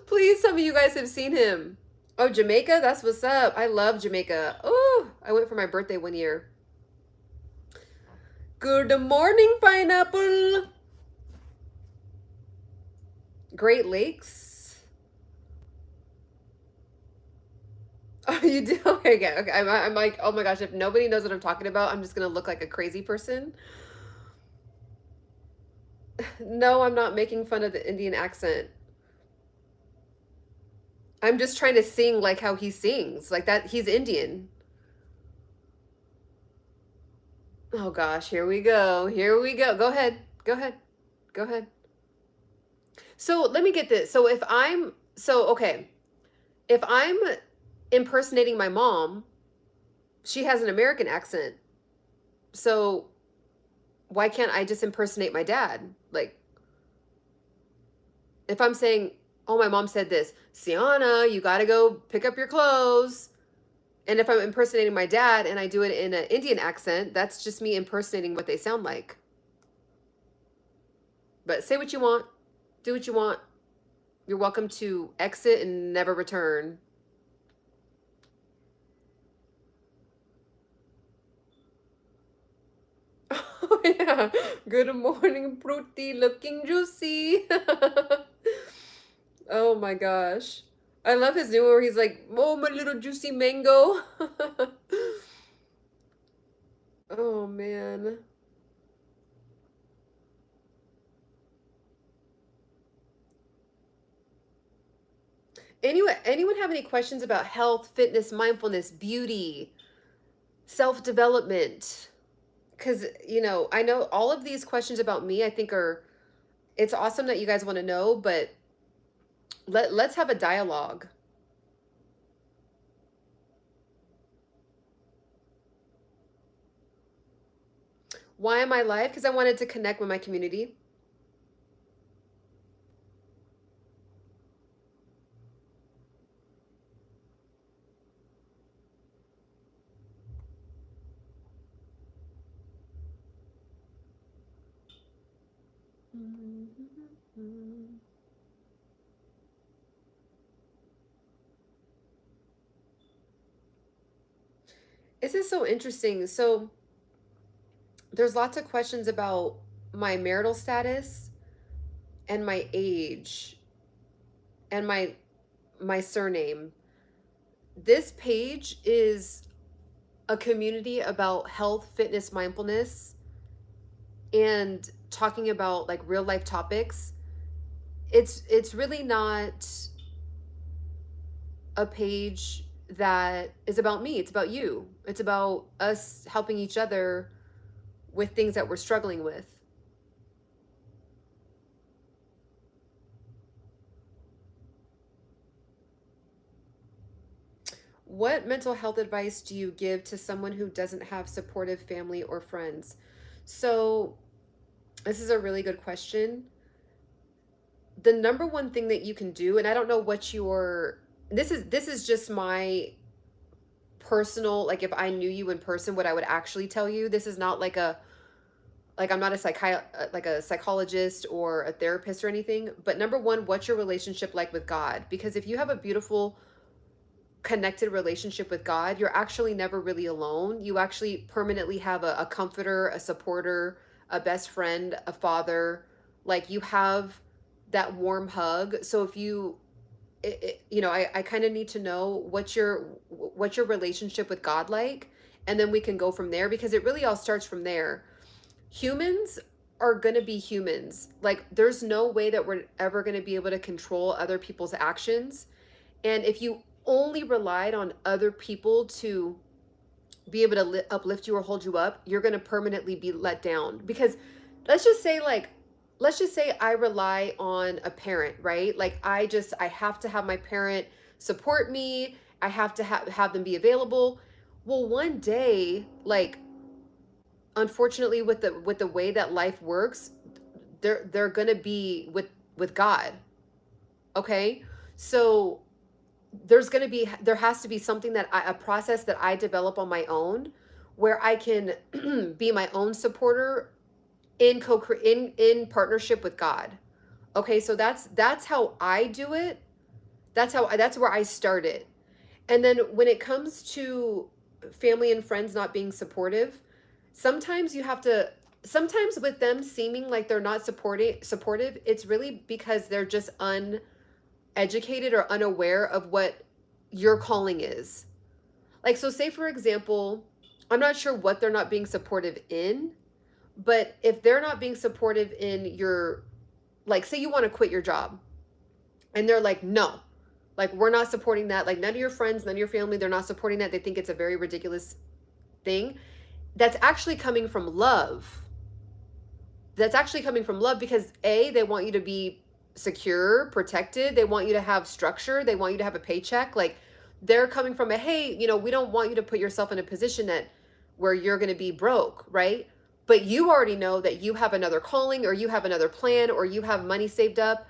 Please, some of you guys have seen him. Oh, Jamaica? That's what's up. I love Jamaica. Oh, I went for my birthday one year. Good morning, pineapple. Great Lakes. Oh, you do? Okay, okay. I'm like, oh my gosh, if nobody knows what I'm talking about, I'm just gonna look like a crazy person. No, I'm not making fun of the Indian accent. I'm just trying to sing like how he sings. Like that, he's Indian. Oh gosh, here we go. Here we go. Go ahead. Go ahead. Go ahead. So let me get this. Okay, if I'm impersonating my mom, she has an American accent. So why can't I just impersonate my dad? Like, if I'm saying, oh, my mom said this, Ciana, you got to go pick up your clothes. And if I'm impersonating my dad and I do it in an Indian accent, that's just me impersonating what they sound like. But say what you want, do what you want. You're welcome to exit and never return. Oh, yeah. Good morning, fruity, looking juicy. Oh my gosh. I love his new one where he's like, oh, my little juicy mango. Oh man. Anyone have any questions about health, fitness, mindfulness, beauty, self-development? Because, I know all of these questions about me, I think it's awesome that you guys want to know, but let's have a dialogue. Why am I live? Because I wanted to connect with my community. This is so interesting. So there's lots of questions about my marital status and my age and my surname. This page is a community about health, fitness, mindfulness, and talking about like real life topics. It's really not a page that is about me. It's about you. It's about us helping each other with things that we're struggling with. What mental health advice do you give to someone who doesn't have supportive family or friends? So, this is a really good question. The number one thing that you can do, and I don't know what your this is just my personal, like if I knew you in person, what I would actually tell you. This is not like I'm not a like a psychologist or a therapist or anything, but number one, what's your relationship like with God? Because if you have a beautiful connected relationship with God, you're actually never really alone. You actually permanently have a comforter, a supporter, a best friend, a father. Like you have that warm hug. So if you, I kind of need to know what's your relationship with God like, and then we can go from there because it really all starts from there. Humans are going to be humans. Like there's no way that we're ever going to be able to control other people's actions. And if you only relied on other people to be able to uplift you or hold you up, you're going to permanently be let down. Because let's just say, I rely on a parent, right? Like I have to have my parent support me. I have to have them be available. Well, one day, like unfortunately with the way that life works, they're going to be with God. Okay? So there has to be something a process that I develop on my own where I can be my own supporter in partnership with God. Okay, so that's how I do it. That's where I started. And then when it comes to family and friends not being supportive, sometimes you have to sometimes with them seeming like they're not supportive, it's really because they're just uneducated or unaware of what your calling is. Like, so say for example, I'm not sure what they're not being supportive in, but if they're not being supportive in your, like, say you want to quit your job and they're like, no, like, we're not supporting that. Like, none of your friends, none of your family, they're not supporting that. They think it's a very ridiculous thing. That's actually coming from love. That's actually coming from love because they want you to be secure, protected. They want you to have structure. They want you to have a paycheck. Like they're coming from hey, we don't want you to put yourself in a position where you're going to be broke, right? But you already know that you have another calling or you have another plan or you have money saved up.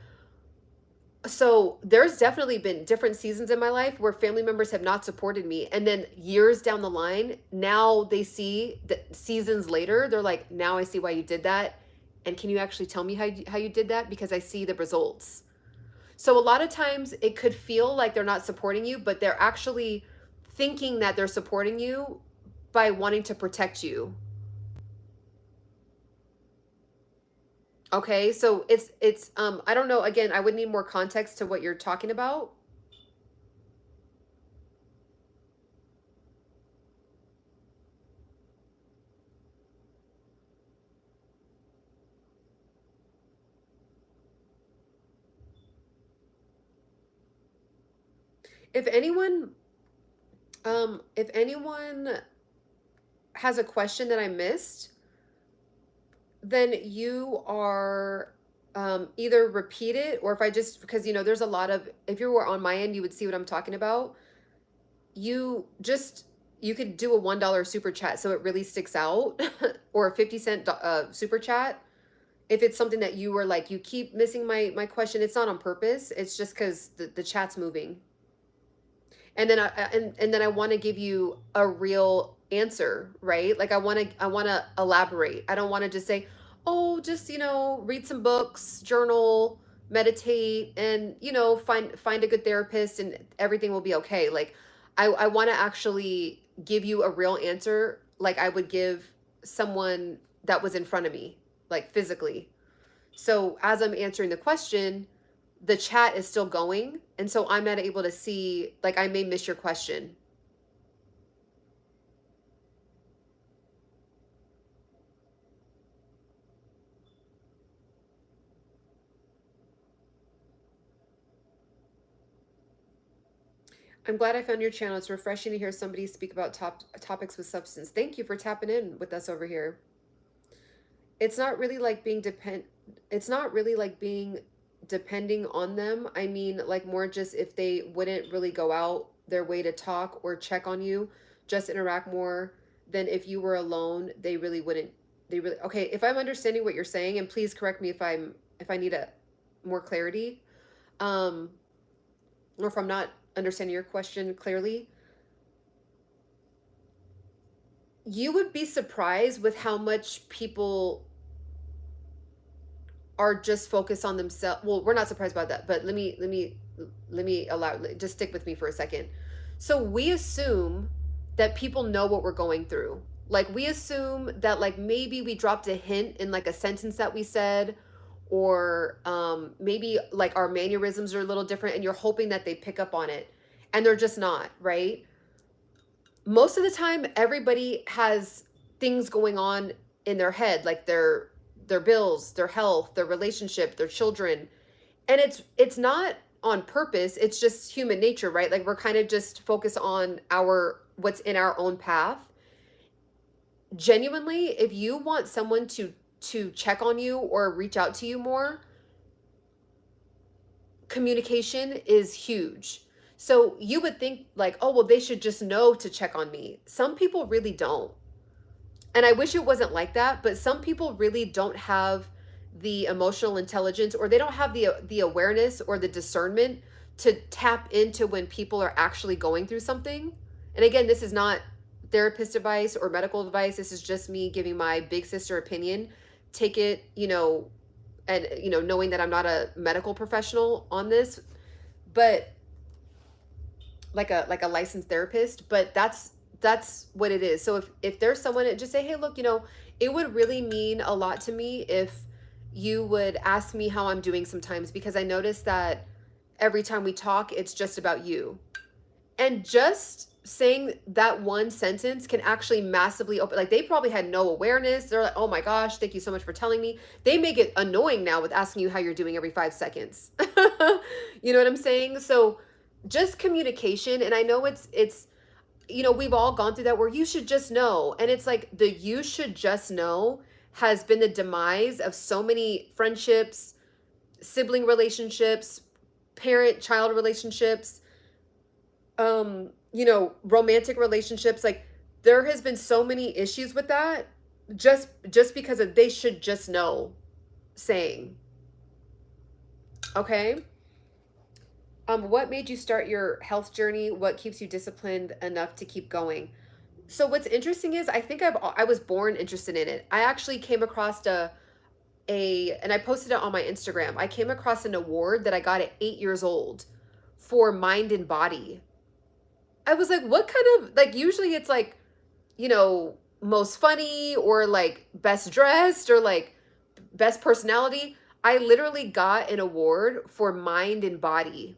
So there's definitely been different seasons in my life where family members have not supported me. And then years down the line, now they see that seasons later, they're like, now I see why you did that. And can you actually tell me how you did that? Because I see the results. So a lot of times it could feel like they're not supporting you, but they're actually thinking that they're supporting you by wanting to protect you. Okay, so it's I don't know, again, I would need more context to what you're talking about. If anyone, if anyone has a question that I missed, then you are either repeat it, or if I just, because there's a lot of, if you were on my end, you would see what I'm talking about. You just, you could do a $1 super chat so it really sticks out, or a 50 cent super chat. If it's something that you were like, you keep missing my question, it's not on purpose. It's just because the chat's moving. And then and then I want to give you a real answer, right? Like I want to elaborate. I don't want to just say, "Oh, just, read some books, journal, meditate, and, find a good therapist and everything will be okay." Like I want to actually give you a real answer like I would give someone that was in front of me, like physically. So as I'm answering the question, the chat is still going. And so I'm not able to see, like, I may miss your question. I'm glad I found your channel. It's refreshing to hear somebody speak about topics with substance. Thank you for tapping in with us over here. It's not really like being it's not really like being depending on them. I mean, like, more just if they wouldn't really go out their way to talk or check on you, just interact more than if you were alone, they really wouldn't. Okay, if I'm understanding what you're saying, and please correct me if I need a more clarity, um, or if I'm not understanding your question clearly. You would be surprised with how much people are just focused on themselves. Well, we're not surprised about that, but let me allow, just stick with me for a second. So we assume that people know what we're going through. Like, we assume that, like, maybe we dropped a hint in like a sentence that we said, or maybe like our mannerisms are a little different and you're hoping that they pick up on it, and they're just not, right? Most of the time everybody has things going on in their head, like their bills, their health, their relationship, their children. And it's not on purpose. It's just human nature, right? Like, we're kind of just focused on our what's in our own path. Genuinely, if you want someone to check on you or reach out to you more, communication is huge. So you would think like, "Oh, well, they should just know to check on me." Some people really don't. And I wish it wasn't like that, but some people really don't have the emotional intelligence, or they don't have the awareness or the discernment to tap into when people are actually going through something. And again, this is not therapist advice or medical advice. This is just me giving my big sister opinion. Take it, and knowing that I'm not a medical professional on this, but like a licensed therapist, but that's what it is. So if there's someone, just say, "Hey, look, it would really mean a lot to me if you would ask me how I'm doing sometimes, because I notice that every time we talk, it's just about you." And just saying that one sentence can actually massively open, like, they probably had no awareness. They're like, "Oh my gosh, thank you so much for telling me." They make it annoying now with asking you how you're doing every 5 seconds. You know what I'm saying? So just communication. And I know it's we've all gone through that, where you should just know. And it's like, the "you should just know" has been the demise of so many friendships, sibling relationships, parent child relationships, romantic relationships. Like, there has been so many issues with that, just because of "they should just know" saying. Okay. What made you start your health journey? What keeps you disciplined enough to keep going? So what's interesting is, I think I was born interested in it. I actually came across and I posted it on my Instagram. I came across an award that I got at 8 years old for mind and body. I was like, what kind of, like, usually it's like, most funny, or like best dressed, or like best personality. I literally got an award for mind and body.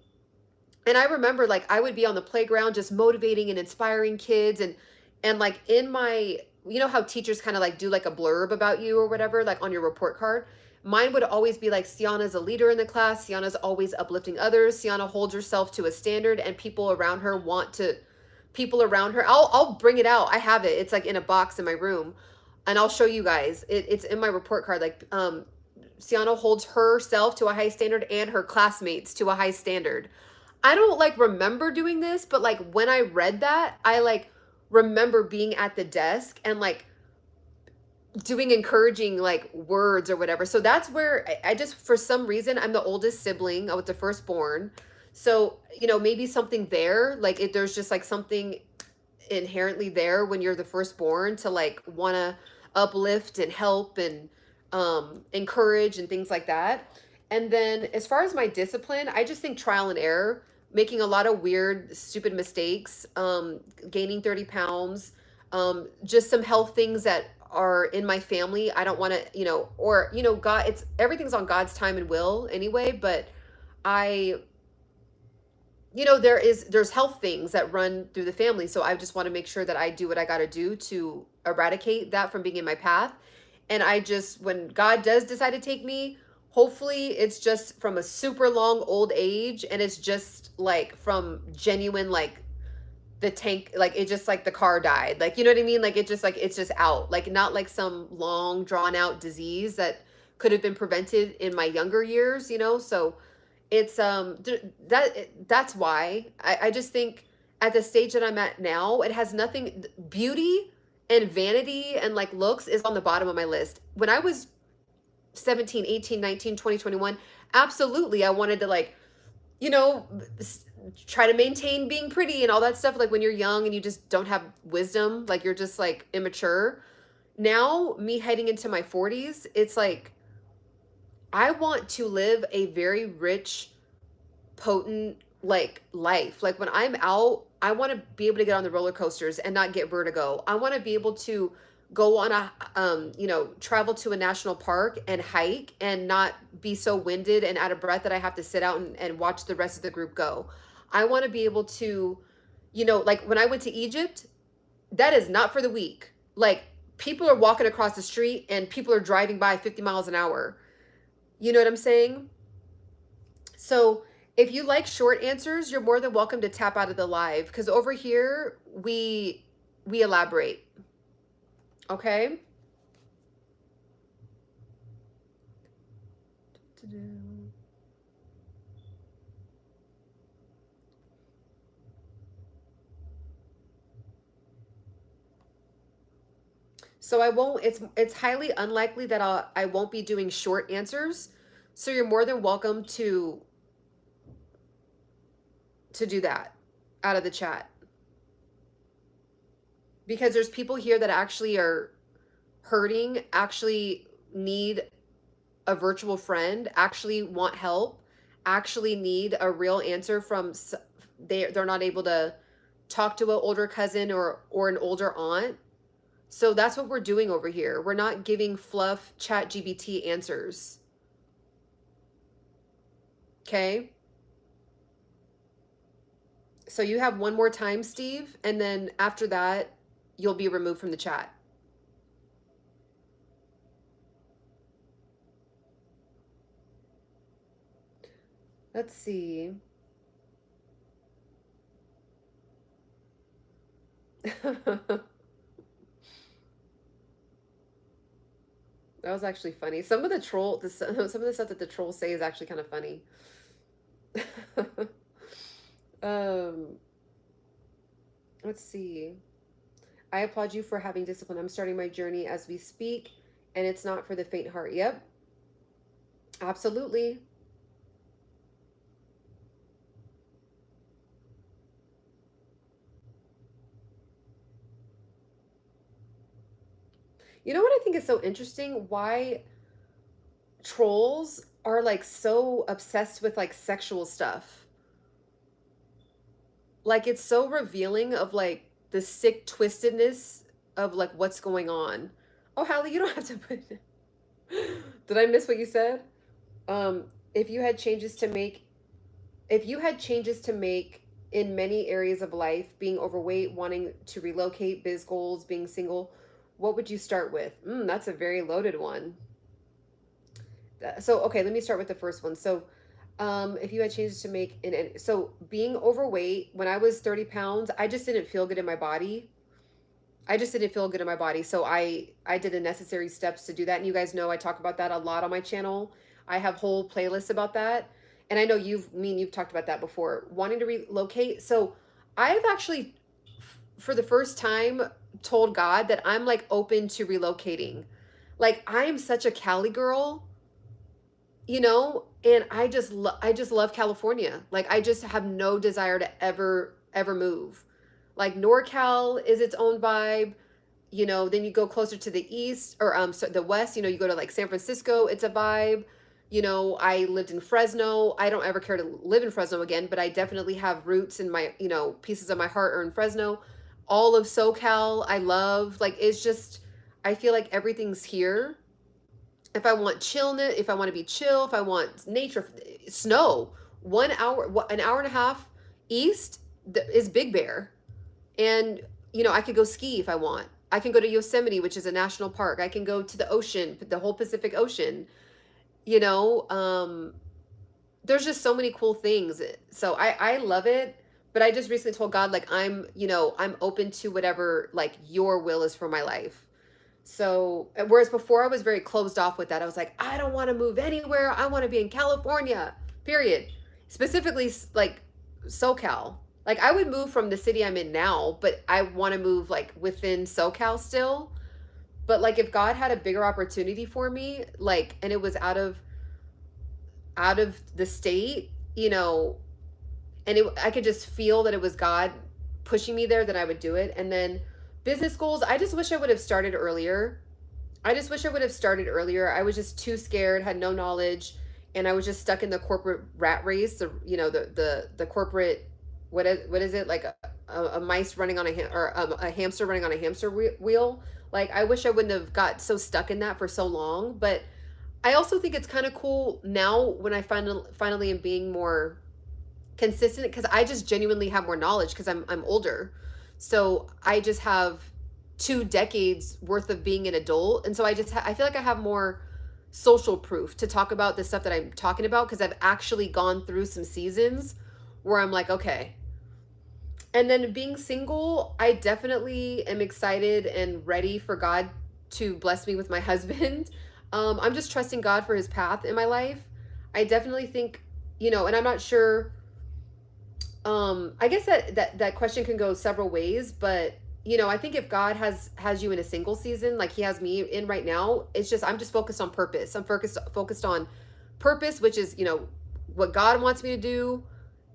And I remember, like, I would be on the playground just motivating and inspiring kids, and like, in my, how teachers kind of like do like a blurb about you or whatever, like on your report card. Mine would always be like, Ciana's a leader in the class. Ciana's always uplifting others. Ciana holds herself to a standard, and people around her I'll bring it out. I have it. It's like in a box in my room, and I'll show you guys. It's in my report card. Like, Ciana holds herself to a high standard and her classmates to a high standard. I don't like remember doing this, but like when I read that, I like remember being at the desk and like doing encouraging like words or whatever. So that's where I just, for some reason, I'm the oldest sibling. I was the firstborn. So, you know, maybe something there, like if there's just like something inherently there when you're the firstborn to like want to uplift and help and encourage and things like that. And then as far as my discipline, I just think trial and error, making a lot of weird, stupid mistakes, gaining 30 pounds, just some health things that are in my family. I don't want to, you know, or, you know, God, it's everything's on God's time and will anyway, but I, you know, there's health things that run through the family. So I just want to make sure that I do what I got to do to eradicate that from being in my path. And I just, when God does decide to take me, hopefully it's just from a super long old age, and it's just like from genuine, like the tank, like it just like the car died, like, you know what I mean, like it just like it's just out, like not like some long drawn out disease that could have been prevented in my younger years, you know. So it's that's why I just think at the stage that I'm at now, it has nothing, beauty and vanity and like looks is on the bottom of my list. When I was 17, 18, 19, 20, 21, absolutely I wanted to like, you know, try to maintain being pretty and all that stuff, like when you're young and you just don't have wisdom, like you're just like immature. Now me heading into my 40s, it's like I want to live a very rich, potent like life. Like when I'm out, I want to be able to get on the roller coasters and not get vertigo. I want to be able to go on a you know, travel to a national park and hike and not be so winded and out of breath that I have to sit out and watch the rest of the group go. I want to be able to, you know, like when I went to Egypt, that is not for the weak. Like people are walking across the street and people are driving by 50 miles an hour. You know what I'm saying? So if you like short answers, you're more than welcome to tap out of the live, because over here we elaborate. Okay? So I won't, it's highly unlikely that I won't be doing short answers. So you're more than welcome to do that out of the chat, because there's people here that actually are hurting, actually need a virtual friend, actually want help, actually need a real answer from they're not able to talk to an older cousin or an older aunt. So that's what we're doing over here. We're not giving fluff chat GBT answers. Okay? So you have one more time, Steve, and then after that, you'll be removed from the chat. Let's see. That was actually funny. Some of the some of the stuff that the trolls say is actually kind of funny. um, let's see. I applaud you for having discipline. I'm starting my journey as we speak, and it's not for the faint heart. Yep. Absolutely. You know what I think is so interesting? Why trolls are like so obsessed with like sexual stuff. Like it's so revealing of like the sick twistedness of like what's going on. Oh, Hallie, you don't have to put it. Did I miss what you said? If you had changes to make, if you had changes to make in many areas of life, being overweight, wanting to relocate, biz goals, being single, what would you start with? That's a very loaded one. So okay, let me start with the first one. So if you had changes to make so being overweight when I was 30 pounds, I just didn't feel good in my body. I just didn't feel good in my body. So I did the necessary steps to do that. And you guys know I talk about that a lot on my channel. I have whole playlists about that. And I know you've talked about that before. Wanting to relocate. So I've actually for the first time told God that I'm like open to relocating. Like I am such a Cali girl, and I just love California. Like I just have no desire to ever move. Like NorCal is its own vibe. Then you go closer to the east or so the west, you go to like San Francisco, it's a vibe. I lived in Fresno. I don't ever care to live in Fresno again, but I definitely have roots in my, pieces of my heart are in Fresno. All of SoCal, I love. Like it's just I feel like everything's here. If I want chillness, if I want to be chill, if I want nature, snow, 1 hour, an hour and a half east is Big Bear. And, I could go ski if I want. I can go to Yosemite, which is a national park. I can go to the ocean, the whole Pacific Ocean. You know, um, there's just so many cool things. So I love it. But I just recently told God, like, I'm open to whatever, like, your will is for my life. So, whereas before I was very closed off with that, I was like, I don't want to move anywhere. I want to be in California, period. Specifically, like SoCal. Like, I would move from the city I'm in now, but I want to move like within SoCal still. But like, if God had a bigger opportunity for me, like, and it was out of the state, and I could just feel that it was God pushing me there, then I would do it. And then business goals, I just wish I would have started earlier. I just wish I would have started earlier. I was just too scared, had no knowledge, and I was just stuck in the corporate rat race. The corporate, what is it, like a mice running on a hamster running on a hamster wheel. Like I wish I wouldn't have got so stuck in that for so long. But I also think it's kind of cool now when I finally am being more consistent because I just genuinely have more knowledge because I'm older. So I just have 2 decades worth of being an adult, and so I feel like I have more social proof to talk about the stuff that I'm talking about because I've actually gone through some seasons where I'm like, okay. And then being single, I definitely am excited and ready for God to bless me with my husband. I'm just trusting God for his path in my life. I definitely think, and I'm not sure. I guess that question can go several ways, but I think if God has you in a single season, like he has me in right now, it's just I'm just focused on purpose. I'm focused on purpose, which is, what God wants me to do,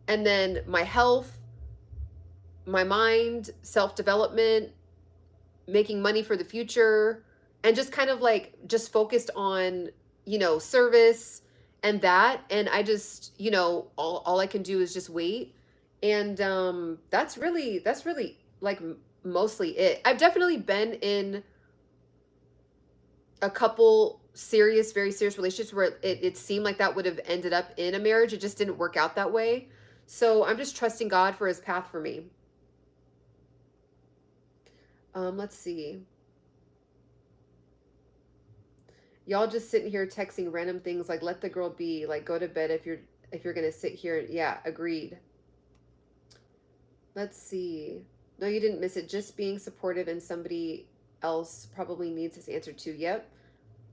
and then my health, my mind, self-development, making money for the future, and just kind of like just focused on, service and that. And I just, all I can do is just wait. And that's really like mostly it. I've definitely been in a couple very serious relationships where it seemed like that would have ended up in a marriage. It just didn't work out that way. So I'm just trusting God for his path for me. Let's see. Y'all just sitting here texting random things like let the girl be, like go to bed if you're gonna sit here. Yeah, agreed. Let's see. No, you didn't miss it. Just being supportive and somebody else probably needs his answer too. Yep.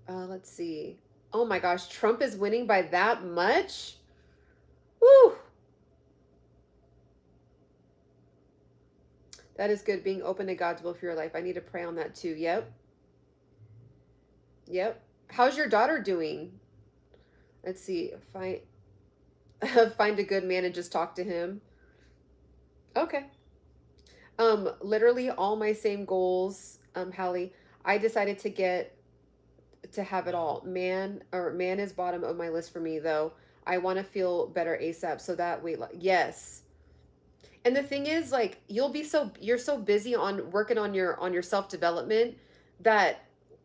Let's see. Oh my gosh, Trump is winning by that much? Woo! That is good. Being open to God's will for your life. I need to pray on that too. Yep. Yep. How's your daughter doing? Let's see. Find a good man and just talk to him. Okay. Literally all my same goals, Hallie. I decided to have it all. Man is bottom of my list for me though. I want to feel better ASAP. So that weight loss. Yes. And the thing is, like, you're so busy on working on your self-development that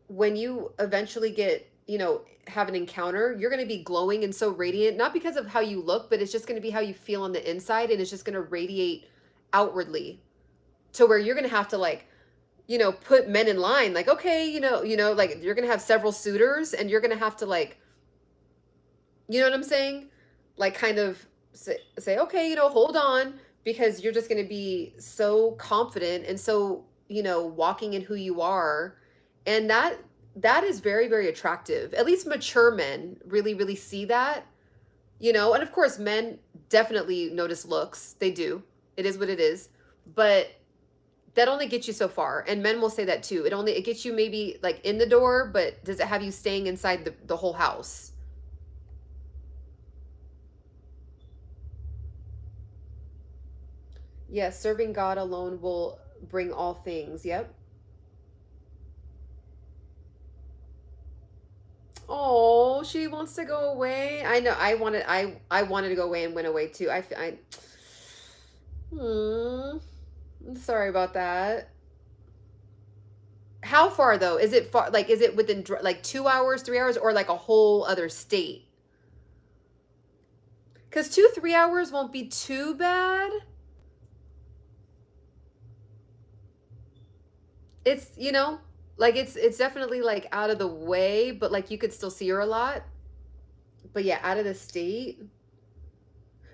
when you eventually get, have an encounter, you're going to be glowing and so radiant, not because of how you look, but it's just going to be how you feel on the inside, and it's just going to radiate outwardly to where you're going to have to like, put men in line, like, okay, like you're going to have several suitors and you're going to have to like You know what I'm saying? Like kind of say okay, hold on, because you're just going to be so confident and so, walking in who you are. And that is very, very attractive. At least mature men really, really see that, and of course men definitely notice looks. They do. It is what it is. But that only gets you so far. And men will say that too. It gets you maybe like in the door, but does it have you staying inside the whole house? Yes, serving God alone will bring all things. Yep. Oh, she wants to go away. I know. I wanted to go away and went away too. Hmm. I'm sorry about that. How far though? Is it far? Like, is it within like 2 hours, 3 hours, or like a whole other state? Because 2, 3 hours won't be too bad. It's, like it's definitely like out of the way, but like you could still see her a lot. But yeah, out of the state.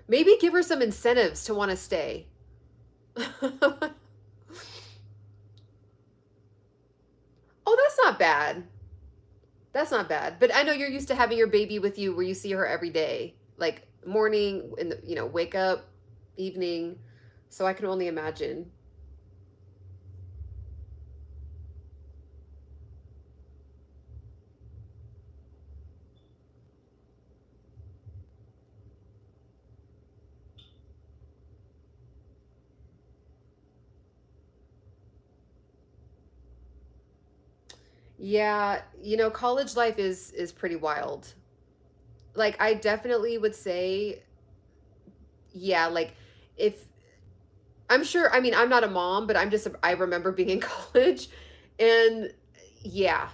Maybe give her some incentives to want to stay. Oh, that's not bad. That's not bad. But I know you're used to having your baby with you where you see her every day, like morning in the, wake up, evening. So I can only imagine. Yeah, college life is pretty wild. Like I definitely would say, yeah, like if I'm sure, I mean, I'm not a mom, but I remember being in college and yeah.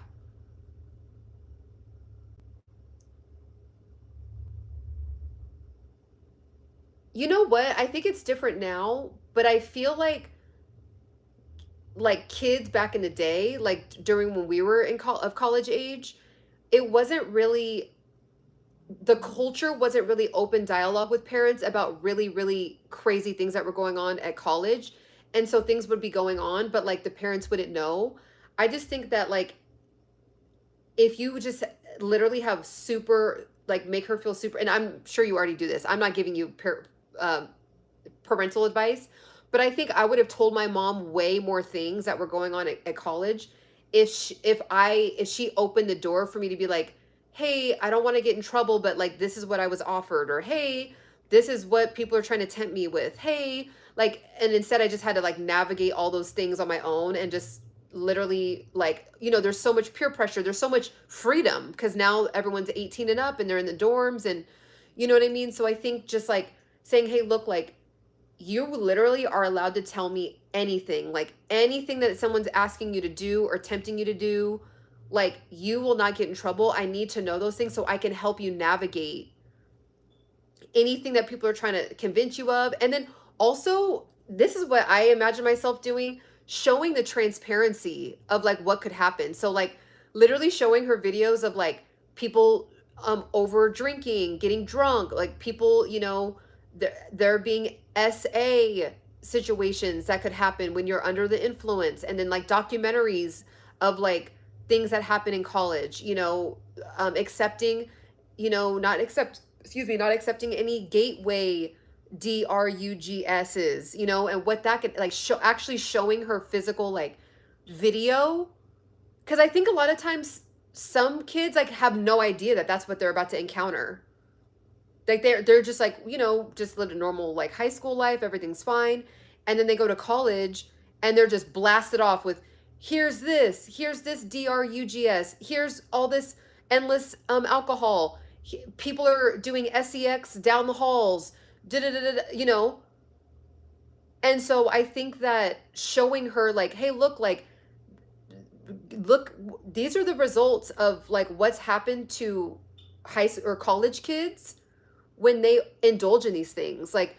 You know what? I think it's different now, but I feel like kids back in the day, like during when we were in college age, it wasn't really the culture wasn't really open dialogue with parents about really, really crazy things that were going on at college. And so things would be going on, but like the parents wouldn't know. I just think that like if you would just literally have super like make her feel super, and I'm sure you already do this. I'm not giving you parental advice, but I think I would have told my mom way more things that were going on at college if she opened the door for me to be like, hey, I don't want to get in trouble, but like this is what I was offered, or hey, this is what people are trying to tempt me with. Hey, like, and instead I just had to like navigate all those things on my own and just literally like, there's so much peer pressure, there's so much freedom because now everyone's 18 and up and they're in the dorms and you know what I mean? So I think just like saying, hey, look, like you literally are allowed to tell me anything, like anything that someone's asking you to do or tempting you to do, like you will not get in trouble. I need to know those things so I can help you navigate anything that people are trying to convince you of. And then also, this is what I imagine myself doing, showing the transparency of like what could happen. So like literally showing her videos of like people over drinking, getting drunk, like people, there being SA situations that could happen when you're under the influence, and then like documentaries of like things that happen in college, accepting, not accept, excuse me, not accepting any gateway DRUGSs, and what that could like actually showing her physical like video. Because I think a lot of times some kids like have no idea that that's what they're about to encounter. Like they're just like, just live a normal like high school life, everything's fine. And then they go to college and they're just blasted off with here's this DRUGS, here's all this endless alcohol. People are doing sex down the halls, da da da da. And so I think that showing her like, hey, look, these are the results of like what's happened to high school or college kids when they indulge in these things. Like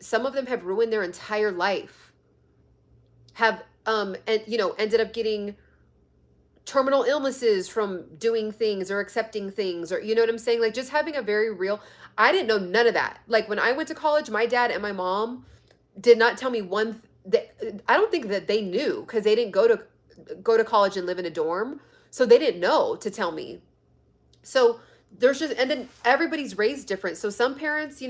some of them have ruined their entire life, have and ended up getting terminal illnesses from doing things or accepting things, or you know what I'm saying? Like just having a very real, I didn't know none of that. Like when I went to college, my dad and my mom did not tell me I don't think that they knew because they didn't go to college and live in a dorm. So they didn't know to tell me. So there's just, and then everybody's raised different. So some parents,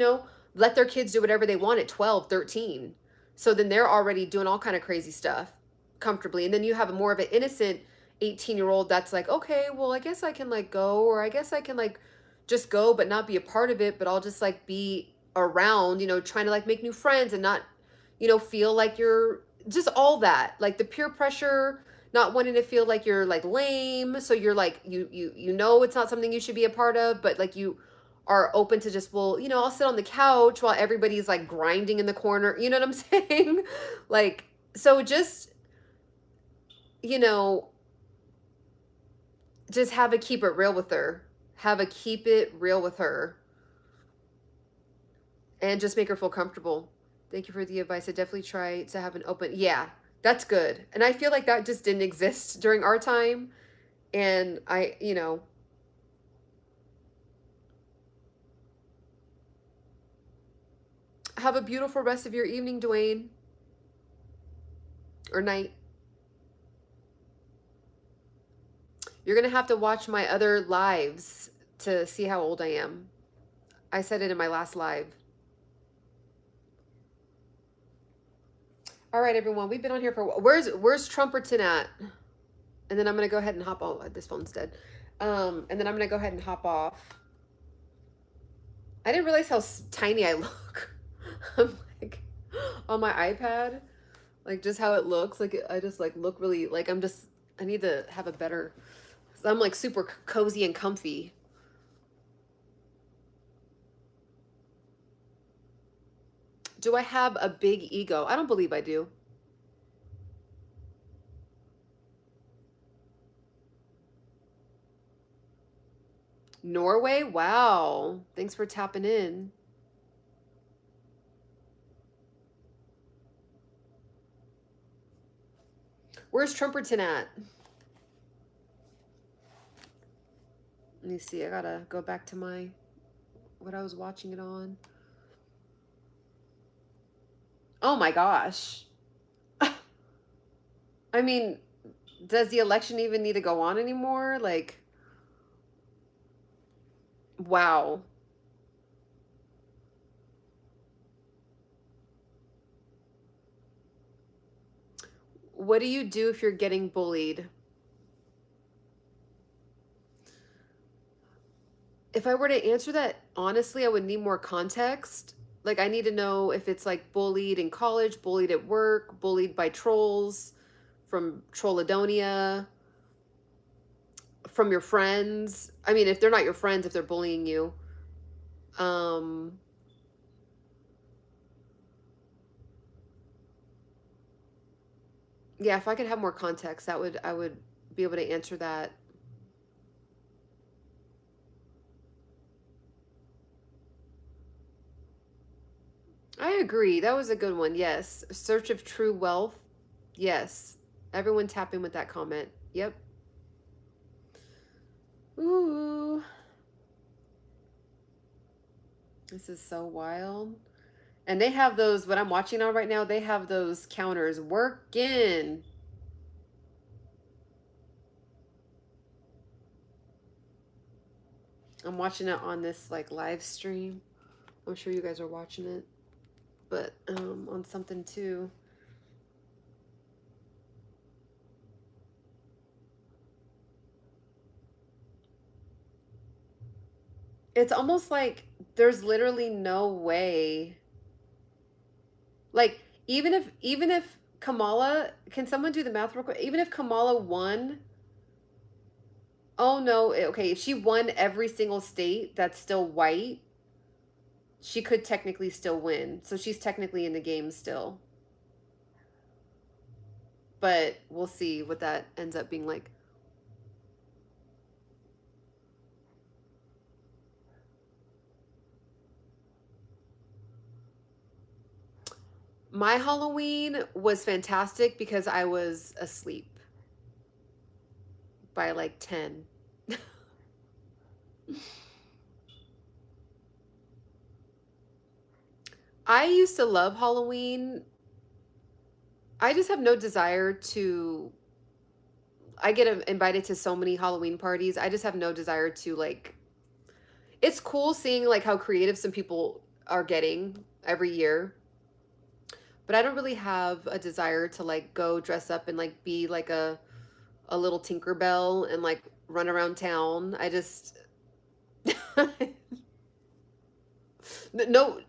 let their kids do whatever they want at 12, 13. So then they're already doing all kind of crazy stuff comfortably. And then you have a more of an innocent 18-year-old that's like, okay, well, I guess I can like go, or I guess I can like just go, but not be a part of it. But I'll just like be around, trying to like make new friends and not, feel like you're just all that, like the peer pressure, not wanting to feel like you're like lame. So you're like, it's not something you should be a part of, but like you are open to just, well, I'll sit on the couch while everybody's like grinding in the corner. You know what I'm saying? Like, so you know, just have a keep it real with her. Have a keep it real with her. And just make her feel comfortable. Thank you for the advice. I definitely try to have an open, yeah, that's good. And I feel like that just didn't exist during our time. And have a beautiful rest of your evening, Dwayne. Or night. You're going to have to watch my other lives to see how old I am. I said it in my last live. All right, everyone. We've been on here for a while. Where's Trumperton at? And then I'm going to go ahead and hop off. This phone's dead. And then I'm going to go ahead and hop off. I didn't realize how tiny I look. I'm like on my iPad, like just how it looks. Like I just like look really like I need to have a better, I'm like super cozy and comfy. Do I have a big ego? I don't believe I do. Norway? Wow. Thanks for tapping in. Where's Trumperton at? Let me see. I gotta go back to what I was watching it on. Oh my gosh. I mean, does the election even need to go on anymore? Like, wow. What do you do if you're getting bullied? If I were to answer that honestly, I would need more context. Like, I need to know if it's like bullied in college, bullied at work, bullied by trolls from Trolladonia, from your friends. I mean, if they're not your friends, if they're bullying you. Yeah, if I could have more context, I would be able to answer that. I agree. That was a good one. Yes. Search of true wealth. Yes. Everyone tap in with that comment. Yep. Ooh. This is so wild. And they have those, what I'm watching on right now, they have those counters working. I'm watching it on this like live stream. I'm sure you guys are watching it, but on something too. It's almost like there's literally no way. Like even if Kamala, can someone do the math real quick? Even if Kamala won, oh no, okay, if she won every single state that's still white, she could technically still win. So she's technically in the game still. But we'll see what that ends up being like. My Halloween was fantastic because I was asleep. by like 10. I used to love Halloween. I just have no desire to. I get invited to so many Halloween parties. I just have no desire to like. It's cool seeing like how creative some people are getting every year, but I don't really have a desire to like go dress up and like be like a little Tinkerbell and like run around town. I just no,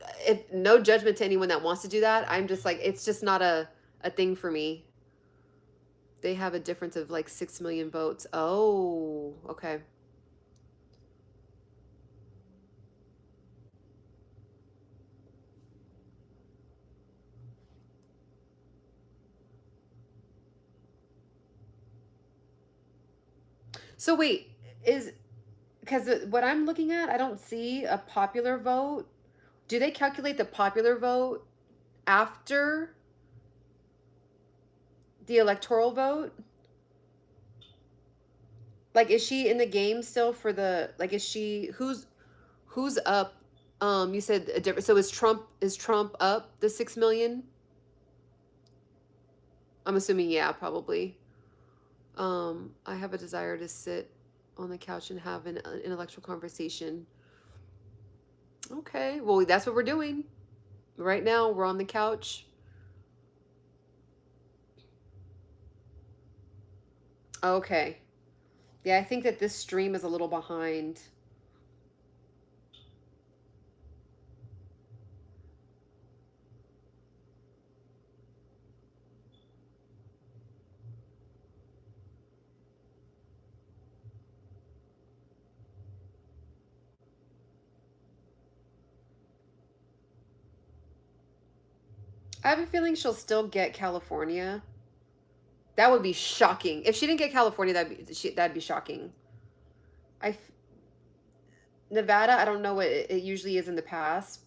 no judgment to anyone that wants to do that. I'm just like, it's just not a thing for me. They have a difference of like 6 million votes. Oh, okay. So wait, is because what I'm looking at, I don't see a popular vote. Do they calculate the popular vote after the electoral vote? Like, is she in the game still for the like? Is she who's up? You said a different. So is Trump up the 6 million? I'm assuming yeah, probably. I have a desire to sit on the couch and have an intellectual conversation. Okay, well that's what we're doing right now. We're on the couch. Okay, yeah, I think that this stream is a little behind. I have a feeling she'll still get California. That would be shocking. If she didn't get California, that'd be shocking. I Nevada, I don't know what it usually is in the past.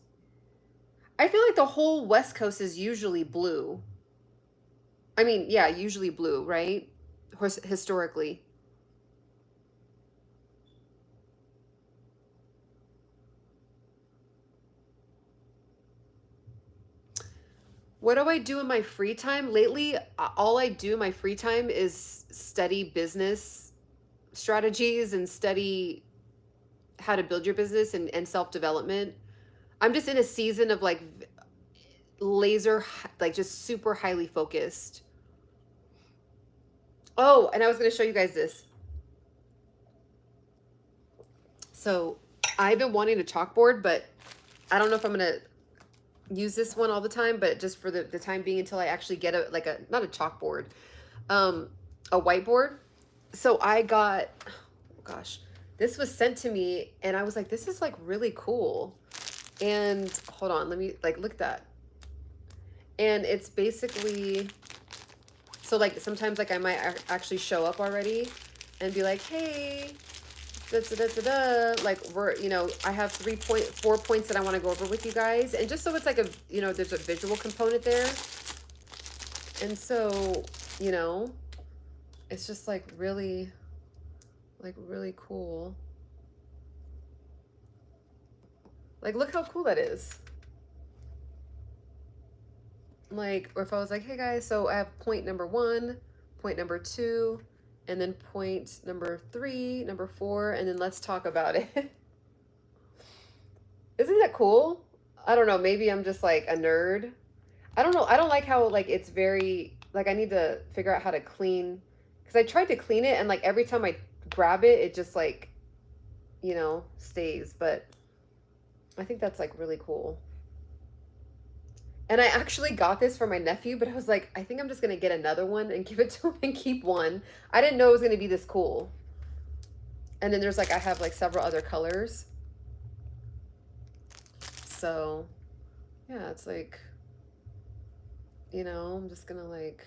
I feel like the whole West Coast is usually blue. I mean, yeah, usually blue, right? Historically. What do I do in my free time? Lately, all I do in my free time is study business strategies and study how to build your business and self-development. I'm just in a season of like laser, like just super highly focused. Oh, and I was going to show you guys this. So I've been wanting a chalkboard, but I don't know if I'm going to use this one all the time, but just for the time being until I actually get not a chalkboard, um, a whiteboard. So I got, oh gosh, this was sent to me and I was like, this is like really cool. And hold on, let me like look at that. And it's basically, so like sometimes like I might actually show up already and be like, hey, da, da, da, da, da. Like I have 4 points that I want to go over with you guys. And just so it's like there's a visual component there. And so, it's just like really cool. Like, look how cool that is. Like, or if I was like, hey guys, so I have point number 1, point number 2, and then point number 3, number 4, and then let's talk about it. Isn't that cool? I don't know. Maybe I'm just like a nerd. I don't know. I don't like how like it's very like I need to figure out how to clean because I tried to clean it and like every time I grab it, it just like stays. But I think that's like really cool. And I actually got this for my nephew, but I was like, I think I'm just gonna get another one and give it to him and keep one. I didn't know it was gonna be this cool. And then there's like I have like several other colors. So yeah, it's like I'm just gonna like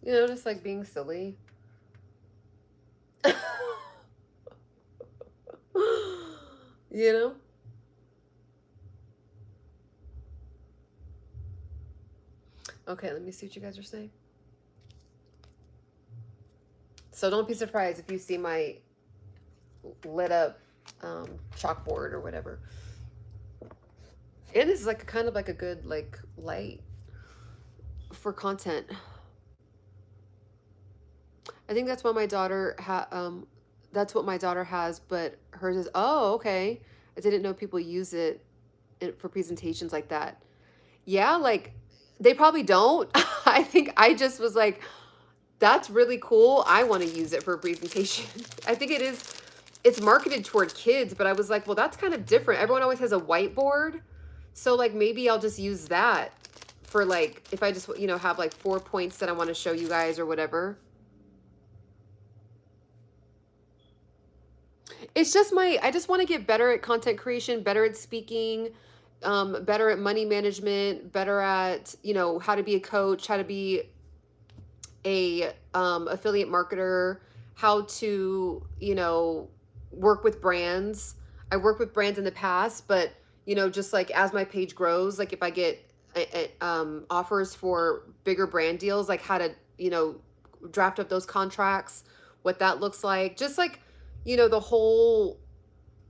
You know, just like being silly. You know? Okay, let me see what you guys are saying. So don't be surprised if you see my lit up chalkboard or whatever. And this is like kind of like a good like light for content. I think that's what my daughter that's what my daughter has, but hers is, oh, okay. I didn't know people use it for presentations like that. Yeah, like they probably don't. I think I just was like, that's really cool. I want to use it for a presentation. I think it's marketed toward kids, but I was like, well, that's kind of different. Everyone always has a whiteboard. So like maybe I'll just use that for like, if I just, you know, have like 4 points that I want to show you guys or whatever. It's just I just want to get better at content creation, better at speaking, better at money management, better at, you know, how to be a coach, how to be a affiliate marketer, how to, you know, work with brands. I worked with brands in the past, but, you know, just like as my page grows, like if I get offers for bigger brand deals, like how to, you know, draft up those contracts, what that looks like, just like, you know, the whole,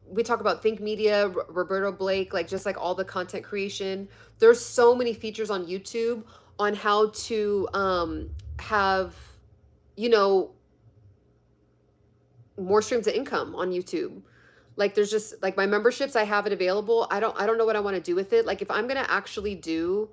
we talk about Think Media, Roberto Blake, like just like all the content creation. There's so many features on YouTube on how to have, you know, more streams of income on YouTube. Like there's just like my memberships, I have it available. I don't know what I want to do with it. Like if I'm going to actually do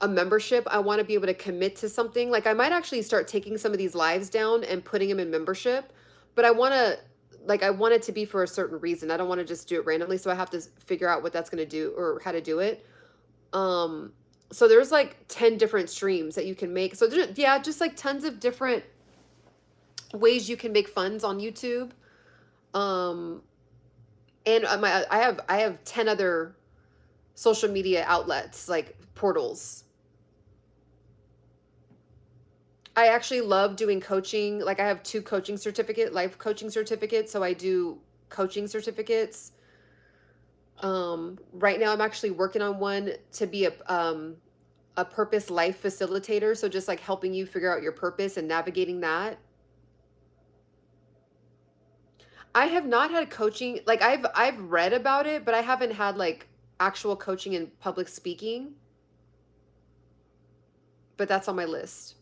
a membership, I want to be able to commit to something. Like I might actually start taking some of these lives down and putting them in membership, but I want to, like I want it to be for a certain reason. I don't want to just do it randomly, so I have to figure out what that's going to do or how to do it. So there's like 10 different streams that you can make. So yeah, just like tons of different ways you can make funds on YouTube. And I have 10 other social media outlets, like portals. I actually love doing coaching. Like I have 2 life coaching certificates. So I do coaching certificates. Right now I'm actually working on one to be a purpose life facilitator. So just like helping you figure out your purpose and navigating that. I have not had coaching. Like I've read about it, but I haven't had like actual coaching in public speaking. But that's on my list.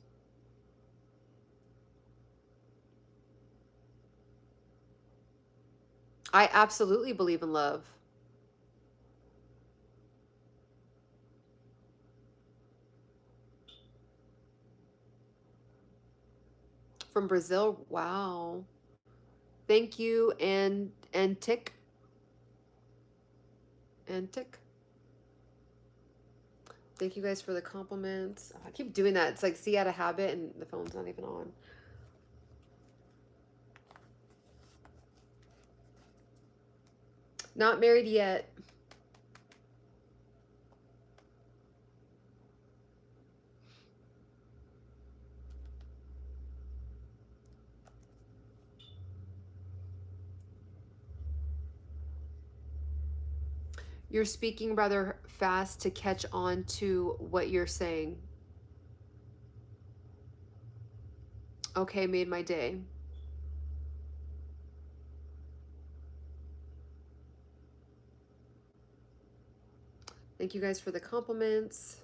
I absolutely believe in love. From Brazil. Wow. Thank you and tick and tick. Thank you guys for the compliments. Oh, I keep doing that. It's like see out of habit and the phone's not even on. Not married yet. You're speaking rather fast to catch on to what you're saying. Okay, made my day. Thank you guys for the compliments.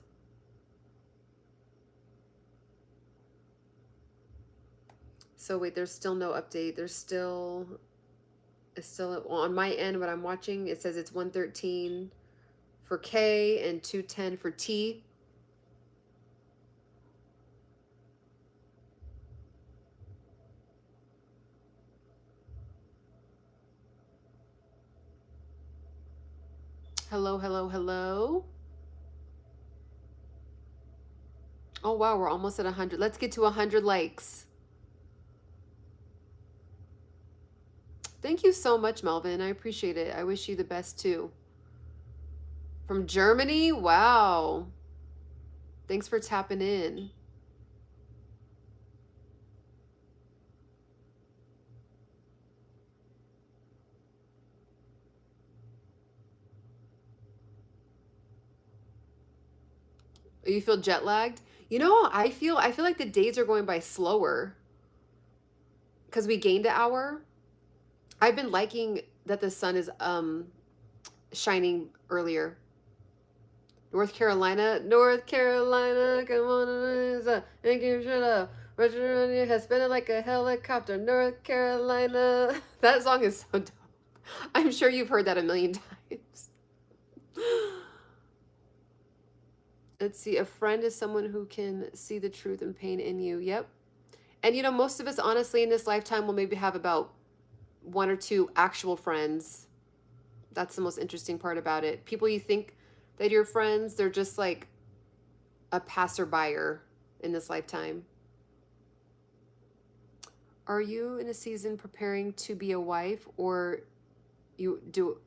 So wait, there's still no update. It's still on my end. What I'm watching, it says it's 113 for K and 210 for T. Hello, hello, hello. Oh wow, we're almost at 100. Let's get to 100 likes. Thank you so much, Melvin. I appreciate it. I wish you the best too. From Germany? Wow. Thanks for tapping in. You feel jet lagged? You know, I feel like the days are going by slower because we gained an hour. I've been liking that the sun is shining earlier. North Carolina, North Carolina, come on, and give shut up. Roger has spin it like a helicopter, North Carolina. That song is so dope. I'm sure you've heard that a million times. Let's see. A friend is someone who can see the truth and pain in you. Yep. And you know, most of us, honestly, in this lifetime will maybe have about one or two actual friends. That's the most interesting part about it. People you think that you're friends, they're just like a passerby in this lifetime. Are you in a season preparing to be a wife, or you do,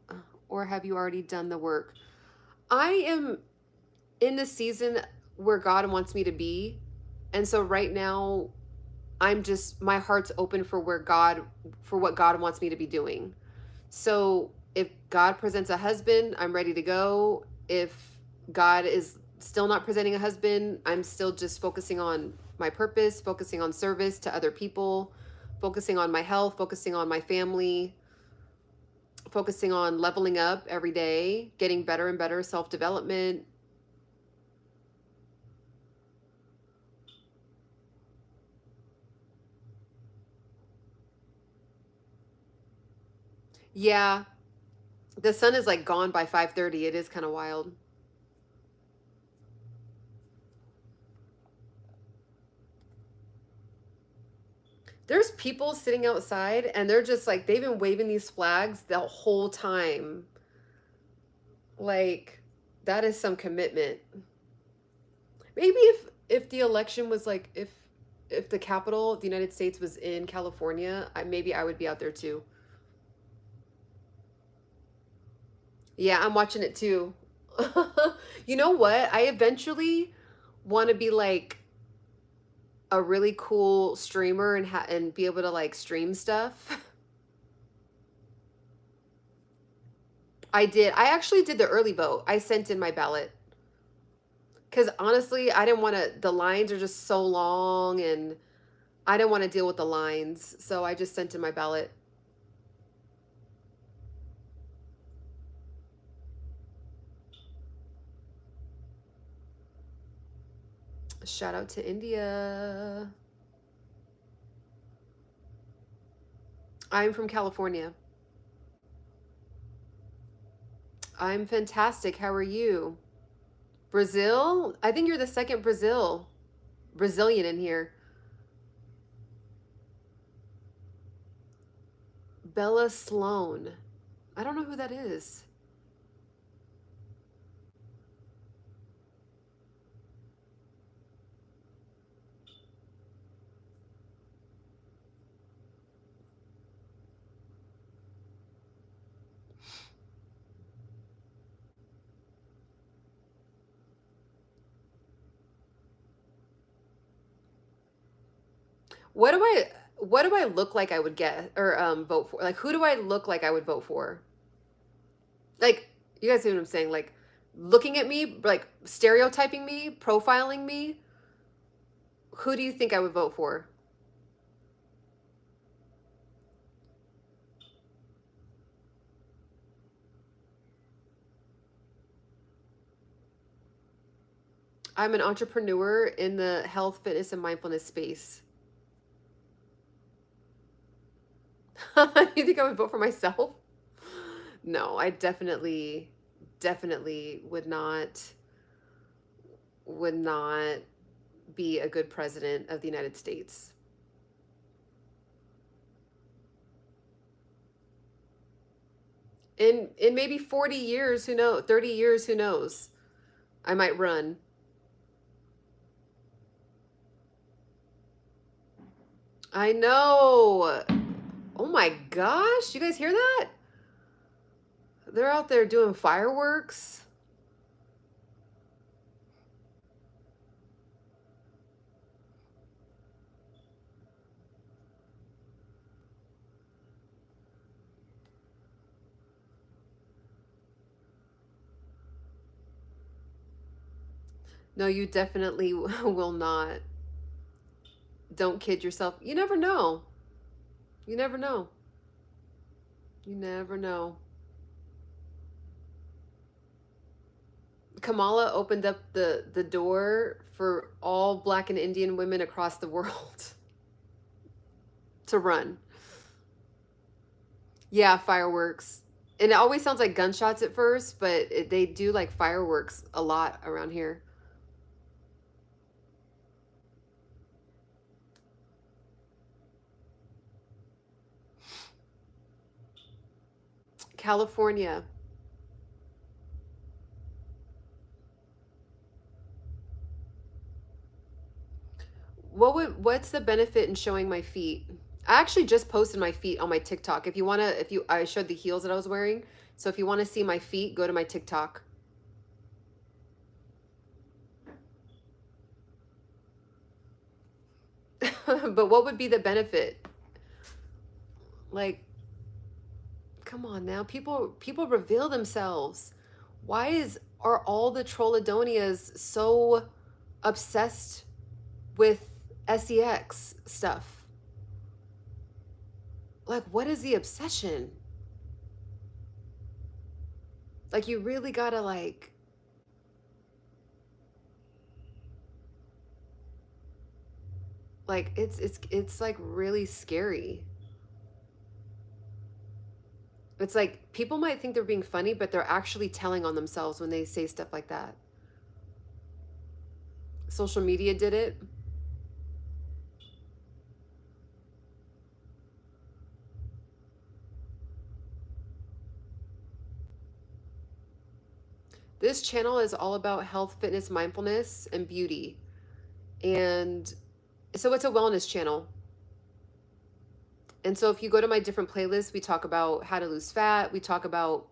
or have you already done the work? I am in the season where God wants me to be. And so right now I'm just, my heart's open for for what God wants me to be doing. So if God presents a husband, I'm ready to go. If God is still not presenting a husband, I'm still just focusing on my purpose, focusing on service to other people, focusing on my health, focusing on my family, focusing on leveling up every day, getting better and better, self-development. Yeah, the sun is like gone by 5:30. It is kind of wild. There's people sitting outside and they're just like they've been waving these flags the whole time. Like that is some commitment. Maybe if the election was like if the capital of the United States was in California, maybe I would be out there too. Yeah, I'm watching it too. You know what? I eventually want to be like a really cool streamer and be able to like stream stuff. I did. I actually did the early vote. I sent in my ballot because honestly, I didn't want to. The lines are just so long, and I didn't want to deal with the lines, so I just sent in my ballot. Shout out to India. I'm from California. I'm fantastic. How are you? Brazil? I think you're the second Brazilian in here. Bella Sloan. I don't know who that is. What do I look like I would get or vote for? Like who do I look like I would vote for? Like you guys see what I'm saying? Like looking at me, like stereotyping me, profiling me. Who do you think I would vote for? I'm an entrepreneur in the health, fitness, and mindfulness space. You think I would vote for myself? No, I definitely would not be a good president of the United States. In maybe 40 years, who knows? 30 years, who knows? I might run. I know. Oh my gosh, you guys hear that? They're out there doing fireworks. No, you definitely will not. Don't kid yourself. You never know. You never know. You never know. Kamala opened up the door for all Black and Indian women across the world to run. Yeah, fireworks. And it always sounds like gunshots at first, but they do like fireworks a lot around here. California. What's the benefit in showing my feet? I actually just posted my feet on my TikTok. If you want to, if you I showed the heels that I was wearing. So if you want to see my feet, go to my TikTok. But what would be the benefit? Like, come on now. People reveal themselves. Why are all the Trolladonias so obsessed with sex stuff? Like, what is the obsession? Like, you really gotta like it's like really scary. It's like people might think they're being funny, but they're actually telling on themselves when they say stuff like that. Social media did it. This channel is all about health, fitness, mindfulness, and beauty. And so it's a wellness channel. And so if you go to my different playlists, we talk about how to lose fat, we talk about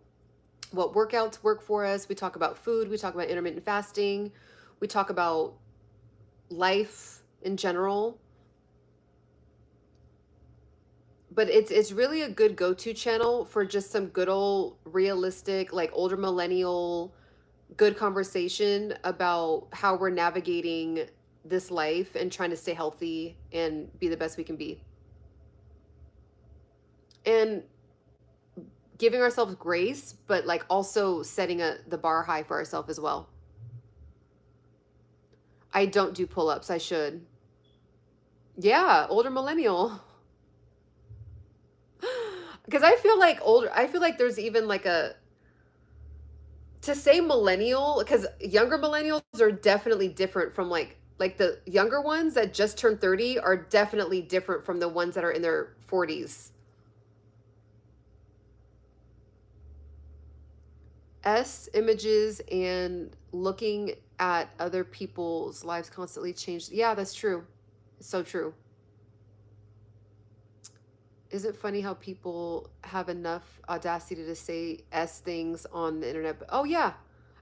what workouts work for us, we talk about food, we talk about intermittent fasting, we talk about life in general. But it's really a good go-to channel for just some good old realistic, like older millennial good conversation about how we're navigating this life and trying to stay healthy and be the best we can be. And giving ourselves grace, but like also setting the bar high for ourselves as well. I don't do pull-ups. I should. Yeah, older millennial. Because I feel like there's even like a, to say millennial, because younger millennials are definitely different from like the younger ones that just turned 30 are definitely different from the ones that are in their 40s. Images and looking at other people's lives constantly changed. Yeah, that's true. It's so true. Is it funny how people have enough audacity to say things on the internet? But, oh yeah,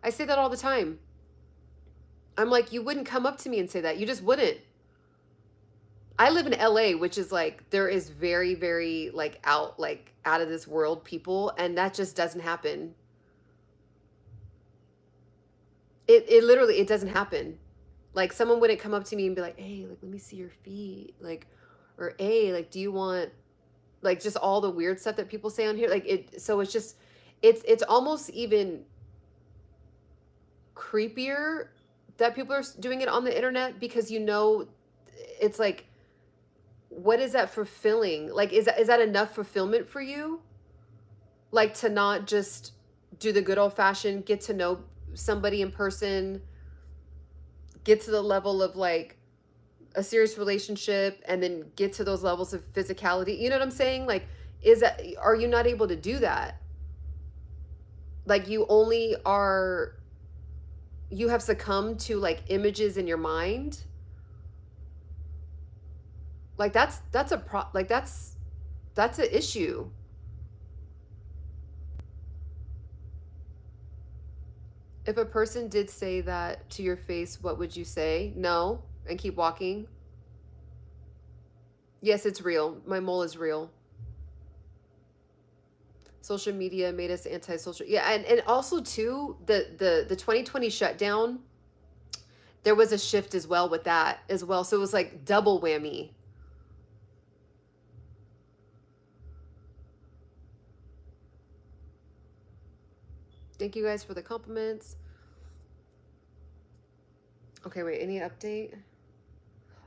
I say that all the time. I'm like, you wouldn't come up to me and say that. You just wouldn't. I live in LA, which is like there is very, very like out of this world people, and that just doesn't happen. It literally it doesn't happen. Like someone wouldn't come up to me and be like, "Hey, like let me see your feet," like, or "Hey, like do you want," like just all the weird stuff that people say on here. Like it, so it's just it's almost even creepier that people are doing it on the internet because it's like, what is that fulfilling? Like is that enough fulfillment for you? Like to not just do the good old fashioned get to know somebody in person, get to the level of like a serious relationship and then get to those levels of physicality. You know what I'm saying? Like are you not able to do that? Like you have succumbed to like images in your mind. Like that's an issue. If a person did say that to your face, what would you say? No, and keep walking. Yes, it's real. My mole is real. Social media made us antisocial. Yeah, and also too the 2020 shutdown There was a shift as well with that as well. So it was like double whammy. Thank you guys for the compliments. Okay, wait, any update?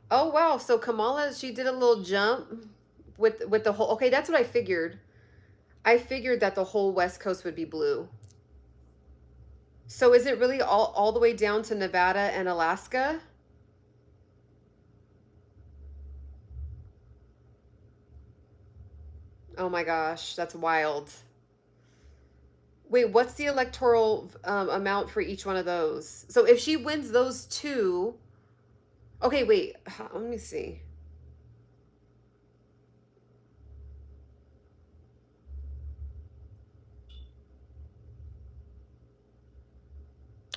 Oh wow, so Kamala, she did a little jump with the whole, okay, that's what I figured. I figured that the whole West Coast would be blue. So is it really all the way down to Nevada and Alaska? Oh my gosh, that's wild. Wait, what's the electoral amount for each one of those? So if she wins those two, okay, wait, let me see.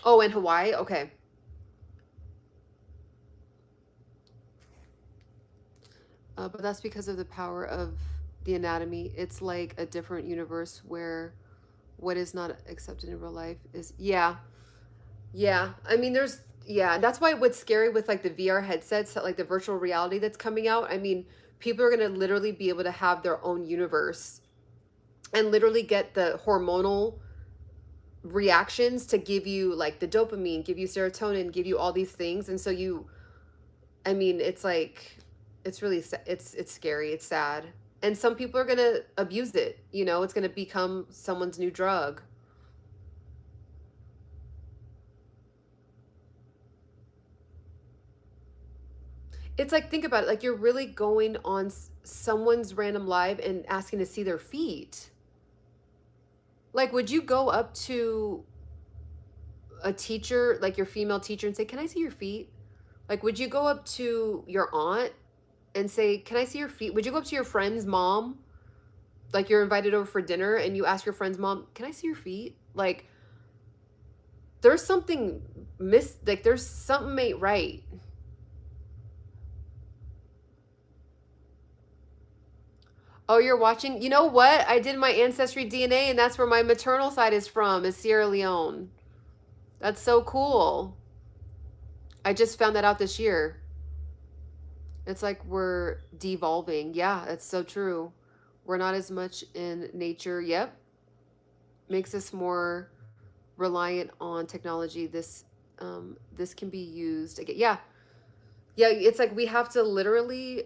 Oh, in Hawaii? Okay. But that's because of the power of the anatomy. It's like a different universe where what is not accepted in real life is, yeah. Yeah. I mean, yeah, that's why what's scary with like the VR headsets, like the virtual reality that's coming out. I mean, people are going to literally be able to have their own universe and literally get the hormonal reactions to give you like the dopamine, give you serotonin, give you all these things. And so I mean, it's like, it's really, it's scary. It's sad. And some people are going to abuse it. You know, it's going to become someone's new drug. It's like, think about it. Like, you're really going on someone's random live and asking to see their feet. Like, would you go up to a teacher, like your female teacher, and say, "Can I see your feet?" Like, would you go up to your aunt and say, "Can I see your feet?" Would you go up to your friend's mom, like you're invited over for dinner, and you ask your friend's mom, "Can I see your feet?" Like, there's something like there's something ain't right. Oh, you're watching? You know what? I did my ancestry DNA, and that's where my maternal side is from, is Sierra Leone. That's so cool. I just found that out this year. It's like we're devolving. Yeah, that's so true. We're not as much in nature. Yep. Makes us more reliant on technology. This can be used again. Yeah. Yeah, it's like we have to literally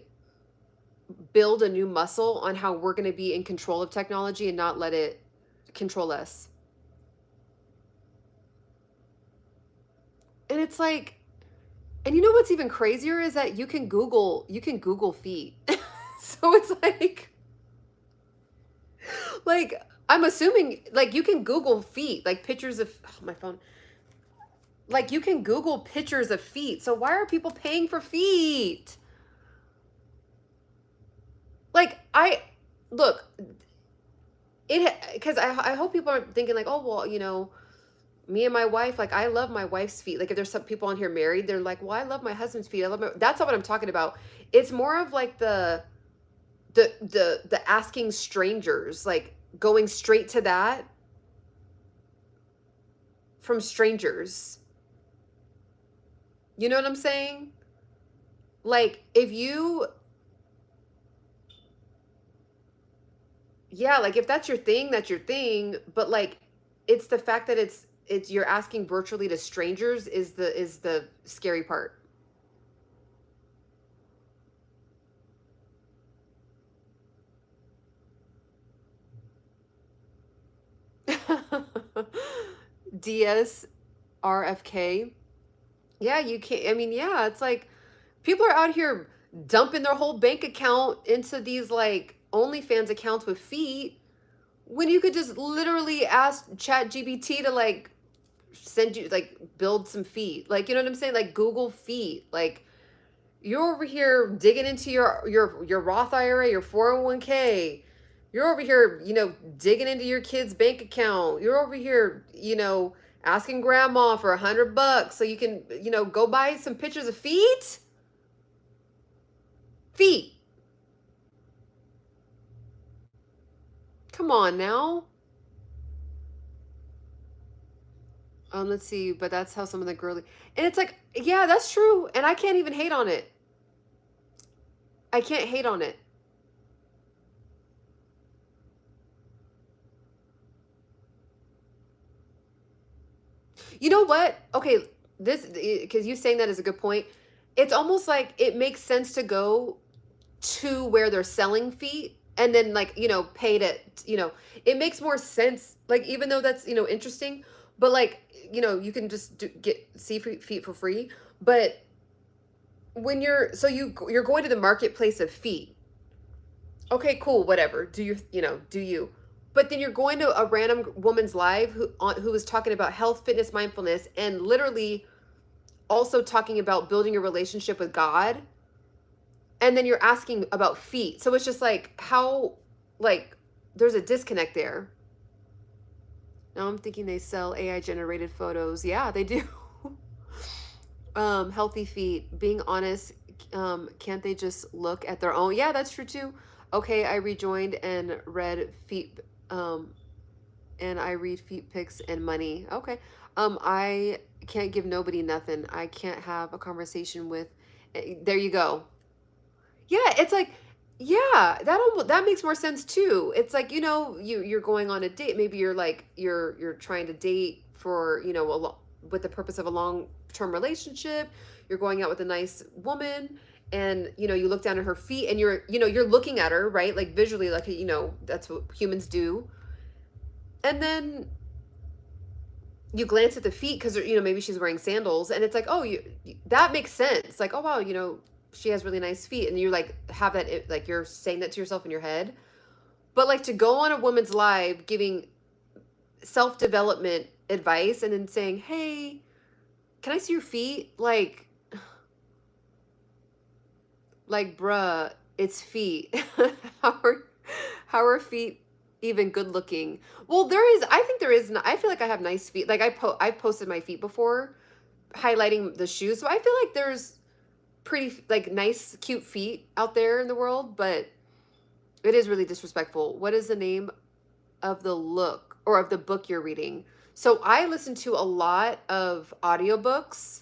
build a new muscle on how we're going to be in control of technology and not let it control us. And it's like, and you know what's even crazier is that you can Google feet. So it's like I'm assuming like you can Google feet, like pictures of, oh, my phone. Like you can Google pictures of feet. So why are people paying for feet? Like I look, it because I hope people aren't thinking like, oh well, me and my wife, like I love my wife's feet. Like if there's some people on here married, they're like, well, I love my husband's feet. I love that's not what I'm talking about. It's more of like the asking strangers, like going straight to that from strangers. You know what I'm saying? Like if you, yeah, like if that's your thing, that's your thing. But like it's the fact that it's you're asking virtually to strangers is the scary part. DS RFK. Yeah, you can't. I mean, yeah, it's like people are out here dumping their whole bank account into these like OnlyFans accounts with feet when you could just literally ask Chat GBT to like send you like build some feet. Like, you know what I'm saying? Like Google feet. Like you're over here digging into your Roth IRA, your 401k. You're over here, digging into your kid's bank account. You're over here, asking grandma for $100 so you can, go buy some pictures of feet. Feet. Come on now. Let's see, but that's how some of the girly, and it's like, yeah, that's true, and I can't even hate on it. I can't hate on it. You know what? Okay, this, because you saying that is a good point. It's almost like it makes sense to go to where they're selling feet and then, like, pay to, it makes more sense. Like, even though that's, interesting, but like, you can just get see feet for free. But when you're going to the marketplace of feet. Okay, cool, whatever. Do you? But then you're going to a random woman's live who was talking about health, fitness, mindfulness, and literally also talking about building a relationship with God. And then you're asking about feet. So it's just like, how, like, there's a disconnect there. Now I'm thinking they sell AI generated photos. Yeah, they do. Healthy feet, being honest, can't they just look at their own? Yeah, that's true too. Okay, I rejoined and read feet, and I read feet pics and money. Okay. I can't give nobody nothing. I can't have a conversation with, there you go. Yeah, it's like, yeah, that makes more sense too. It's like, you're going on a date. Maybe you're like, you're trying to date for, with the purpose of a long-term relationship. You're going out with a nice woman, and you look down at her feet, and you're looking at her, right? Like, visually, like, that's what humans do. And then you glance at the feet because, maybe she's wearing sandals, and it's like, oh, that makes sense. Like, oh wow, she has really nice feet, and you like have that, like, you're saying that to yourself in your head. But like, to go on a woman's live giving self-development advice and then saying, hey, can I see your feet? Like, bruh, it's feet. how are how are feet even good looking? Well, I think there is, I feel like I have nice feet. Like, I've posted my feet before, highlighting the shoes. So I feel like there's pretty, like, nice, cute feet out there in the world, but it is really disrespectful. What is the name of the look or of the book you're reading? So I listen to a lot of audiobooks.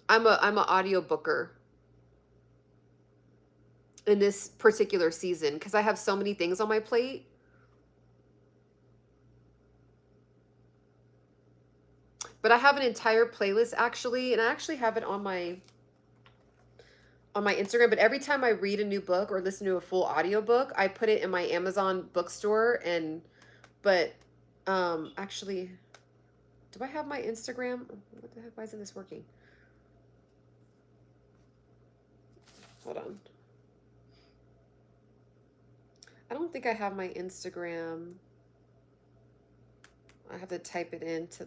I'm a audiobooker in this particular season because I have so many things on my plate. But I have an entire playlist, actually, and I actually have it on my Instagram. But every time I read a new book or listen to a full audiobook, I put it in my Amazon bookstore. But actually, do I have my Instagram? What the heck? Why isn't this working? Hold on. I don't think I have my Instagram. I have to type it into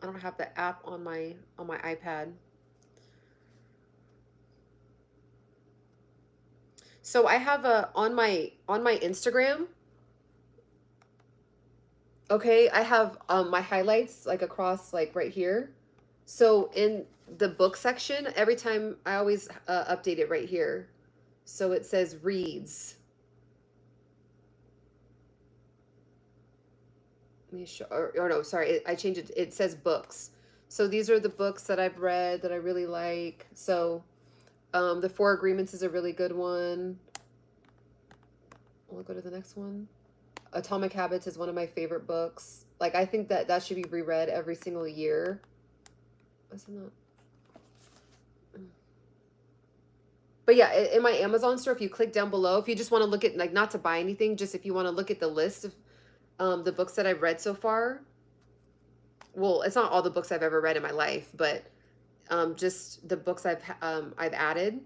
I don't have the app on my iPad. So I have on my Instagram. Okay, I have my highlights, like, across, like, right here. So in the book section, every time I always update it right here. So it says reads. Let me show, or no, sorry, I changed it. It says books. So these are the books that I've read that I really like. So The Four Agreements is a really good one. We'll go to the next one. Atomic Habits is one of my favorite books. Like, I think that should be reread every single year. What's it not? But yeah, in my Amazon store, if you click down below, if you just want to look at, like, not to buy anything, just if you want to look at the list of the books that I've read so far. Well, it's not all the books I've ever read in my life, but just the books I've added.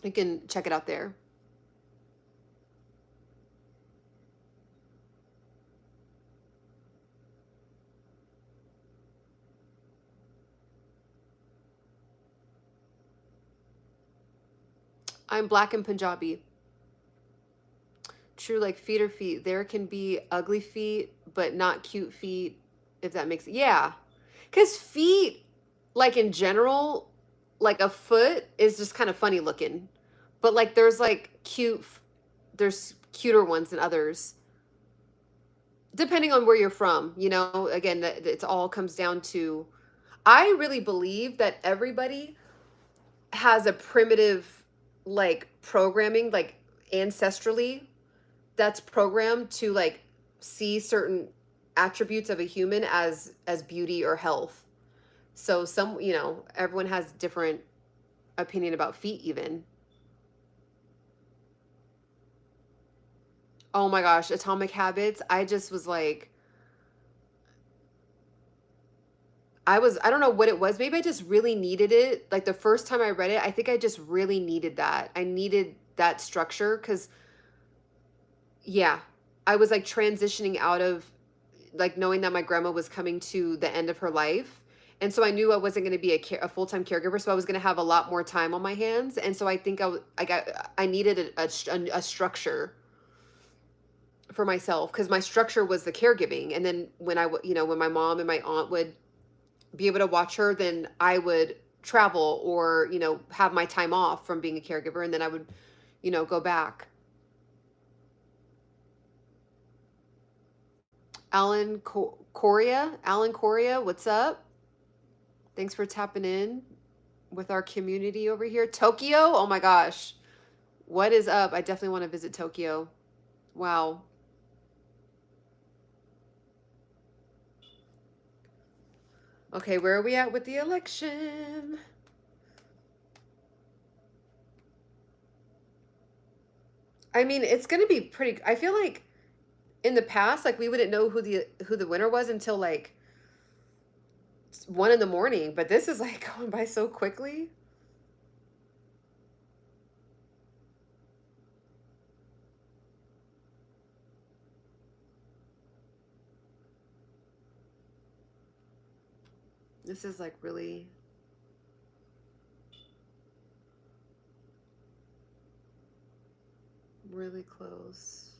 You can check it out there. I'm Black and Punjabi. True, like, feet are feet. There can be ugly feet, but not cute feet, if that makes, yeah. Because feet, like, in general, like, a foot is just kind of funny looking. But, like, there's, like, there's cuter ones than others. Depending on where you're from, you know, again, that it all comes down to, I really believe that everybody has a primitive like programming, like ancestrally, that's programmed to like see certain attributes of a human as beauty or health. So some, you know, everyone has different opinion about feet even. Oh my gosh, Atomic Habits. I just was like, I don't know what it was. Maybe I just really needed it. Like the first time I read it, I think I just really needed that. I needed that structure because, yeah, I was like transitioning out of like knowing that my grandma was coming to the end of her life. And so I knew I wasn't going to be a full-time caregiver. So I was going to have a lot more time on my hands. And so I think I needed a structure for myself because my structure was the caregiving. And then when you know, when my mom and my aunt would be able to watch her, then I would travel or, you know, have my time off from being a caregiver. And then I would, you know, go back. Alan Coria, what's up? Thanks for tapping in with our community over here. Tokyo, oh my gosh. What is up? I definitely want to visit Tokyo. Wow. Okay, where are we at with the election? I mean, it's going to be pretty, I feel like in the past, like we wouldn't know who the winner was until like 1 in the morning, but this is like going by so quickly. This is like really, really close.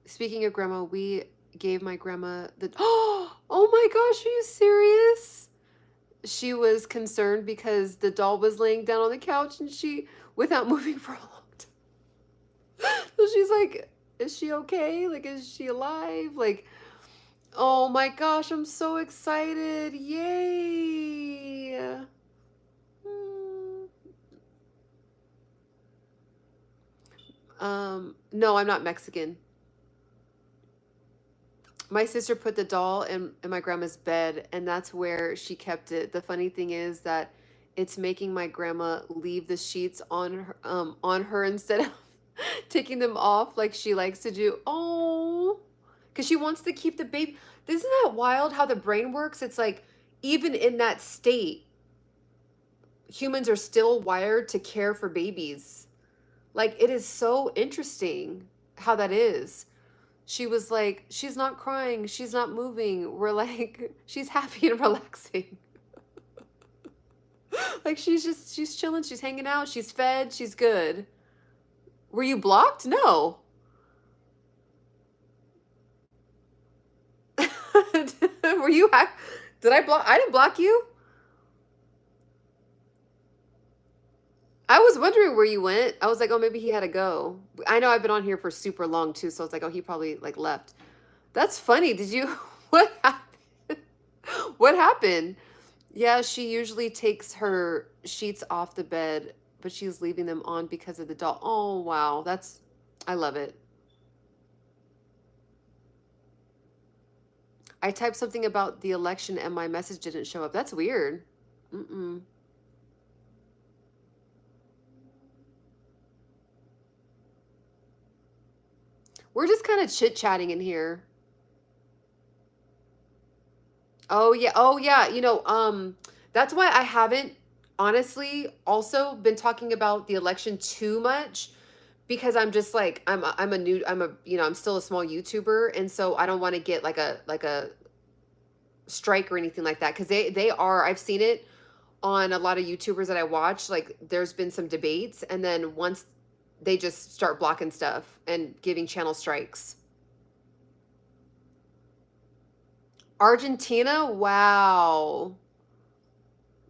Speaking of grandma, we gave my grandma the, oh my gosh, are you serious? She was concerned because the doll was laying down on the couch and she, without moving for a long time. So she's like, is she okay? Like, is she alive? Like, oh my gosh, I'm so excited. Yay. Mm. No, I'm not Mexican. My sister put the doll in my grandma's bed, and that's where she kept it. The funny thing is that it's making my grandma leave the sheets on her instead of taking them off like she likes to do. Oh, because she wants to keep the baby. Isn't that wild how the brain works? It's like even in that state, humans are still wired to care for babies. Like it is so interesting how that is. She was like, she's not crying, she's not moving. We're like, she's happy and relaxing. Like she's chilling, she's hanging out, she's fed, she's good. Were you blocked? No. Were you did I block? I didn't block you. I was wondering where you went. I was like, oh, maybe he had to go. I know I've been on here for super long too, so I was like, oh, he probably like left. That's funny. Did you what happened? What happened? Yeah, she usually takes her sheets off the bed, but she's leaving them on because of the doll. Oh, wow. I love it. I typed something about the election and my message didn't show up. That's weird. Mm-mm. We're just kind of chit-chatting in here. Oh yeah. Oh yeah. That's why I haven't honestly also been talking about the election too much because I'm just like I'm still a small YouTuber and so I don't want to get like a strike or anything like that because they are I've seen it on a lot of YouTubers that I watch. Like there's been some debates and then once they just start blocking stuff and giving channel strikes. Argentina? Wow.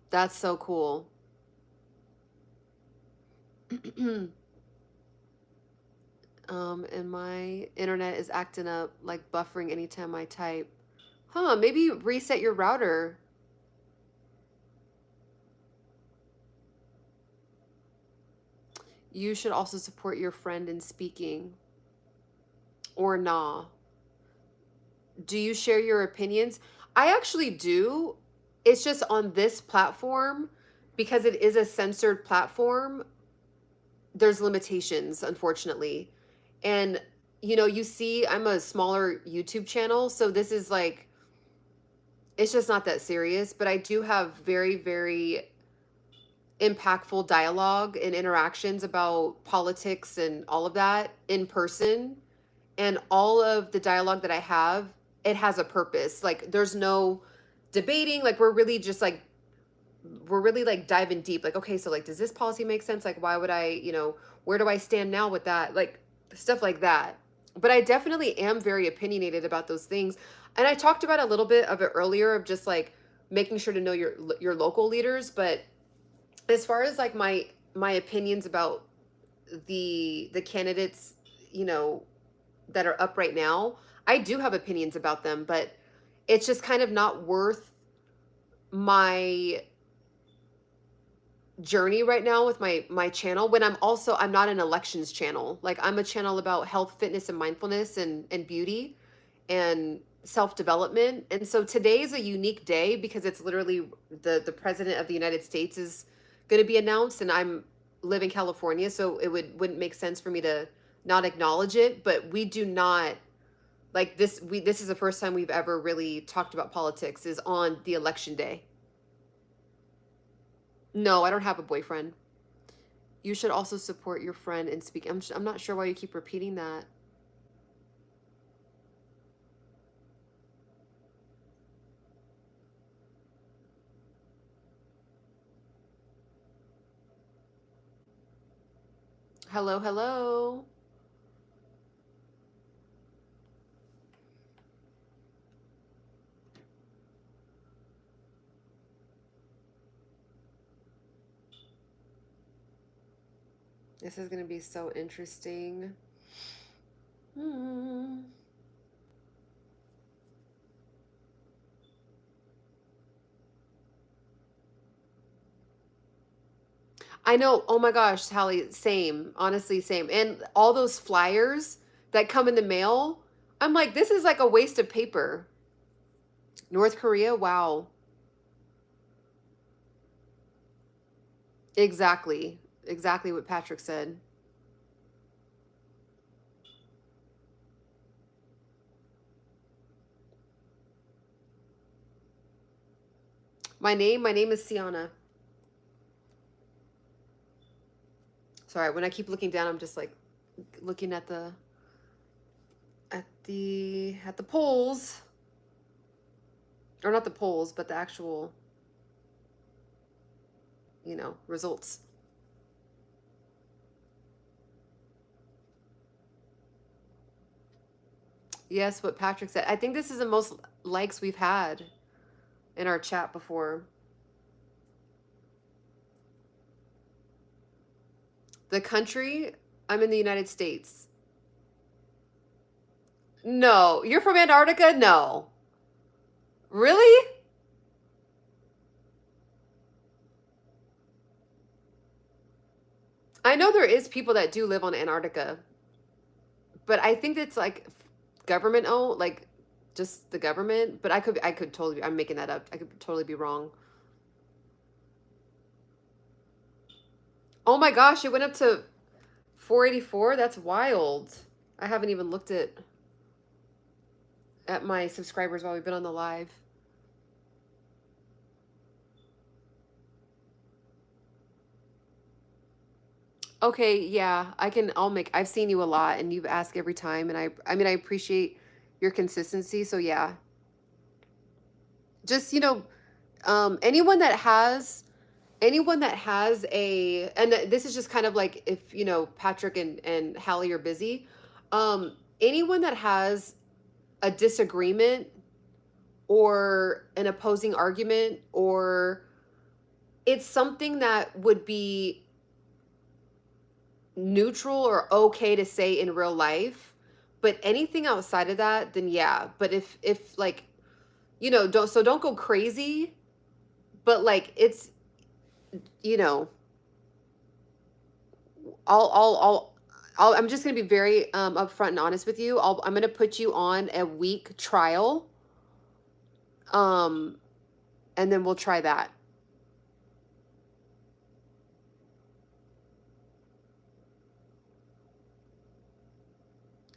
That's so cool. And my internet is acting up, like buffering anytime I type. Huh, maybe reset your router. You should also support your friend in speaking. Or nah. Do you share your opinions? I actually do. It's just on this platform, because it is a censored platform, there's limitations, unfortunately. And you see I'm a smaller YouTube channel, so this is like, it's just not that serious, but I do have very, very impactful dialogue and interactions about politics and all of that in person. And all of the dialogue that I have, it has a purpose. Like, there's no debating. Like, we're really like diving deep. Like, okay, so like, does this policy make sense? Like, why would I, where do I stand now with that? Like, stuff like that. But I definitely am very opinionated about those things. And I talked about a little bit of it earlier, of just like making sure to know your local leaders. But as far as like my opinions about the candidates, you know, that are up right now, I do have opinions about them, but it's just kind of not worth my journey right now with my channel, when I'm not an elections channel. Like, I'm a channel about health, fitness, and mindfulness, and beauty and self-development. And so today is a unique day, because it's literally the president of the United States is going to be announced, and I'm live in California, so wouldn't make sense for me to not acknowledge it. But we do not, like, this is the first time we've ever really talked about politics, is on the election day. No, I don't have a boyfriend. You should also support your friend and speak. I'm not sure why you keep repeating that. Hello, hello. This is going to be so interesting. Hmm. I know. Oh my gosh, Hallie, same. Honestly, same. And all those flyers that come in the mail, I'm like, this is like a waste of paper. North Korea, wow. Exactly. Exactly what Patrick said. My name is Ciana. Sorry, when I keep looking down, I'm just like looking at the polls, or not the polls, but the actual, results. Yes, what Patrick said. I think this is the most likes we've had in our chat before. The country, I'm in the United States. No, you're from Antarctica? No. Really? I know there is people that do live on Antarctica, but I think it's like government owned, like just the government. But I could totally, I'm making that up. I could totally be wrong. Oh my gosh, it went up to 484. That's wild. I haven't even looked at my subscribers while we've been on the live. Okay, yeah, I've seen you a lot, and you've asked every time, and I mean, I appreciate your consistency. So yeah, just, anyone that has and this is just kind of like, if, Patrick and Hallie are busy, anyone that has a disagreement or an opposing argument, or it's something that would be neutral or okay to say in real life. But anything outside of that, then yeah. But if like, don't go crazy, but like it's, you know, I'll I'll I'll I'm just gonna be very upfront and honest with you. I'm gonna put you on a week trial, um, and then we'll try that.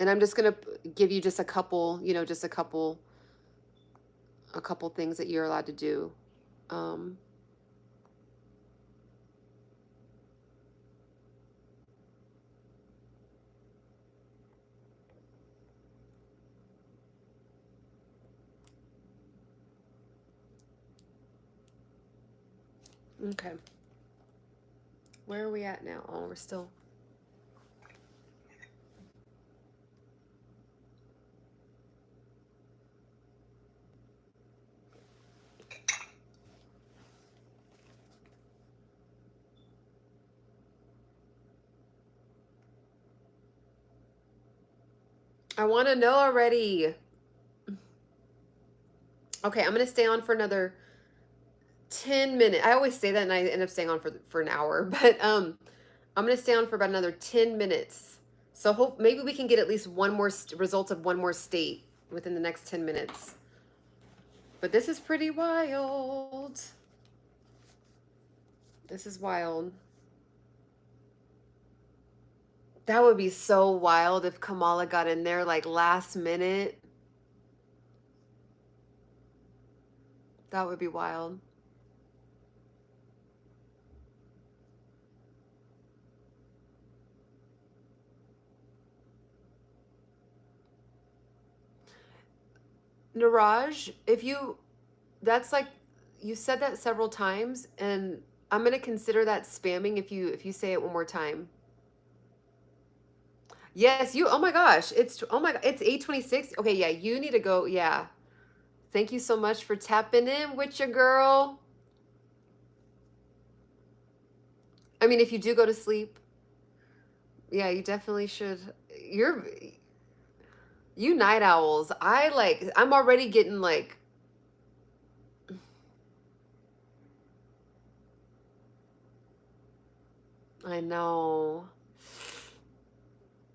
And I'm just gonna give you just a couple, just a couple things that you're allowed to do. Um, okay. Where are we at now? Oh, we're still. I want to know already. Okay, I'm gonna stay on for another 10 minutes. I always say that and I end up staying on for an hour, but I'm gonna stay on for about another 10 minutes. So hope maybe we can get at least one more result of one more state within the next 10 minutes. But this is pretty wild. This is wild. That would be so wild if Kamala got in there like last minute. That would be wild. Niraj, that's like, you said that several times, and I'm gonna consider that spamming if you say it one more time. Yes, oh my gosh, it's 8:26. Okay, yeah, you need to go. Yeah. Thank you so much for tapping in with your girl. I mean, if you do go to sleep, yeah, you definitely should. You're you night owls. I'm already getting like, I know.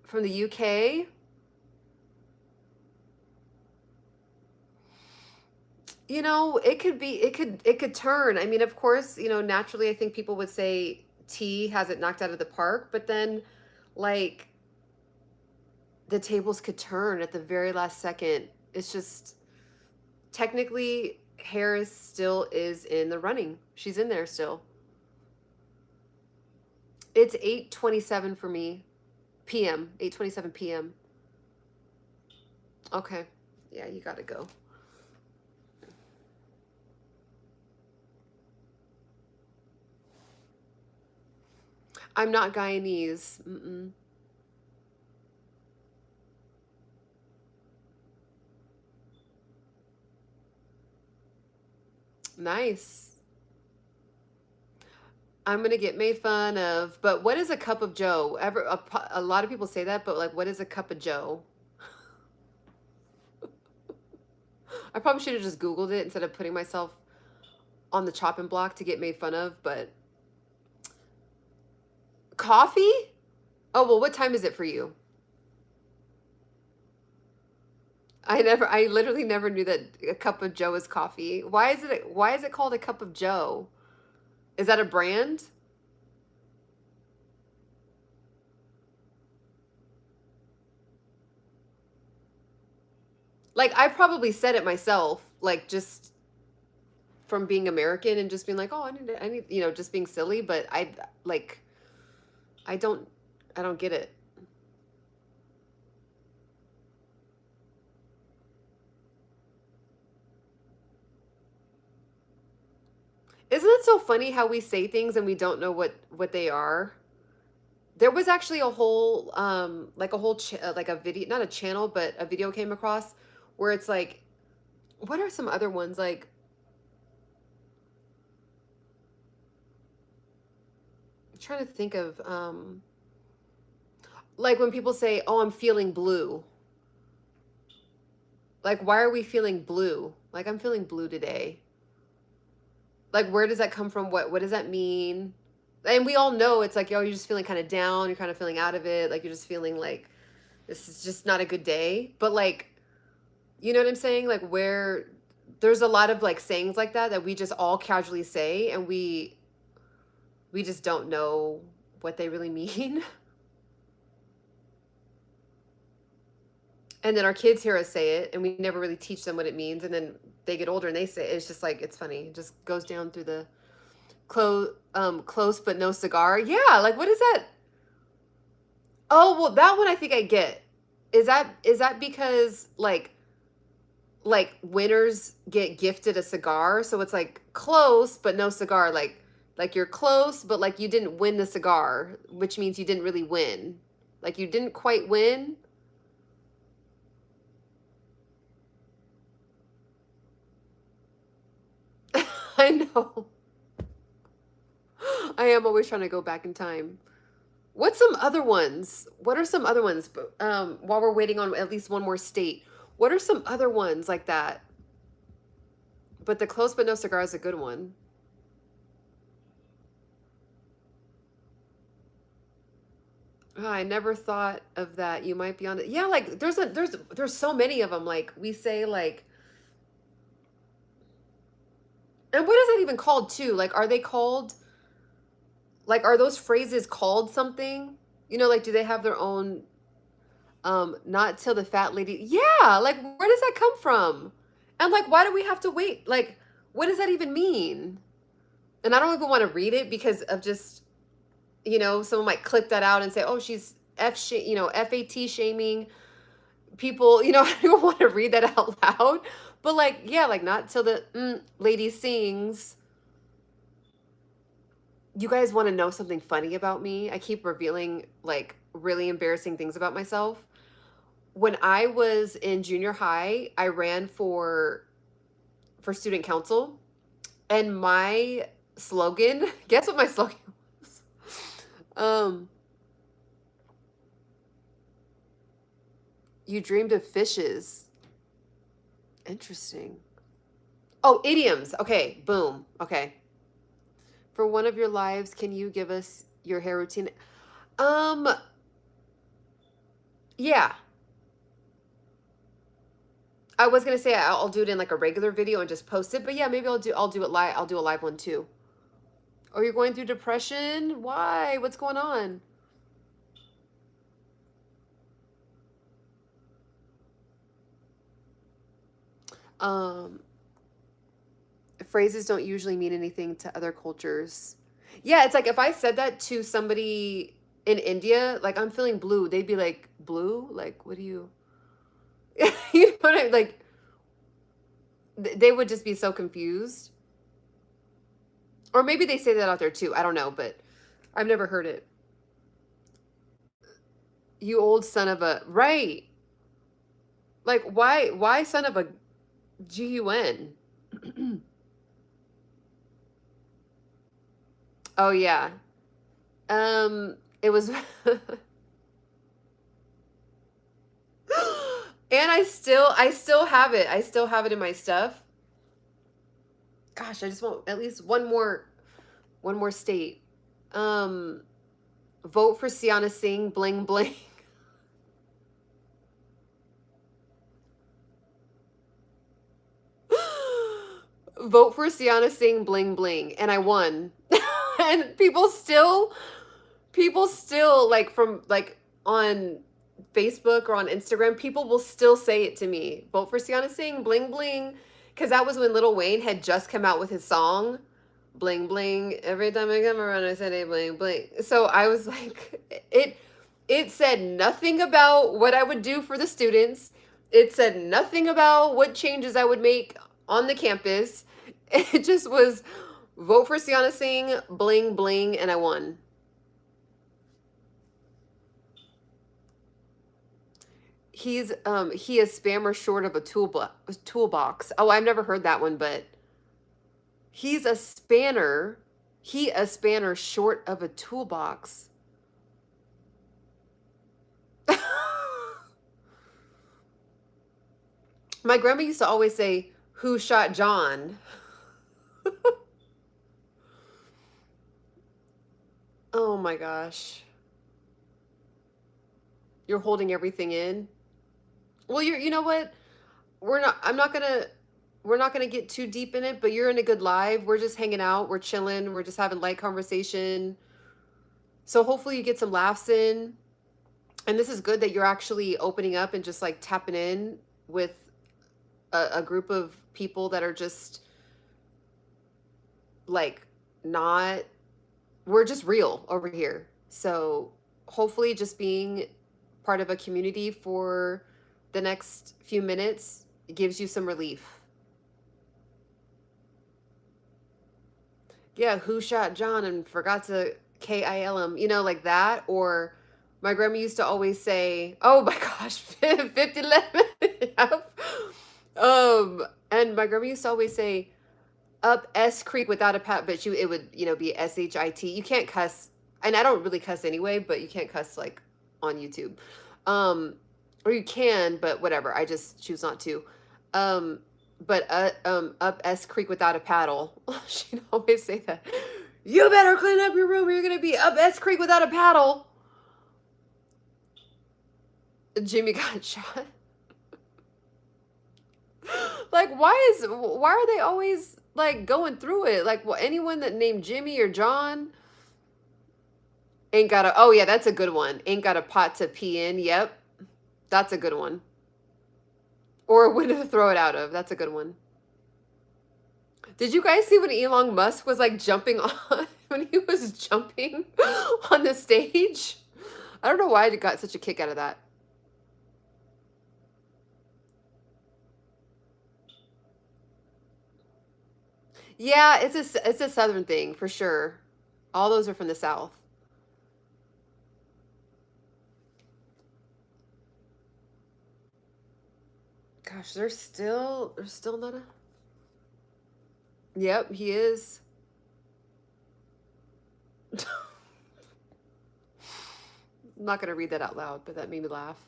From the UK? It could turn. I mean, of course, naturally I think people would say tea has it knocked out of the park, but then like the tables could turn at the very last second. It's just technically Harris still is in the running. She's in there still. It's 8:27 for me. PM. 8:27 PM. Okay. Yeah, you got to go. I'm not Guyanese. Mm-mm. Nice. I'm gonna get made fun of, but what is a cup of Joe? A lot of people say that, but like, what is a cup of Joe? I probably should have just Googled it instead of putting myself on the chopping block to get made fun of. But coffee? Oh well, what time is it for you? I literally never knew that a cup of Joe is coffee. Why is it called a cup of Joe? Is that a brand? Like, I probably said it myself, like just from being American and just being like, oh, I need, just being silly. But like, I don't, I don't get it. Isn't it so funny how we say things and we don't know what they are? There was actually a whole like a whole like a video, not a channel, but a video came across where it's like, what are some other ones like? I'm trying to think of Like when people say, "Oh, I'm feeling blue." Like, why are we feeling blue? Like, I'm feeling blue today. Like, where does that come from? What does that mean? And we all know it's like, yo, you're just feeling kind of down, you're kind of feeling out of it, like you're just feeling like this is just not a good day. But like, you know what I'm saying? Like where there's a lot of like sayings like that that we just all casually say and we just don't know what they really mean. And then our kids hear us say it and we never really teach them what it means, and then they get older and they say it. It's just like it's funny. It just goes down through the close but no cigar. Yeah, like what is that? Oh, well, that one I think I get. Is that because like winners get gifted a cigar, so it's like close but no cigar, like you're close but like you didn't win the cigar, which means you didn't really win. Like you didn't quite win. I know. I am always trying to go back in time. What's some other ones? What are some other ones? While we're waiting on at least one more state, what are some other ones like that? But the close but no cigar is a good one. Oh, I never thought of that. You might be on it. Yeah, like there's so many of them. Like we say like, and what is that even called too? Like are they called, like are those phrases called something? You know, like do they have their own not till the fat lady. Yeah, like where does that come from? And like why do we have to wait? Like what does that even mean? And I don't even want to read it because of just, someone might clip that out and say, "Oh, she's FAT shaming people." I don't want to read that out loud. But like, yeah, like not till the lady sings. You guys want to know something funny about me? I keep revealing like really embarrassing things about myself. When I was in junior high, I ran for student council, and my slogan, guess what my slogan was? Um, you dreamed of fishes. Interesting. Oh, idioms. Okay, boom. Okay. For one of your lives, can you give us your hair routine? Um, yeah. I was gonna say I'll do it in like a regular video and just post it, but yeah, maybe I'll do it live. I'll do a live one too. Oh, you're going through depression? Why? What's going on? Um, Phrases don't usually mean anything to other cultures. Yeah, it's like if I said that to somebody in India, like I'm feeling blue, they'd be like, "Blue? Like what do you?" You know what I like? They would just be so confused. Or maybe they say that out there too. I don't know, but I've never heard it. You old son of a right. Like why son of a gun? Oh yeah. It was and I still have it. I still have it in my stuff. Gosh, I just want at least one more state. Um Vote for Ciana Singh, bling bling. Vote for Ciana Singh, bling bling, and I won. And people still like from like on Facebook or on Instagram, people will still say it to me. Vote for Ciana Singh, bling bling, because that was when Lil Wayne had just come out with his song, bling bling. Every time I come around, I said, "Hey, bling bling." So I was like, it said nothing about what I would do for the students. It said nothing about what changes I would make on the campus. It just was vote for Ciana Singh, bling bling, and I won. He is spammer short of a toolbox. Oh, I've never heard that one, but he's a spanner. He a spanner short of a toolbox. My grandma used to always say, "Who shot John?" Oh my gosh. You're holding everything in. Well, you know what? We're not gonna get too deep in it, but you're in a good live. We're just hanging out, we're chilling, we're just having light conversation. So hopefully you get some laughs in. And this is good that you're actually opening up and just like tapping in with a group of people that are just like not, we're just real over here. So hopefully just being part of a community for the next few minutes gives you some relief. Yeah, who shot John and forgot to KIL him, you know, like that. Or my grandma used to always say, oh my gosh, 50 lemon. Yep. And my grandma used to always say, up S Creek without a pat, but it would, you know, be SHIT. You can't cuss, and I don't really cuss anyway, but you can't cuss like on YouTube. Or you can, but whatever. I just choose not to. But up S Creek without a paddle. She'd always say that. You better clean up your room or you're gonna be up S Creek without a paddle. Jimmy got shot. Like, why are they always like going through it? Like, well, anyone that named Jimmy or John ain't got a, oh yeah, that's a good one. Ain't got a pot to pee in. Yep. That's a good one. Or a window to throw it out of. That's a good one. Did you guys see when Elon Musk was like jumping on, when he was jumping on the stage? I don't know why I got such a kick out of that. Yeah, it's a southern thing for sure. All those are from the south. Gosh, there's still not a. Yep, he is. I'm not gonna read that out loud, but that made me laugh.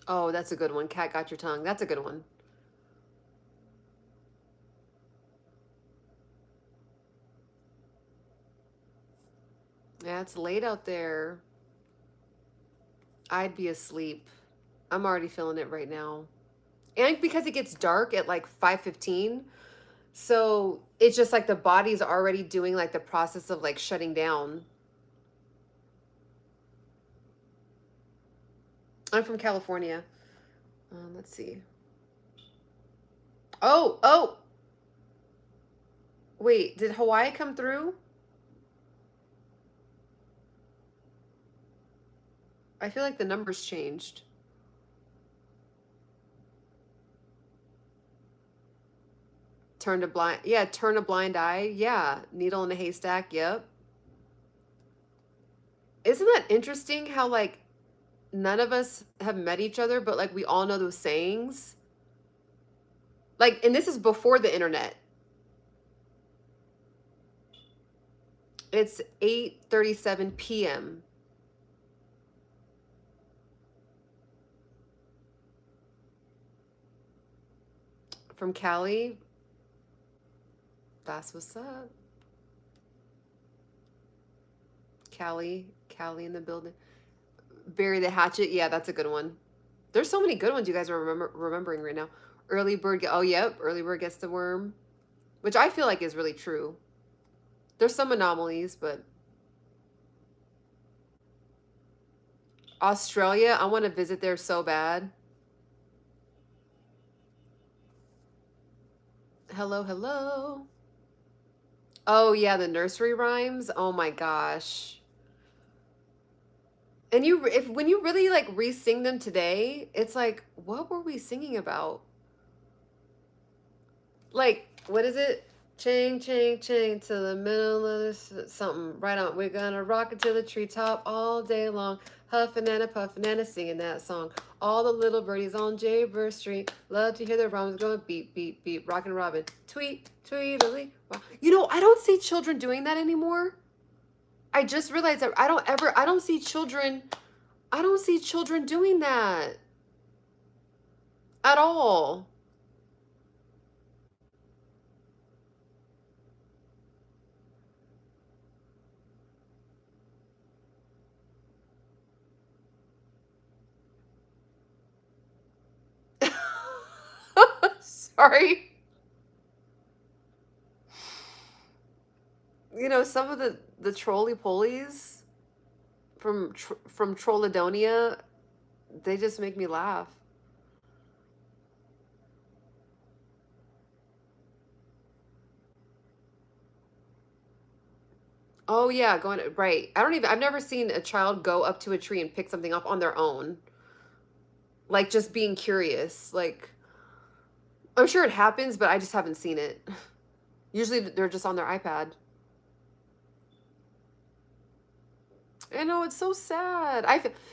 Oh, that's a good one. Cat got your tongue. That's a good one. Yeah, it's late out there. I'd be asleep. I'm already feeling it right now. And because it gets dark at like 5:15, so it's just like the body's already doing like the process of like shutting down. I'm from California. Let's see. Oh, wait, did Hawaii come through? I feel like the numbers changed. Turn a blind eye. Yeah, needle in a haystack. Yep. Isn't that interesting how like none of us have met each other, but like we all know those sayings? Like, and this is before the internet. It's 8:37 p.m. from Cali. That's what's up. Cali in the building. Bury the hatchet. Yeah, that's a good one. There's so many good ones you guys are remembering right now. Early bird. Oh, yep. Early bird gets the worm, which I feel like is really true. There's some anomalies, but Australia, I want to visit there so bad. Hello, hello. Oh yeah, the nursery rhymes. Oh my gosh. And when you really like re-sing them today, it's like, what were we singing about? Like, what is it? Ching, ching, ching to the middle of this something. Right on. We're gonna rock it to the treetop all day long. Huffing and a puffing and a singing that song. All the little birdies on Jaybird Street love to hear the drums going beep, beep, beep, rockin' robin. Tweet, tweedly. You know, I don't see children doing that anymore. I just realized that I don't see children doing that at all. Sorry. You know, some of the trolley polies from Trollidonia, they just make me laugh. Oh yeah, going right. I've never seen a child go up to a tree and pick something up on their own. Like just being curious. Like I'm sure it happens, but I just haven't seen it. Usually they're just on their iPad. I know it's so sad.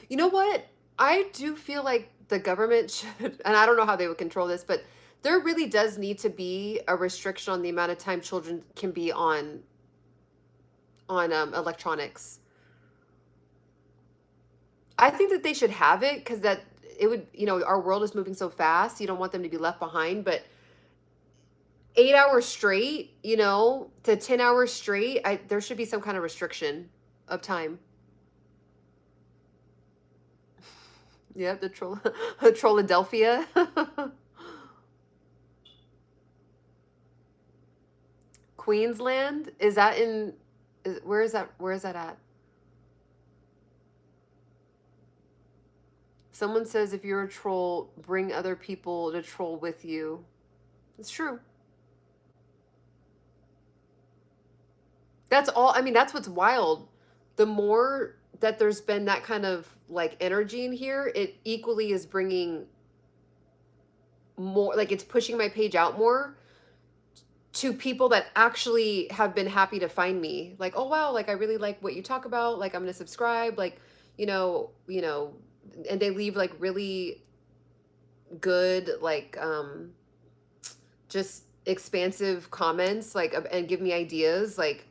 You know what? I do feel like the government should, and I don't know how they would control this, but there really does need to be a restriction on the amount of time children can be on electronics. I think that they should have it because that it would, you know, our world is moving so fast. You don't want them to be left behind, but 8 hours straight, you know, to 10 hours straight, there should be some kind of restriction of time. Yep, the troll, Trollidelphia. Queensland, is that in? Where is that? Where is that at? Someone says if you're a troll, bring other people to troll with you. It's true. That's all. I mean, that's what's wild. The more that there's been that kind of like energy in here, it equally is bringing more, like it's pushing my page out more to people that actually have been happy to find me. Like, oh wow, like I really like what you talk about. Like I'm gonna subscribe. Like, you know, and they leave like really good, like just expansive comments, like and give me ideas. Like,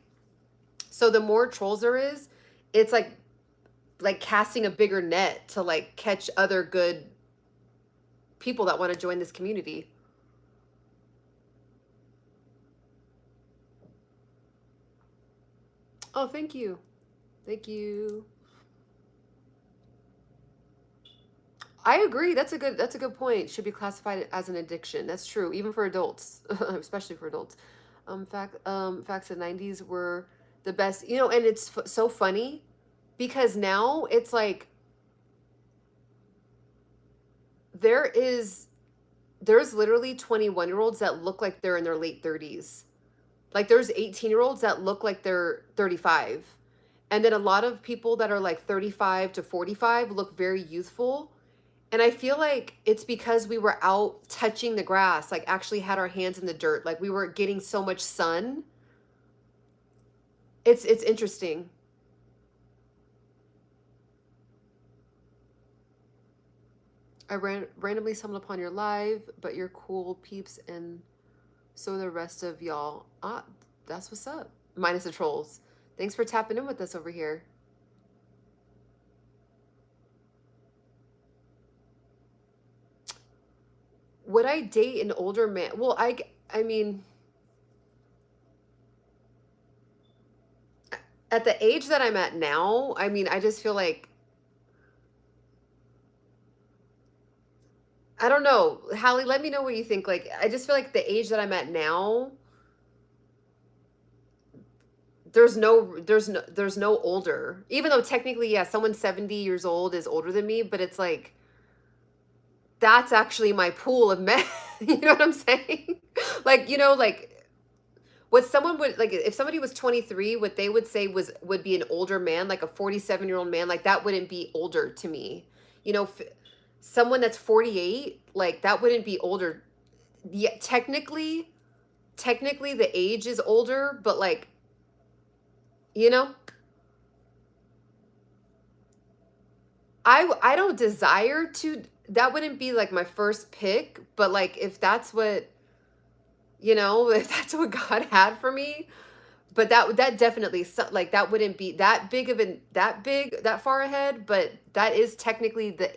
so the more trolls there is, it's like casting a bigger net to like catch other good people that want to join this community. Oh, thank you. Thank you. I agree. That's a good point. Should be classified as an addiction. That's true, even for adults, especially for adults. Facts the 90s were the best. You know, and it's so funny because now it's like there is there's literally 21-year-olds that look like they're in their late 30s. Like there's 18-year-olds that look like they're 35. And then a lot of people that are like 35 to 45 look very youthful. And I feel like it's because we were out touching the grass, like actually had our hands in the dirt, like we were getting so much sun. It's interesting. I randomly stumbled upon your live, but you're cool peeps and so the rest of y'all. Ah, that's what's up. Minus the trolls. Thanks for tapping in with us over here. Would I date an older man? Well, I mean, at the age that I'm at now, I mean, I just feel like I don't know. Hallie, let me know what you think. Like, I just feel like the age that I'm at now, there's no older. Even though technically, yeah, someone 70 years old is older than me, but it's like that's actually my pool of men. You know what I'm saying? Like, you know, like what someone would like if somebody was 23, what they would say would be an older man, like a 47-year-old man, like that wouldn't be older to me. You know, someone that's 48, like that wouldn't be older. Yeah, technically the age is older, but like, you know, I don't desire to that wouldn't be like my first pick, but like if that's what, if that's what God had for me, but that definitely like that wouldn't be that big of an that far ahead, but that is technically the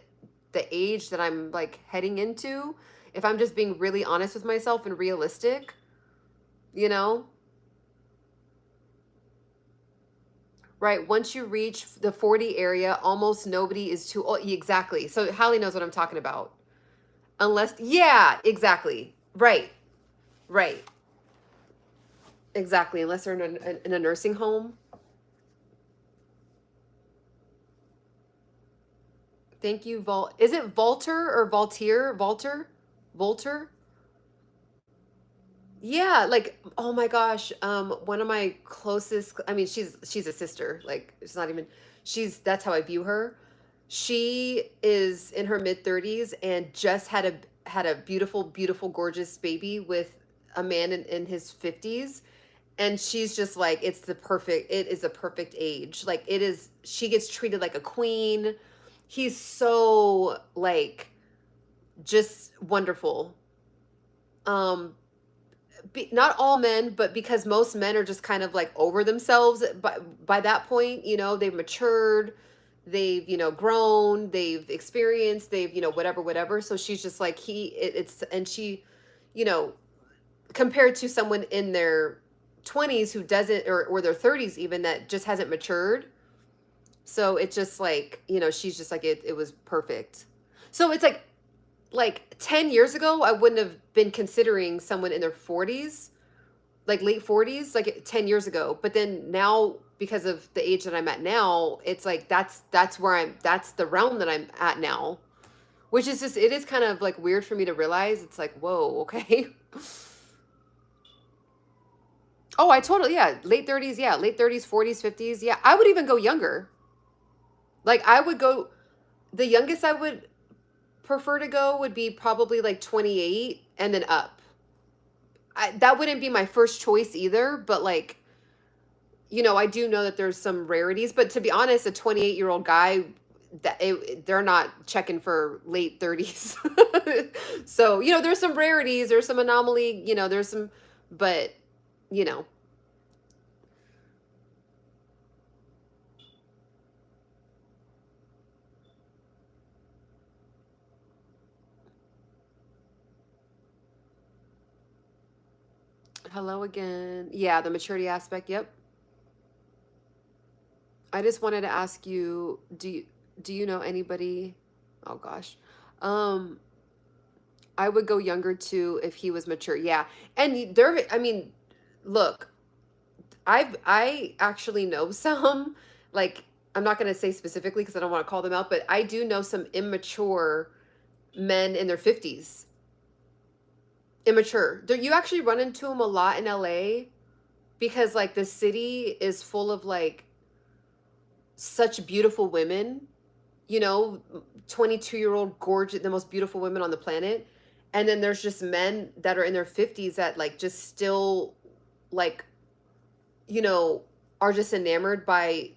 age that I'm like heading into, if I'm just being really honest with myself and realistic, you know? Right, once you reach the 40 area, almost nobody is too old. Exactly. So Hallie knows what I'm talking about. Unless, yeah, exactly. Right, right. Exactly. Unless they're in a nursing home. Thank you, Is it Volter or Voltier? Volter? Yeah, like, oh my gosh, one of my closest, I mean, she's a sister. Like, it's not even, that's how I view her. She is in her mid 30s and just had a beautiful, beautiful, gorgeous baby with a man in his 50s. And she's just like, it is a perfect age. Like, it is, she gets treated like a queen. He's so like just wonderful. Um, not all men, but because most men are just kind of like over themselves by that point, they've matured, they've, grown, they've experienced, they've, whatever, whatever. So she's just like and she, you know, compared to someone in their 20s who doesn't, or their 30s even, that just hasn't matured. So it's just like, she's just like, it was perfect. So it's like 10 years ago, I wouldn't have been considering someone in their 40s, like late 40s, like 10 years ago. But then now, because of the age that I'm at now, it's like that's the realm that I'm at now, which is just, it is kind of like weird for me to realize. It's like, whoa, okay. Oh, I totally, yeah, late 30s, yeah, late 30s, 40s, 50s. Yeah, I would even go younger. Like, I would go, the youngest I would prefer to go would be probably like 28 and then up. That wouldn't be my first choice either, but like, I do know that there's some rarities, but to be honest, a 28-year-old guy, they're not checking for late 30s. So, there's some rarities, there's some anomaly, there's some, but, you know, hello again. Yeah, the maturity aspect. Yep. I just wanted to ask you, do you know anybody? Oh gosh. Um, I would go younger too if he was mature. Yeah. And I mean, look, I actually know some, like, I'm not going to say specifically because I don't want to call them out, but I do know some immature men in their 50s. Immature. You actually run into them a lot in LA because like the city is full of like such beautiful women, you know, 22-year-old gorgeous, the most beautiful women on the planet. And then there's just men that are in their 50s that like just still like, you know, are just enamored by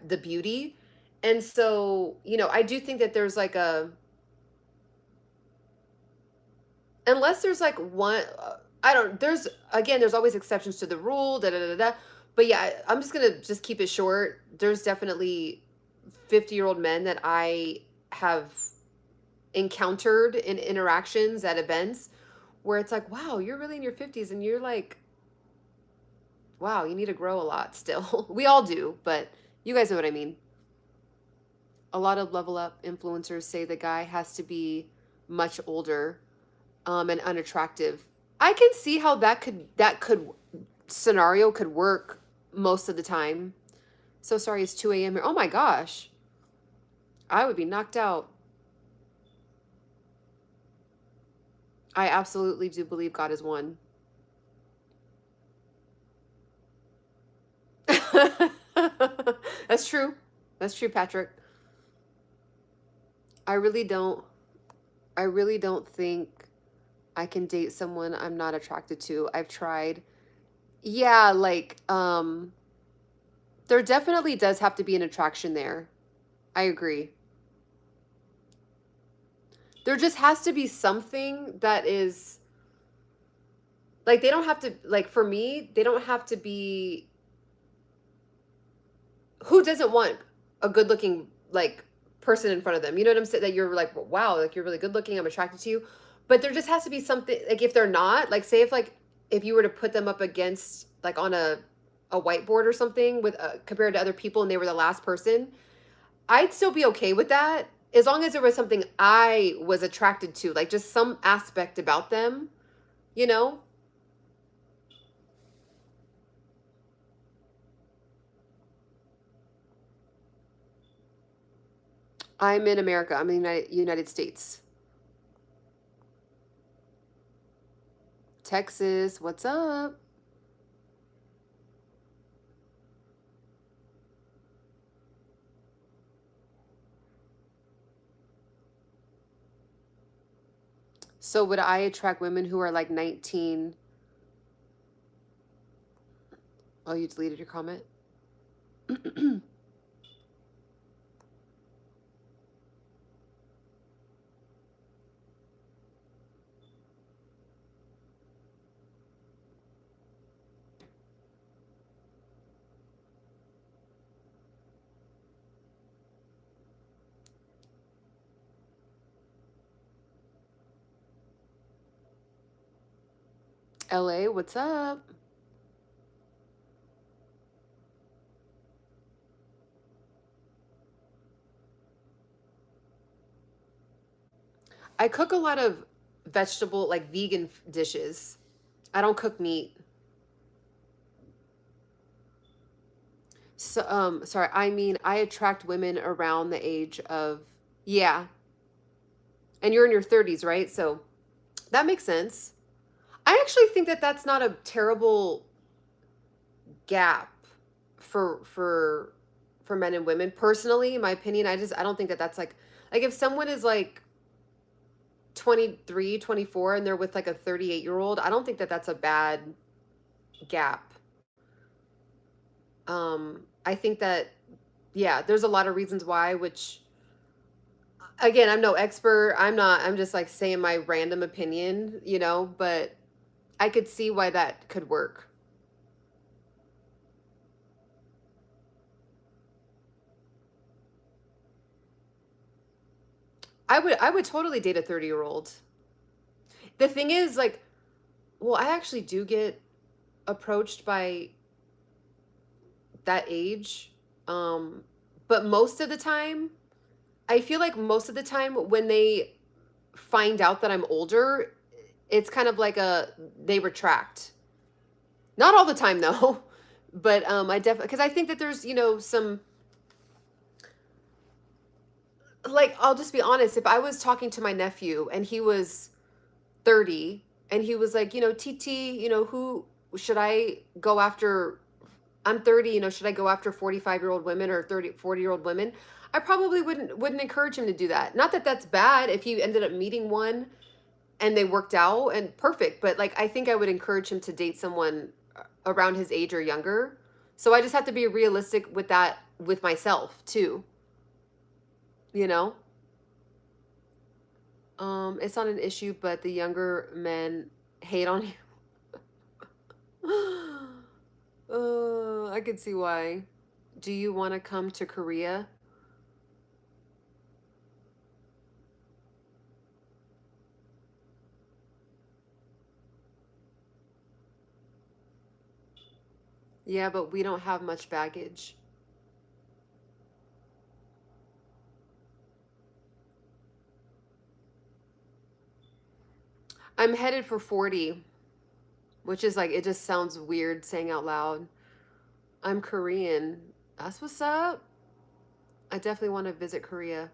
the beauty. And so, I do think that there's like unless there's like one, I don't, there's always exceptions to the rule, da da da da. But yeah, I'm just gonna just keep it short. There's definitely 50-year-old men that I have encountered in interactions at events where it's like, wow, you're really in your 50s and you're like, wow, you need to grow a lot still. We all do, but you guys know what I mean. A lot of level up influencers say the guy has to be much older, and unattractive. I can see how that could scenario could work most of the time. So sorry, it's 2 a.m. here. Oh my gosh. I would be knocked out. I absolutely do believe God is one. That's true. That's true, Patrick. I really don't I really don't think I can date someone I'm not attracted to. I've tried. Yeah, like there definitely does have to be an attraction there. I agree. There just has to be something that is like, they don't have to, like, for me, they don't have to be, who doesn't want a good looking, like, person in front of them? You know what I'm saying? That you're like, wow, like, you're really good looking, I'm attracted to you. But there just has to be something, like, if they're not, like, say if, like, if you were to put them up against, like, on a whiteboard or something with compared to other people, and they were the last person, I'd still be okay with that as long as there was something I was attracted to, like just some aspect about them, you know? I'm in America. I'm in the United States. Texas, what's up? So would I attract women who are like 19? Oh, you deleted your comment? LA, what's up? I cook a lot of vegetable, like vegan dishes. I don't cook meat. So, sorry, I mean, I attract women around the age of, yeah. And you're in your 30s, right? So that makes sense. I actually think that that's not a terrible gap for men and women. Personally, in my opinion, I don't think that that's like if someone is like 23, 24, and they're with like a 38-year-old, I don't think that that's a bad gap. I think that, yeah, there's a lot of reasons why, which again, I'm no expert. I'm just like saying my random opinion, you know, but I could see why that could work. I would totally date a 30-year-old. The thing is, like, well, I actually do get approached by that age. Um, but most of the time, I feel like most of the time when they find out that I'm older, it's kind of like they retract. Not all the time though, but I definitely, because I think that there's, some, like, I'll just be honest, if I was talking to my nephew and he was 30 and he was like, TT, who should I go after? I'm 30, should I go after 45-year-old women or 30, 40-year-old women? I probably wouldn't encourage him to do that. Not that that's bad if he ended up meeting one and they worked out and perfect, but like I think I would encourage him to date someone around his age or younger. So I just have to be realistic with that with myself too, you know? It's not an issue, but the younger men hate on you. I could see why. Do you want to come to Korea? Yeah, but we don't have much baggage. I'm headed for 40, which is like, it just sounds weird saying out loud. I'm Korean. That's what's up. I definitely want to visit Korea.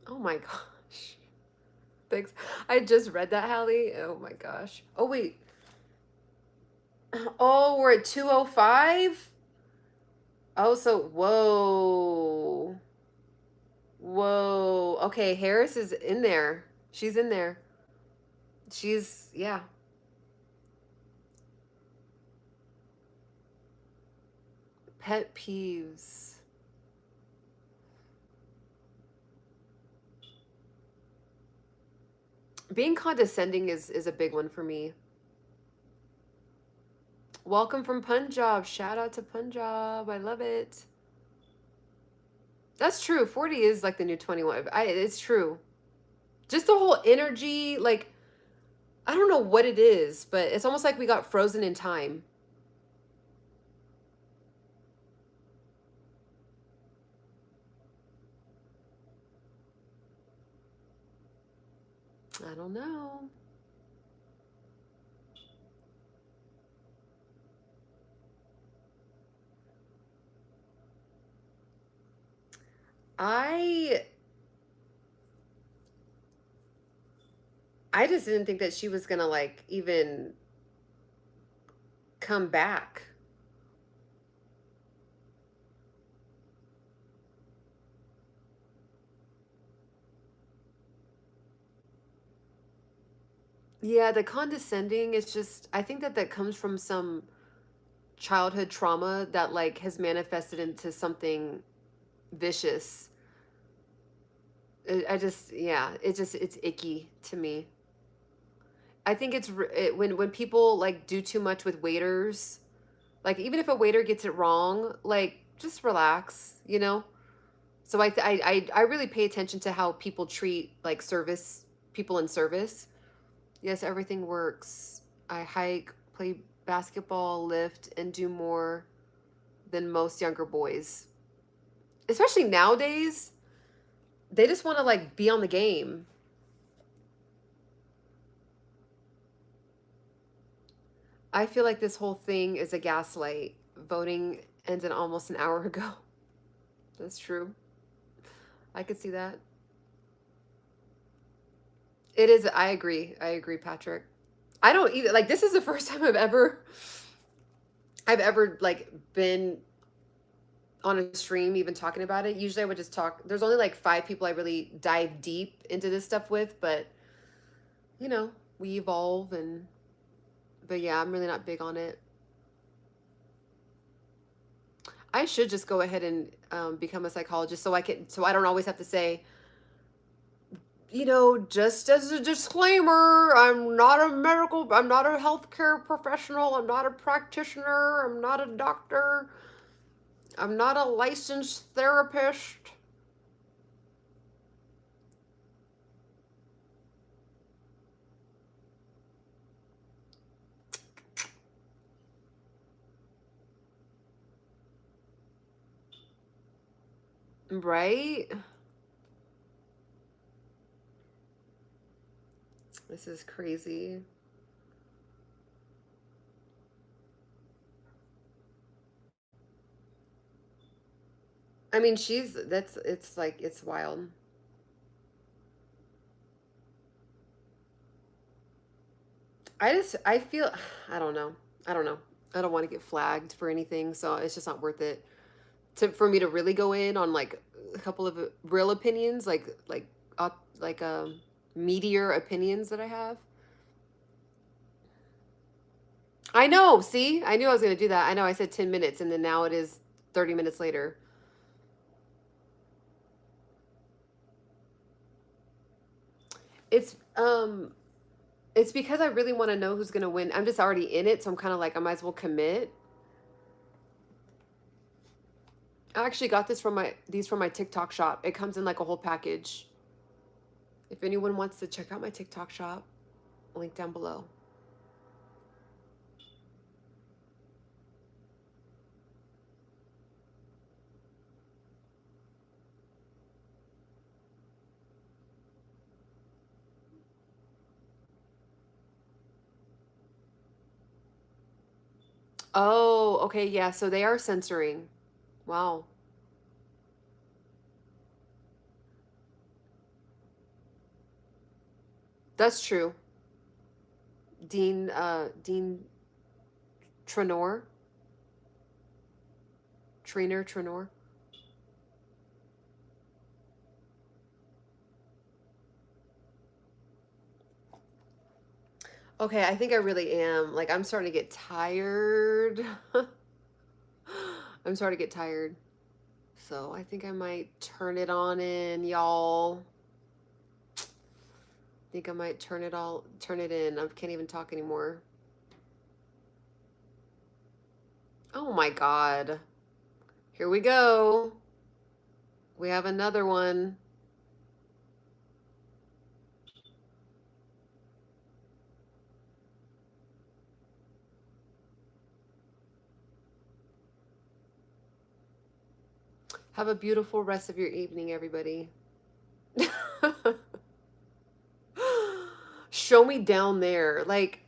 Oh my gosh. Thanks. I just read that, Hallie. Oh my gosh. Oh, wait. Oh, we're at 205? Oh, so, whoa. Whoa. Okay, Harris is in there. She's in there. She's, yeah. Pet peeves. Being condescending is a big one for me. Welcome from Punjab. Shout out to Punjab. I love it. That's true. 40 is like the new 21. It's true. Just the whole energy, like I don't know what it is, but it's almost like we got frozen in time. I don't know. I I just didn't think that she was gonna like even come back. Yeah, the condescending is just I think that that comes from some childhood trauma that like has manifested into something vicious. I just yeah, it's icky to me. I think when people like do too much with waiters, like even if a waiter gets it wrong, like just relax, you know? So I really pay attention to how people treat like service people in service. Yes, everything works. I hike, play basketball, lift, and do more than most younger boys. Especially nowadays, they just want to like be on the game. I feel like this whole thing is a gaslight. Voting ended almost an hour ago. That's true. I could see that. It is. I agree. I agree, Patrick. I don't either. Like this is the first time I've ever like been on a stream even talking about it. Usually I would just talk. There's only like 5 people I really dive deep into this stuff with, but you know, we evolve and but yeah, I'm really not big on it. I should just go ahead and become a psychologist so I don't always have to say, just as a disclaimer, I'm not a healthcare professional, I'm not a practitioner, I'm not a doctor, I'm not a licensed therapist. Right? This is crazy. I mean, it's like, it's wild. I feel, I don't know. I don't know. I don't want to get flagged for anything, so it's just not worth it for me to really go in on like a couple of real opinions, like meteor opinions that I have. I know. See, I knew I was going to do that. I know. I said 10 minutes, and then now it is 30 minutes later. It's um, it's because I really want to know who's going to win. I'm just already in it, so I'm kind of like I might as well commit. I actually got these from my TikTok shop. It comes in like a whole package. If anyone wants to check out my TikTok shop, link down below. Oh, okay, yeah. So they are censoring. Wow. That's true. Dean Trenor. Trainer Trenor. Okay, I think I really am. Like, I'm starting to get tired. I'm starting to get tired. So I think I might turn it on in, y'all. I think I might turn it in. I can't even talk anymore. Oh my God. Here we go. We have another one. Have a beautiful rest of your evening, everybody. Show me down there. Like,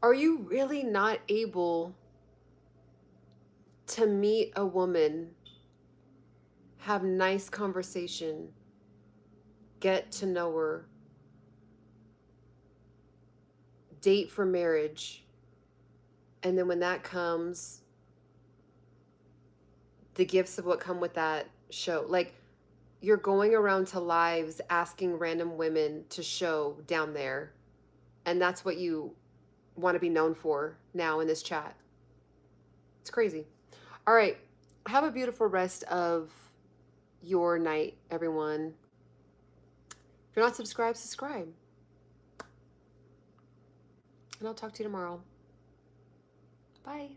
are you really not able to meet a woman, have nice conversation, get to know her, date for marriage, and then when that comes, the gifts of what come with that show? Like, you're going around to lives asking random women to show down there, and that's what you want to be known for now in this chat. It's crazy. All right. Have a beautiful rest of your night, everyone. If you're not subscribed, subscribe. And I'll talk to you tomorrow. Bye.